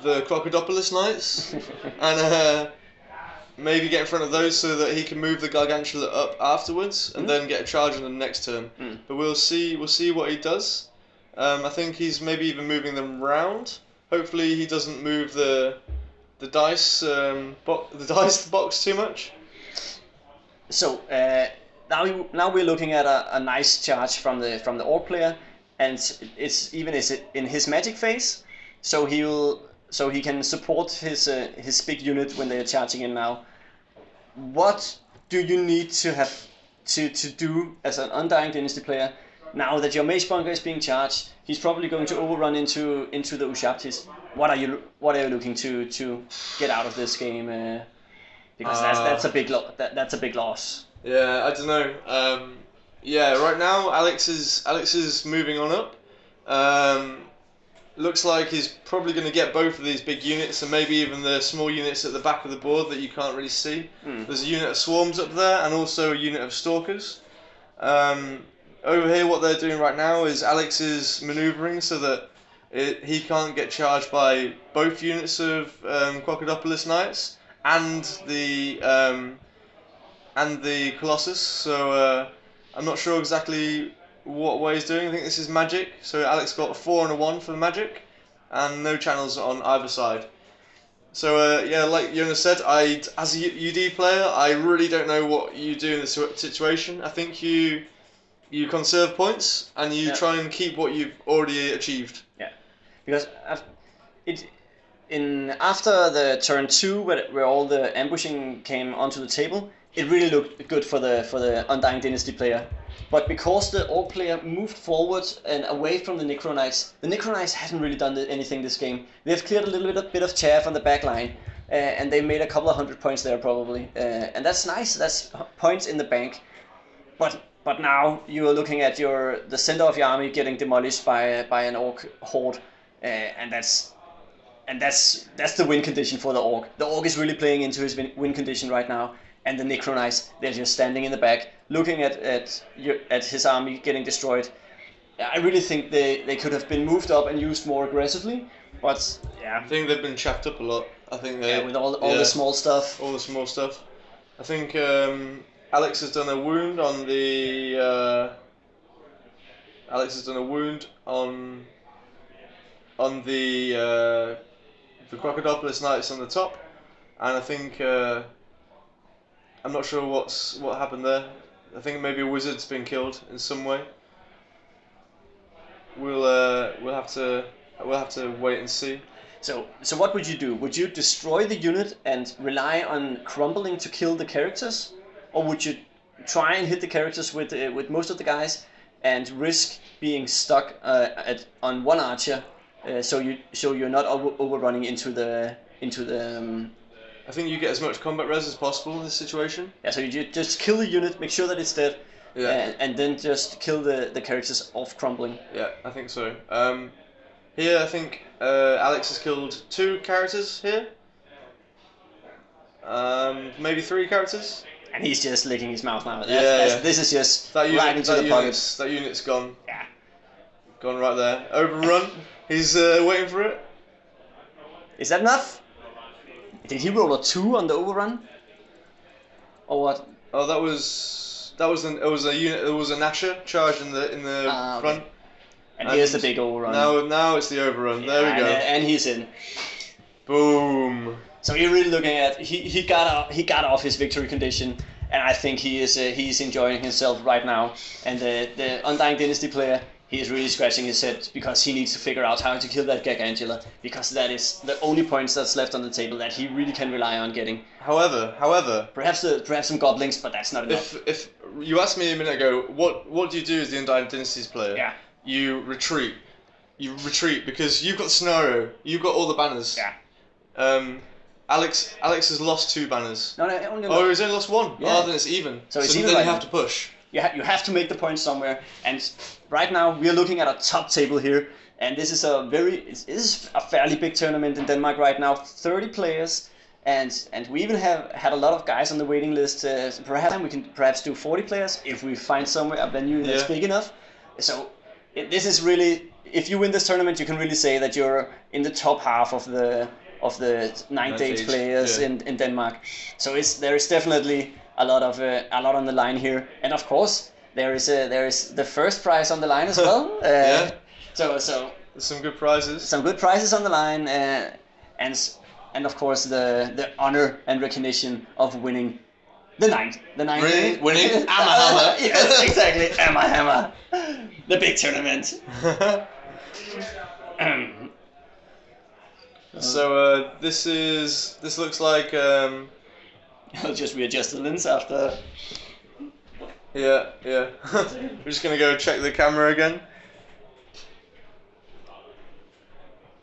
Crocodopoulos Knights. And maybe get in front of those so that he can move the Gargantula up afterwards and then get a charge on them next turn. But we'll see what he does. I think he's maybe even moving them round. Hopefully he doesn't move the dice box too much. So now we're looking at a nice charge from the Orc player, and it's in his magic phase, so he can support his big unit when they're charging in now. What do you need to have to do as an Undying Dynasty player now that your Mage Bunker is being charged? He's probably going to overrun into the Ushabtis. What are you looking to get out of this game? Because that's a big loss. Yeah, I don't know. Right now Alex is moving on up. Looks like he's probably going to get both of these big units and maybe even the small units at the back of the board that you can't really see. There's a unit of swarms up there and also a unit of stalkers. Over here, what they're doing right now is Alex is manoeuvring so that he can't get charged by both units of Crocodopoulos Knights and the Colossus. So I'm not sure exactly what way he's doing. I think this is magic. So Alex got a 4 and a 1 for the magic, and no channels on either side. So like Jonas said, as a UD player, I really don't know what you do in this situation. I think you conserve points and you try and keep what you've already achieved. Yeah, because after the turn 2, where all the ambushing came onto the table, it really looked good for the Undying Dynasty player. But because the Orc player moved forward and away from the Necro Knights, the Necro Knights hadn't really done anything this game. They've cleared a little bit of chaff on the back line, and they made a couple of 100 points there probably. And that's nice. That's points in the bank. But now you are looking at the center of your army getting demolished by an Orc horde, and that's the win condition for the Orc. The Orc is really playing into his win condition right now, and the Necro Knights, they're just standing in the back, looking at his army getting destroyed. I really think they could have been moved up and used more aggressively, but yeah. I think they've been chapped up a lot. I think with all the small stuff. All the small stuff. I think Alex has done a wound on the. Alex has done a wound on the Crocodopoulos Knights on the top, and I think I'm not sure what happened there. I think maybe a wizard's been killed in some way. We'll have to wait and see. So what would you do? Would you destroy the unit and rely on crumbling to kill the characters, or would you try and hit the characters with most of the guys and risk being stuck on one archer, so you're not overrunning into the I think you get as much combat res as possible in this situation. Yeah, so you just kill the unit, make sure that it's dead, and then just kill the characters off crumbling. Yeah, I think so. Here, I think Alex has killed 2 characters here. Maybe 3 characters. And he's just licking his mouth now. This is just right into the pocket. That unit's gone. Yeah. Gone right there. Overrun. He's waiting for it. Is that enough? Did he roll a 2 on the overrun? Or what? Oh, it was a unit. It was a Nasher charge in the front. Okay. And here's the big overrun. Now it's the overrun. There we go. And he's in. Boom. So you're really looking at he got off his victory condition, and I think he's enjoying himself right now. And the Undying Dynasty player, he is really scratching his head because he needs to figure out how to kill that Gargantula, because that is the only points that's left on the table that he really can rely on getting. However, perhaps some goblins, but that's not enough. If you asked me a minute ago, what do you do as the Undying Dynasty's player? Yeah. You retreat. Because you've got the scenario. You've got all the banners. Yeah. Alex has lost 2 banners. No, he's only lost 1. Yeah. Oh, then it's even. So then right you have to push. You have to make the point somewhere. And right now we are looking at a top table here, and this is a fairly big tournament in Denmark right now. 30 players, and we even have had a lot of guys on the waiting list. Perhaps we can do 40 players if we find somewhere a venue that's big enough. So this is really, if you win this tournament, you can really say that you're in the top half of of the ninth age players yeah. in Denmark. So there is definitely a lot on the line here, and of course there is the first prize on the line as well. Yeah. So there's some good prizes. Some good prizes on the line, and of course the honor and recognition of winning the ninth. Winning Ammerhammer. Yes, exactly, Ammerhammer, the big tournament. So this looks like. I'll just readjust the lens after. Yeah. We're just gonna go check the camera again.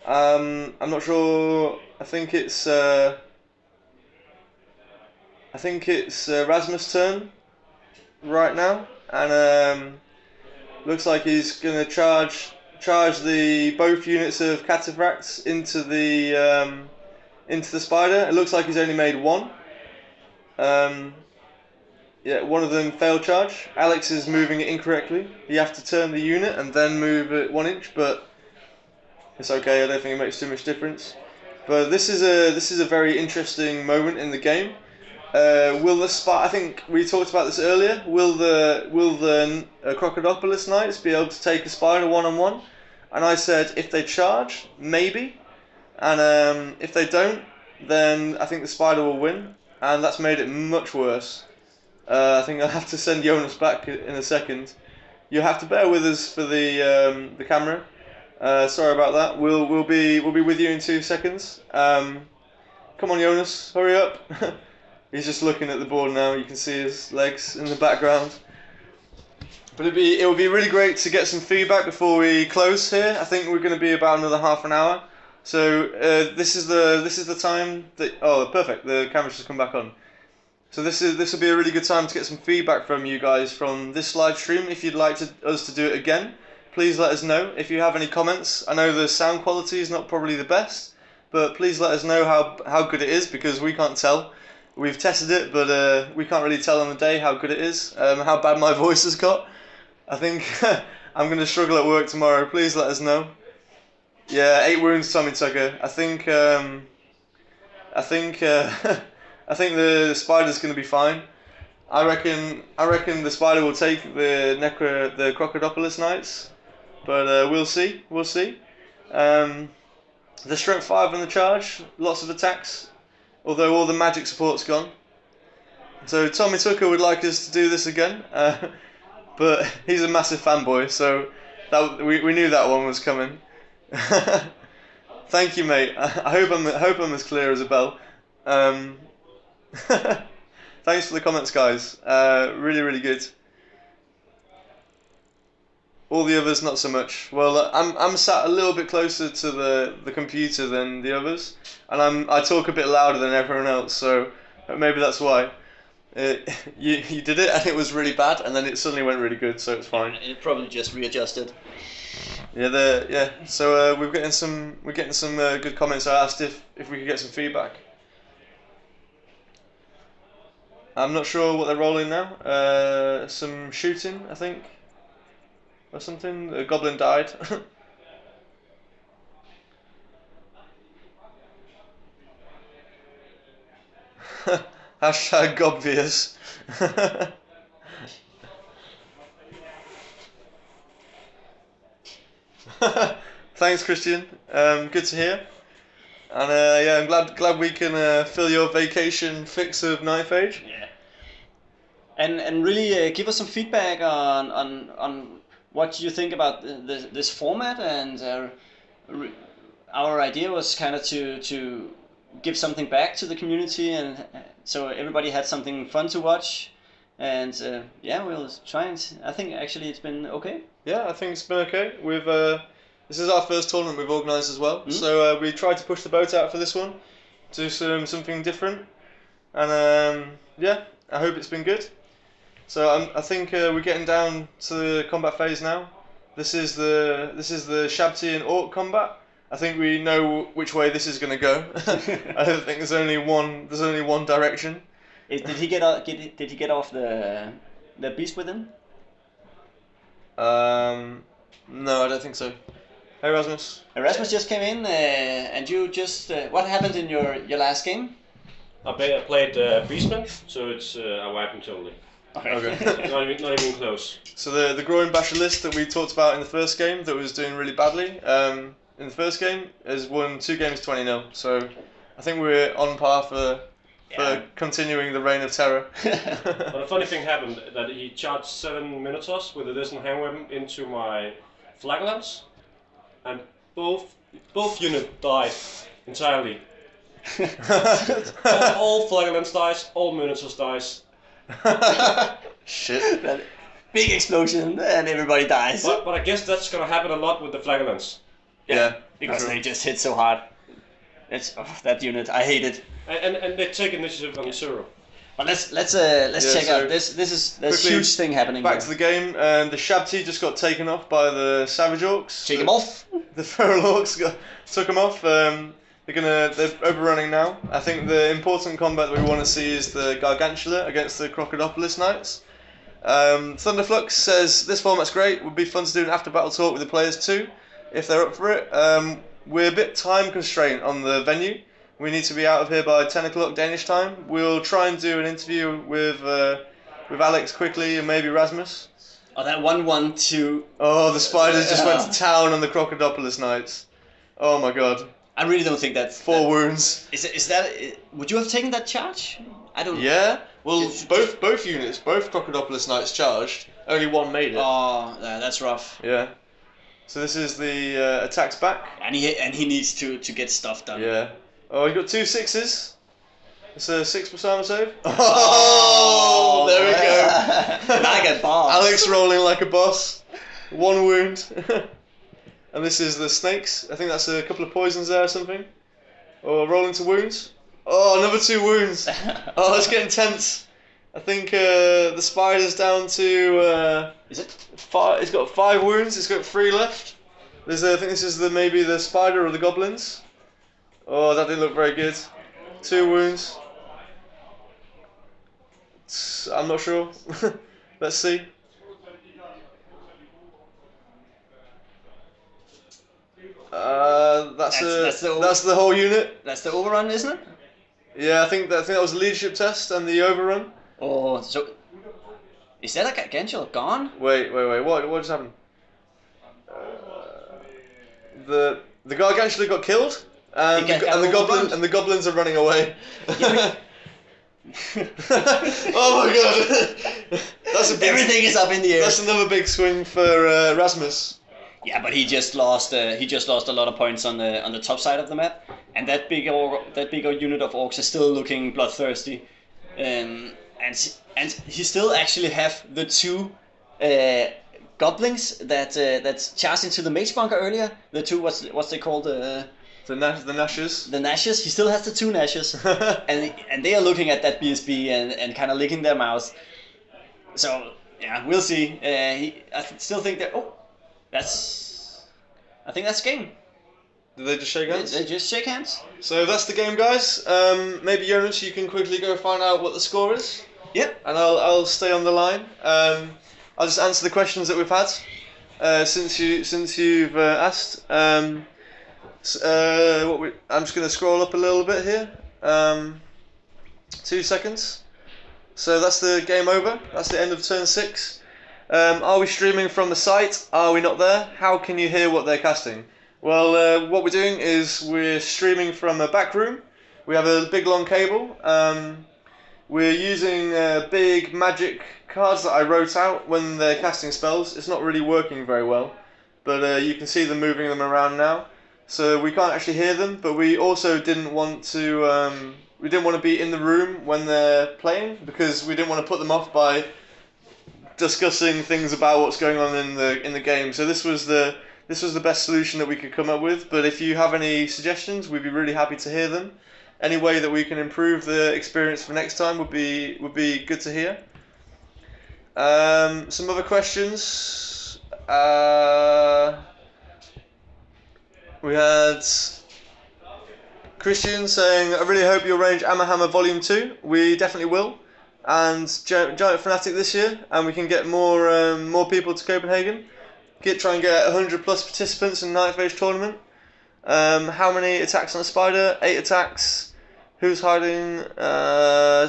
I'm not sure. I think it's Rasmus' turn right now, and looks like he's gonna charge both units of cataphracts into the spider. It looks like he's only made one. Yeah, one of them failed charge. Alex is moving it incorrectly. You have to turn the unit and then move it 1 inch, but it's okay. I don't think it makes too much difference. But this is a very interesting moment in the game. I think we talked about this earlier. Will the Crocodopolus Knights be able to take a spider 1-on-1? And I said if they charge, maybe. And if they don't, then I think the spider will win. And that's made it much worse. I think I'll have to send Jonas back in a second. You have to bear with us for the camera. Sorry about that. We'll be with you in 2 seconds. Come on, Jonas, hurry up. He's just looking at the board now. You can see his legs in the background. But it would be really great to get some feedback before we close here. I think we're going to be about another half an hour. So this is the time that perfect. The camera's just come back on. So this will be a really good time to get some feedback from you guys from this live stream. If you'd like us to do it again, please let us know. If you have any comments, I know the sound quality is not probably the best, but please let us know how good it is, because we can't tell. We've tested it, but we can't really tell on the day how good it is, how bad my voice has got. I think I'm going to struggle at work tomorrow. Please let us know. Yeah, 8 wounds, Tommy Tucker. I think the spider's going to be fine. I reckon the spider will take the Crocodopolus Knights, but we'll see. The strength 5 on the charge, lots of attacks, although all the magic support's gone. So Tommy Tucker would like us to do this again, but he's a massive fanboy, so we knew that one was coming. Thank you, mate. I hope I'm as clear as a bell. Thanks for the comments, guys. Really, really good. All the others, not so much. Well, I'm sat a little bit closer to the computer than the others, and I talk a bit louder than everyone else, so maybe that's why. You did it, and it was really bad, and then it suddenly went really good, so it's fine. It probably just readjusted. Yeah. So we're getting some good comments. I asked if we could get some feedback. I'm not sure what they're rolling now. Some shooting, I think, or something. A goblin died. Hashtag obvious. Thanks, Christian. Good to hear. And I'm glad we can fill your vacation fix of Knife Age. Yeah. And really give us some feedback on what you think about this format, and our idea was kind of to give something back to the community, and so everybody had something fun to watch, and we'll try and I think actually it's been okay. Yeah, I think it's been okay. This is our first tournament we've organised as well, so we tried to push the boat out for this one, do something different, and I hope it's been good. So I think we're getting down to the combat phase now. This is the Shabti and Orc combat. I think we know which way this is going to go. I don't think there's only one direction. Did he get off the beast with him? No, I don't think so. Hey Rasmus. Rasmus just came in, and you just what happened in your last game? I played Beastman, so it's I wiped him totally. Okay. not even close. So the groin basher list that we talked about in the first game that was doing really badly, in the first game has won 2 games 20-0. So I think we're on par for continuing the reign of terror. But a funny thing happened that he charged 7 Minotaurs with a distant hand weapon into my flagellants, and both units died entirely. all flagellants dies, all Minotaurs dies. Shit. Big explosion and everybody dies. But I guess that's gonna happen a lot with the flagellants. Yeah. Because they just hit so hard. It's that unit. I hate it. And they take initiative on 0. But let's check out this huge thing happening. Back to the game. The Shabti just got taken off by the Savage Orcs. Take him off. The Feral Orcs took him off. They're overrunning now. I think the important combat that we want to see is the Gargantula against the Crocodilopolis Knights. Thunderflux says this format's great. Would be fun to do an after battle talk with the players too, if they're up for it. We're a bit time constrained on the venue. We need to be out of here by 10 o'clock Danish time. We'll try and do an interview with Alex quickly and maybe Rasmus. Oh, that 1-1-2. Oh, the Spiders just went to town on the Crocodilopolis Knights. Oh my god. I really don't think that's 4 wounds. Is that? Would you have taken that charge? I don't. Yeah. Well, both units, both Crocodilopolis Knights charged. Only one made it. Oh, that's rough. Yeah. So this is the attacks back. And he needs to get stuff done. Yeah. Oh, he got 2 6s. It's a 6 armor save. Oh, there we go. Like a boss. Alex rolling like a boss. 1 wound. And this is the snakes. I think that's a couple of poisons there or something. Or rolling to wounds. Oh, another 2 wounds. Oh, it's getting tense. I think the spider's down to. Is it? 5. It's got 5 wounds. It's got 3 left. I think this is maybe the spider or the goblins. Oh, that didn't look very good. 2 wounds. I'm not sure. Let's see. That's the whole unit. That's the overrun, isn't it? Yeah, I think that was the leadership test and the overrun. Oh, so is that a Gargantua gone? Wait. What just happened? The Gargantua got killed, and the goblins are running away. Oh my god! Everything is up in the air. That's another big swing for Rasmus. Yeah, but he just lost a lot of points on the top side of the map, and that big unit of orcs is still looking bloodthirsty, and he still actually have the 2 goblins that charged into the mage bunker earlier. The 2 what's they called the Nashes. The Nashes. He still has the 2 Nashes, and they are looking at that BSB and kind of licking their mouths. So yeah, we'll see. I still think that. Oh. I think that's game. Did they just shake hands? They just shake hands. So that's the game, guys. Maybe Jonas, you can quickly go find out what the score is. Yep. And I'll stay on the line. I'll just answer the questions that we've had since you've asked. I'm just going to scroll up a little bit here. 2 seconds. So that's the game over. That's the end of turn 6. Are we streaming from the site? Are we not there? How can you hear what they're casting? Well, what we're doing is we're streaming from a back room. We have a big long cable. We're using big magic cards that I wrote out when they're casting spells. It's not really working very well, but you can see them moving them around now. So we can't actually hear them, but we also didn't want to be in the room when they're playing because we didn't want to put them off by discussing things about what's going on in the game. So this was the best solution that we could come up with. But if you have any suggestions, we'd be really happy to hear them. Any way that we can improve the experience for next time would be good to hear. Some other questions. We had Christian saying, "I really hope you'll arrange Ammerhammer Volume 2. We definitely will. And Giant Fanatic this year, and we can get more people to Copenhagen. try and get 100 plus participants in the 9th Age tournament. How many attacks on a spider? 8 attacks. Who's hiding?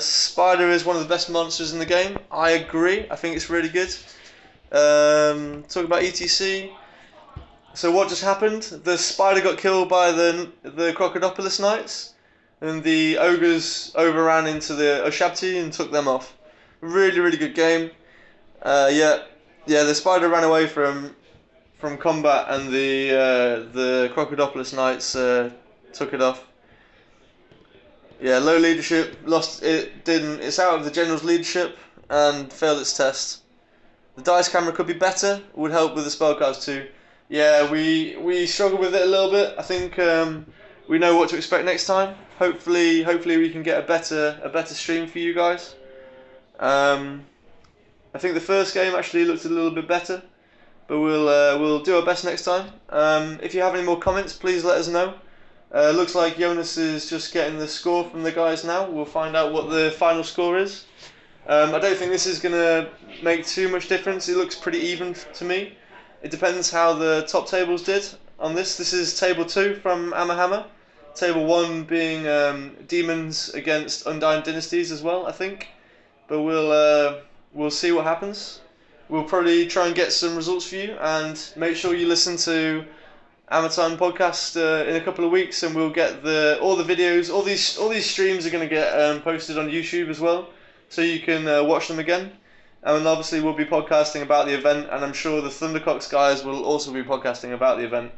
Spider is one of the best monsters in the game. I agree. I think it's really good. Talk about ETC. So what just happened? The spider got killed by the Crocodopolus Knights, and the ogres overran into the Ushabti and took them off. Really, really good game. Yeah, the spider ran away from combat, and the Crocodopolus Knights took it off. Yeah, low leadership, it's out of the general's leadership and failed its test. The dice camera could be better, would help with the spellcards too. Yeah, we struggle with it a little bit. I think we know what to expect next time. Hopefully we can get a better stream for you guys. I think the first game actually looked a little bit better, but we'll do our best next time. If you have any more comments, please let us know. Looks like Jonas is just getting the score from the guys now. We'll find out what the final score is. I don't think this is going to make too much difference. It looks pretty even to me. It depends how the top tables did on this. This is table 2 from Ammerhammer. Table 1 being demons against undying dynasties as well, I think. But we'll see what happens. We'll probably try and get some results for you, and make sure you listen to Ammertime podcast in a couple of weeks, and we'll get all the videos. All these streams are going to get posted on YouTube as well, so you can watch them again. And obviously we'll be podcasting about the event, and I'm sure the Thundercocks guys will also be podcasting about the event.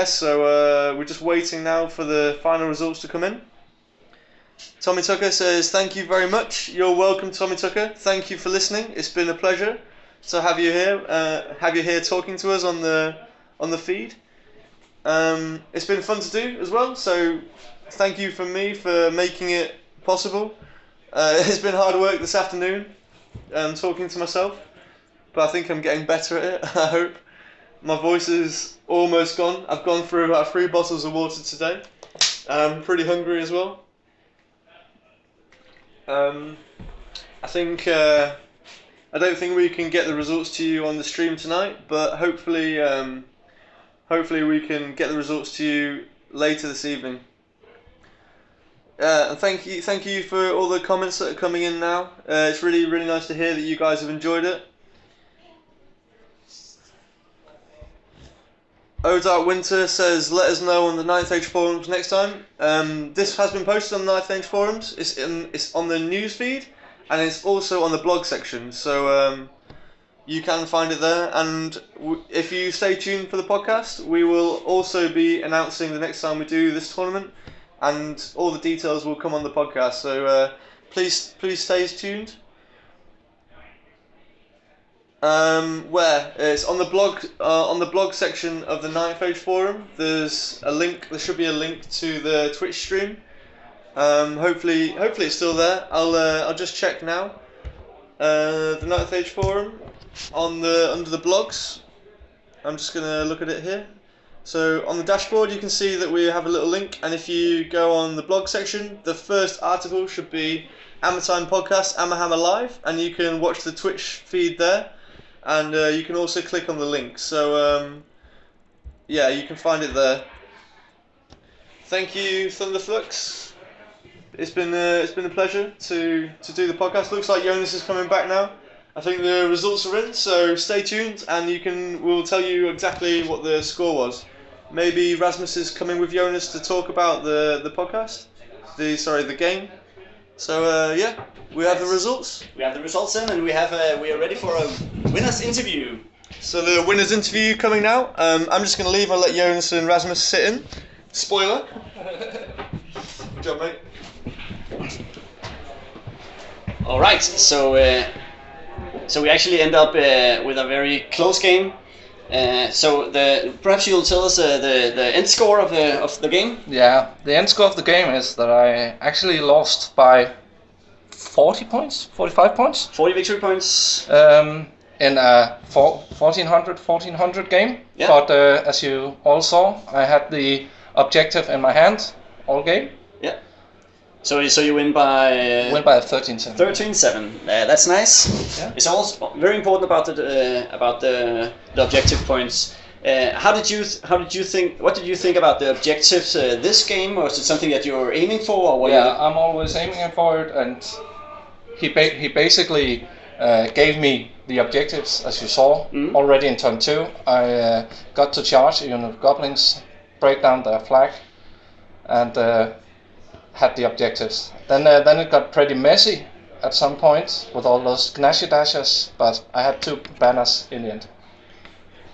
So we're just waiting now for the final results to come in. Tommy Tucker says, thank you very much. You're welcome, Tommy Tucker. Thank you for listening. It's been a pleasure to have you here talking to us on the feed. It's been fun to do as well, so thank you from me for making it possible. It's been hard work this afternoon, talking to myself, but I think I'm getting better at it. I hope. My voice is almost gone. I've gone through about 3 bottles of water today. I'm pretty hungry as well. I don't think we can get the results to you on the stream tonight, but hopefully we can get the results to you later this evening. And thank you for all the comments that are coming in now. It's really, really nice to hear that you guys have enjoyed it. Odark Winter says, let us know on the 9th Age forums next time. This has been posted on the 9th Age forums. It's on the news feed, and it's also on the blog section, so you can find it there. And if you stay tuned for the podcast, we will also be announcing the next time we do this tournament, and all the details will come on the podcast. So please stay tuned. Where it's on the blog section of the 9th Age forum. There's a link. There should be a link to the Twitch stream. Hopefully it's still there. I'll just check now. The 9th Age forum under the blogs. I'm just gonna look at it here. So on the dashboard you can see that we have a little link, and if you go on the blog section, the first article should be Ammertime podcast Ammerhammer Live, and you can watch the Twitch feed there. And you can also click on the link. So yeah, you can find it there. Thank you, Thundercocks. It's been a pleasure to do the podcast. Looks like Jonas is coming back now. I think the results are in, so stay tuned, and we'll tell you exactly what the score was. Maybe Rasmus is coming with Jonas to talk about the podcast. The game. So yeah, we have the results. We have the results in, and we are ready for a winner's interview. So the winner's interview coming now. I'm just going to leave. I'll let Jonas and Rasmus sit in. Spoiler. Good job, mate. All right. So we actually end up with a very close game. So perhaps you'll tell us the end score of the game. Yeah, the end score of the game is that I actually lost by 40 points, 45 points. 40 victory points. In a 1400 game. Yeah. But as you all saw, I had the objective in my hand all game. Yeah. So you win by Win by 13-7. 13-7. That's nice. Yeah. It's also very important about the objective points. How did you think? What did you think about the objectives this game? Or is it something that you were aiming for? Or I'm always aiming for it, and he basically gave me the objectives, as you saw already in turn 2. I got to charge a unit of goblins, break down their flag, and had the objectives. Then it got pretty messy at some point with all those gnashy dashes, but I had 2 banners in the end.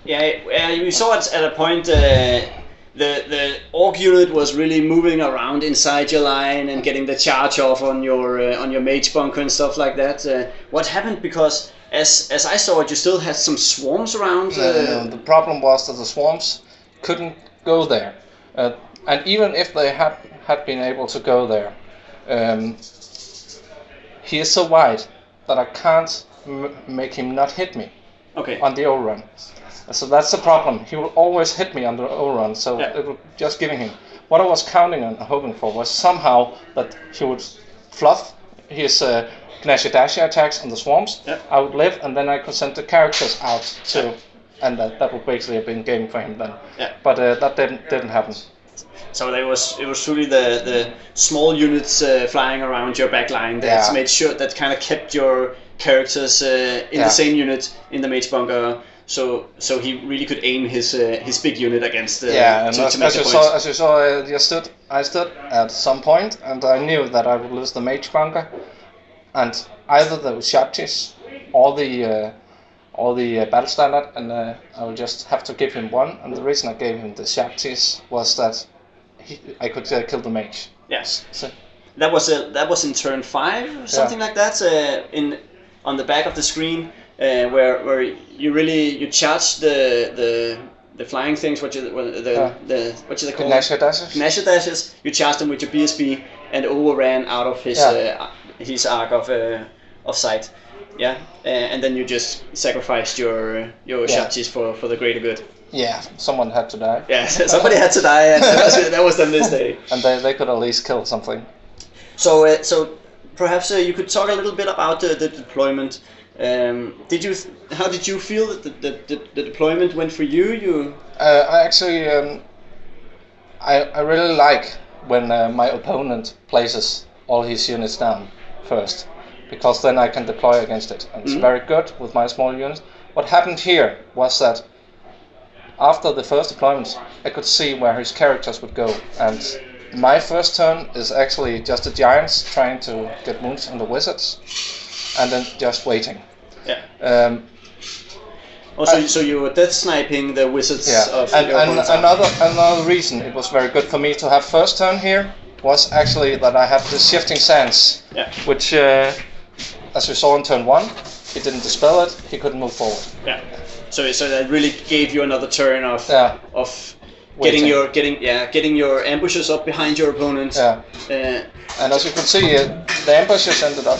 Yeah, we saw it at a point. The orc unit was really moving around inside your line and getting the charge off on your mage bunker and stuff like that. What happened? Because as I saw it, you still had some swarms around. No, the problem was that the swarms couldn't go there, and even if they had been able to go there, he is so wide that I can't make him not hit me on the overrun. So that's the problem. He will always hit me on the overrun, so it was just giving him. What I was counting on, hoping for, was somehow that he would fluff his Gnashy Dashy attacks on the swarms. I would live, and then I could send the characters out too, and that would basically have been game for him then. But that didn't happen. So it was truly the small units flying around your back line that made sure that kind of kept your characters in the same unit in the mage bunker. So he really could aim his big unit against the and to as you saw, I stood at some point, and I knew that I would lose the mage bunker, and either the Ushabtis or the battle standard, and I would just have to give him one. And the reason I gave him the Ushabtis was that I could kill the mage. Yes. So, that was in turn 5 or something like that. On the back of the screen. Where you charge the flying things, what is it called? Gnashy Dashes. Gnashy Dashes. You charge them with your BSB and overran out of his arc of sight. Yeah, and then you just sacrificed your Ushabtis for the greater good. Yeah, someone had to die. Yeah, somebody had to die, and that was done this day. And they could at least kill something. So perhaps you could talk a little bit about the deployment. How did you feel that the deployment went for you? I actually I really like when my opponent places all his units down first, because then I can deploy against it, and it's very good with my small units. What happened here was that after the first deployment, I could see where his characters would go, and my first turn is actually just the giants trying to get wounds on the wizards, and then just waiting. So you were death sniping the wizards of and your opponent's another reason it was very good for me to have first turn here was actually that I had the shifting sands, which as we saw in turn 1, he didn't dispel it, he couldn't move forward. So that really gave you another turn of getting your ambushes up behind your opponent. And as you can see, the ambushes ended up.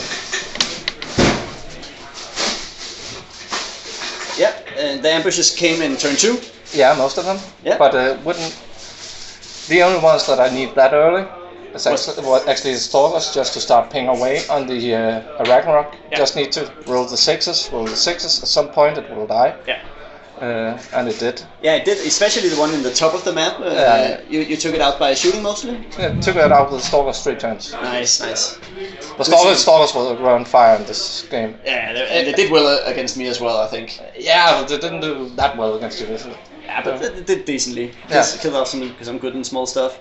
And the ambushes came in turn 2. Yeah, most of them. But wouldn't. The only ones that I need that early is actually the Stalkers, just to start ping away on the Ragnarok. Just need to roll the 6s. At some point it will die. And it did. Yeah, it did, especially the one in the top of the map. You took it out by shooting mostly? Yeah, took it out with the Stalkers 3 turns. Nice. The Stalkers were on fire in this game. Yeah, they did well against me as well, I think. Yeah, but they didn't do that well against you. Yeah, but they did decently. Killed off some good and small stuff.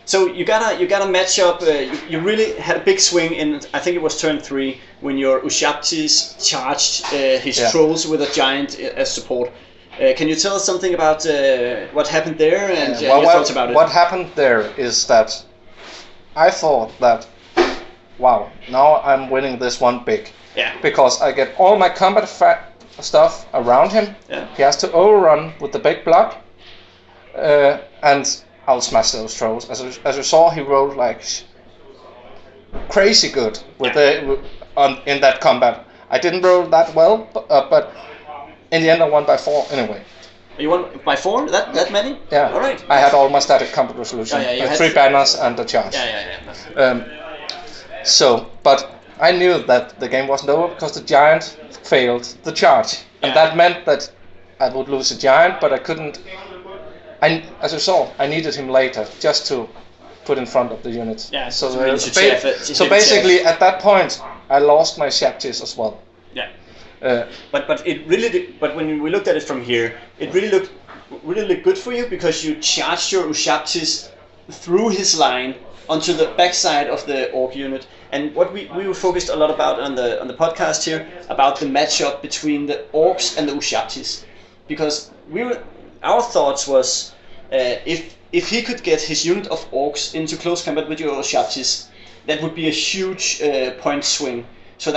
So you got a match up. You really had a big swing in. I think it was turn 3 when your Ushabtis charged his trolls with a giant as support. Can you tell us something about what happened there and your thoughts about it? What happened there is that I thought that, wow, now I'm winning this one big. Because I get all my combat stuff around him. He has to overrun with the big block, and I'll smash those trolls. As you saw, he rolled like crazy good in that combat. I didn't roll that well, but in the end I won by 4 anyway. You won by 4? That many? Yeah. All right. I had all my static combat resolution. Yeah, you had 3 banners and a charge. Yeah. So, but I knew that the game wasn't over because the giant failed the charge, and that meant that I would lose a giant, but I couldn't. As you saw, I needed him later just to put in front of the unit. Yeah. So, So basically, at that point, I lost my Shaptis as well. Yeah. But it really but when we looked at it from here, it really looked good for you because you charged your Ushaptis through his line onto the backside of the orc unit. And what we were focused a lot about on the podcast here about the matchup between the orcs and the Ushaptis, because our thoughts was if he could get his unit of orcs into close combat with your Ushaptis, that would be a huge point swing. So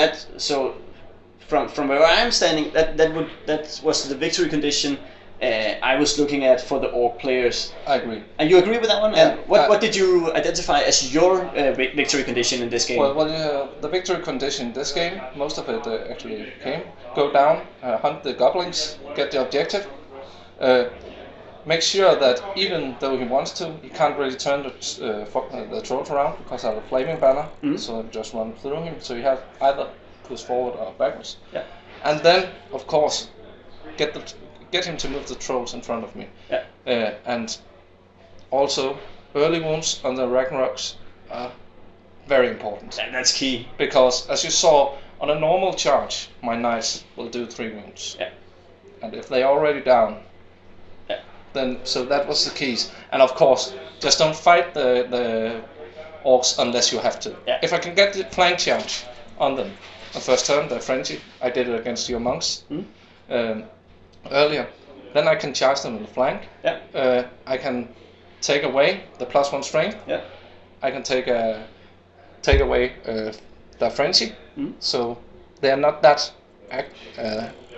from where I am standing, that was the victory condition I was looking at for the orc players. I agree. And you agree with that one? Yeah. And what did you identify as your victory condition in this game? Well, the victory condition in this game, most of it actually came. Go down, hunt the goblins, get the objective. Make sure that even though he wants to, he can't really turn the trolls around because I have a flaming banner, so I just run through him. So you have either push forward or backwards. Yeah. And then, of course, get him to move the trolls in front of me. Yeah. And also, early wounds on the Ragnaroks are very important. That's key. Because, as you saw, on a normal charge, my knights will do 3 wounds. Yeah. And if they're already down, then, so that was the keys. And of course, just don't fight the orcs unless you have to. Yeah. If I can get the flank charge on them, the first turn, the frenzy, I did it against your monks earlier, then I can charge them in the flank. Yeah. I can take away the +1 strength. Yeah. I can take away the frenzy, so they are not that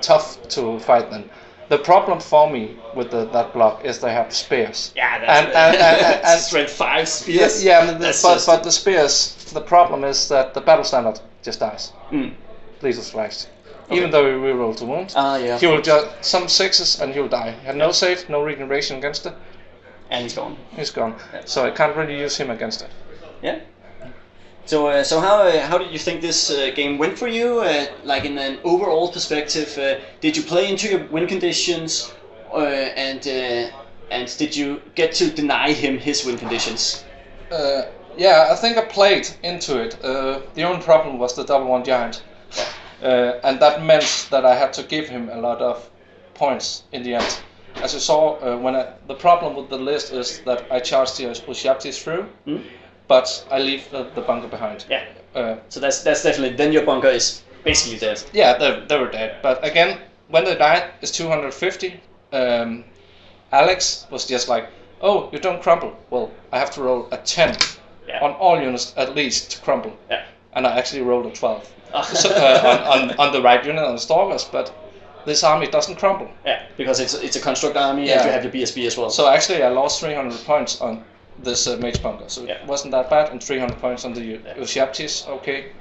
tough to fight then. The problem for me with that block is they have spears. Yeah, that's and strength 5 spears. Yeah, but the spears, the problem is that the battle standard just dies. Lethal slashed. Okay. Even though we reroll to wounds, he will just some 6s and he will die. He had no save, no regeneration against it. And he's gone. He's gone. Yeah. So I can't really use him against it. Yeah. So how did you think this game went for you? Like in an overall perspective, did you play into your win conditions, and did you get to deny him his win conditions? Yeah, I think I played into it. The only problem was the double 1 giant, and that meant that I had to give him a lot of points in the end. As you saw, the problem with the list is that I charge the Ushaptis through. But I leave the bunker behind. Yeah. So that's definitely, then your bunker is basically dead. Yeah, they were dead. But again, when they died, it's 250. Alex was just like, oh, you don't crumble. Well, I have to roll a 10 on all units at least to crumble. Yeah. And I actually rolled a 12 so, on the right unit on the stalkers, but this army doesn't crumble. Yeah, because it's a construct army and you have your BSB as well. So actually I lost 300 points on this mage bunker, so it wasn't that bad, and 300 points on the Ushaptis, okay.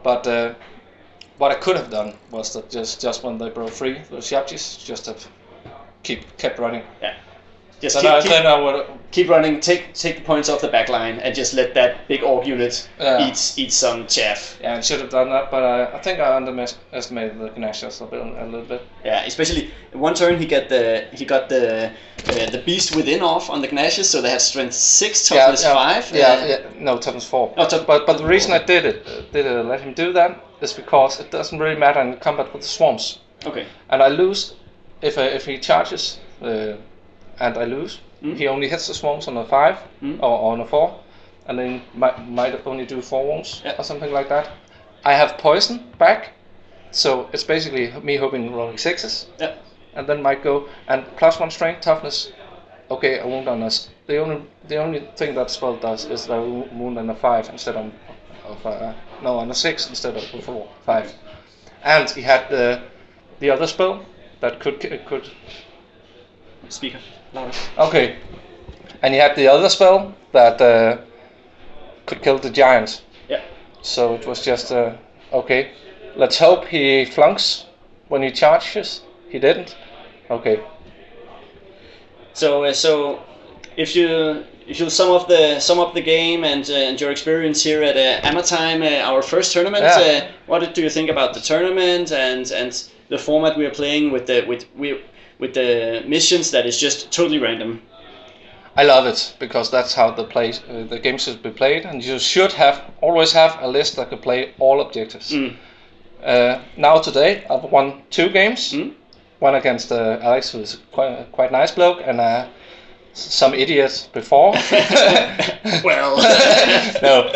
But what I could have done was that just when they broke free, the Ushaptis just have kept running. Yeah. Just keep running, take the points off the back line, and just let that big orc unit eat some chaff. Yeah, I should have done that, but I think I underestimated the Gnashers a little bit. Yeah, especially one turn he got the beast within off on the Gnashers, so they had strength 6, toughness 5. No, toughness 4. But the reason I did let him do that is because it doesn't really matter in combat with the swarms. Okay. And I lose if he charges. And I lose. He only hits the swarms on a 5 or on a 4, and then might only do 4 wounds or something like that. I have poison back, so it's basically me hoping rolling 6s, and then might go and +1 strength, toughness. Okay, a wound on us. The only thing that spell does is that I wound on a 5 instead of on a 6 instead of a 5. And he had the other spell that could. Speaker. Okay, and he had the other spell that could kill the giant. Yeah. So it was just okay. Let's hope he flunks when he charges. He didn't. Okay. So if you sum up the game and your experience here at Ammertime, our first tournament, what do you think about the tournament and the format we are playing with the missions that is just totally random? I love it because that's how the game should be played, and you should always have a list that can play all objectives. Now today I've won 2 games. One against Alex, who's quite nice bloke, and some idiot before. Well, no,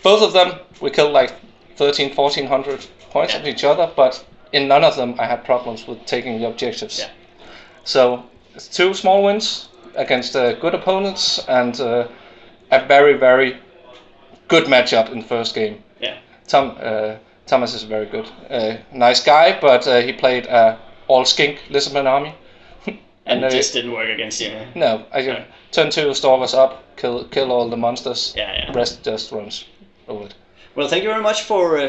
both of them we killed like 1,400 points of each other, but in none of them I had problems with taking the objectives. Yeah. So it's 2 small wins against good opponents and a very, very good matchup in the first game. Yeah. Thomas is very good, nice guy, but he played all skink Lisbon army. And it just didn't work against you. No, I turn 2 stalkers up, kill all the monsters. Yeah. Rest just runs over it. Well, thank you very much for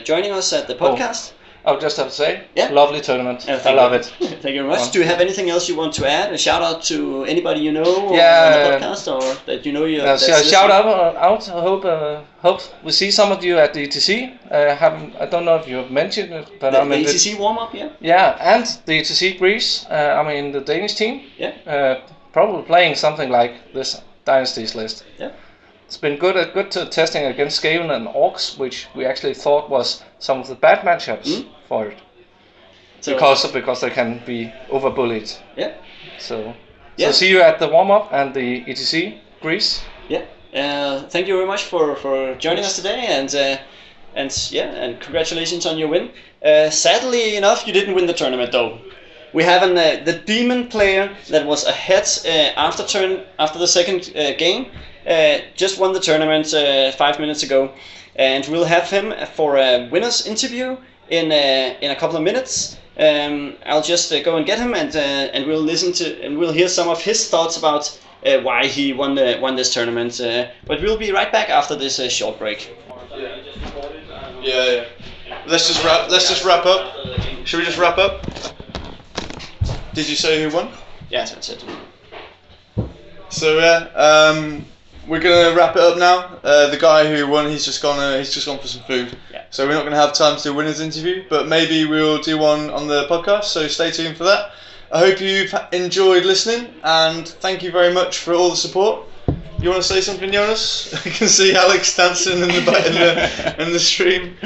joining us at the podcast. I would just have to say, yeah. Lovely tournament. I love it. Thank you very much. Do you have anything else you want to add? A shout out to anybody you know on the podcast, or that you know you? Shout out. I hope we see some of you at the ETC. I don't know if you have mentioned it, but the ETC warm up, yeah. Yeah, and the ETC Greece. I'm in the Danish team. Yeah. Probably playing something like this Dynasties list. Yeah. It's been good testing against Skaven and Orcs, which we actually thought was some of the bad matchups for it. So, because they can be overbullied. Yeah. So see you at the warm-up and the ETC Greece. Yeah. Thank you very much for joining us today, and congratulations on your win. Sadly enough, you didn't win the tournament though. We have the demon player that was ahead after the second game. Just won the tournament 5 minutes ago, and we'll have him for a winner's interview in a couple of minutes. I'll just go and get him, and we'll hear some of his thoughts about why he won this tournament. But we'll be right back after this short break. Yeah. Let's just wrap up. Should we just wrap up? Did you say who won? Yeah, that's it. So we're gonna wrap it up now. The guy who won, he's just gone for some food. Yeah. So we're not gonna have time to do a winner's interview, but maybe we'll do one on the podcast. So stay tuned for that. I hope you've enjoyed listening, and thank you very much for all the support. You want to say something, Jonas? I can see Alex dancing in the stream.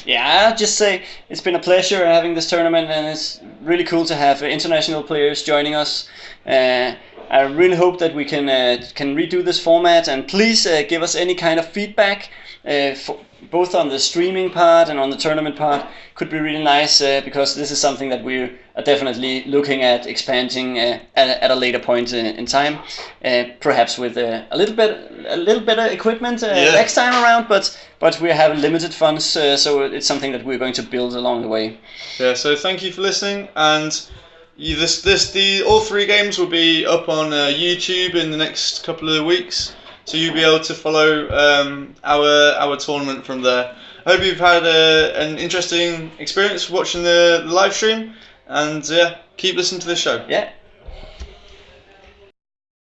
Yeah, just say it's been a pleasure having this tournament, and it's really cool to have international players joining us. I really hope that we can redo this format, and please give us any kind of feedback, both on the streaming part and on the tournament part. Could be really nice because this is something that we are definitely looking at expanding at a later point in time, perhaps with a little better equipment next time around. But we have limited funds, so it's something that we're going to build along the way. Yeah. So thank you for listening, and all 3 games will be up on YouTube in the next couple of weeks, so you'll be able to follow our tournament from there. I hope you've had an interesting experience watching the live stream, and keep listening to the show. Yeah,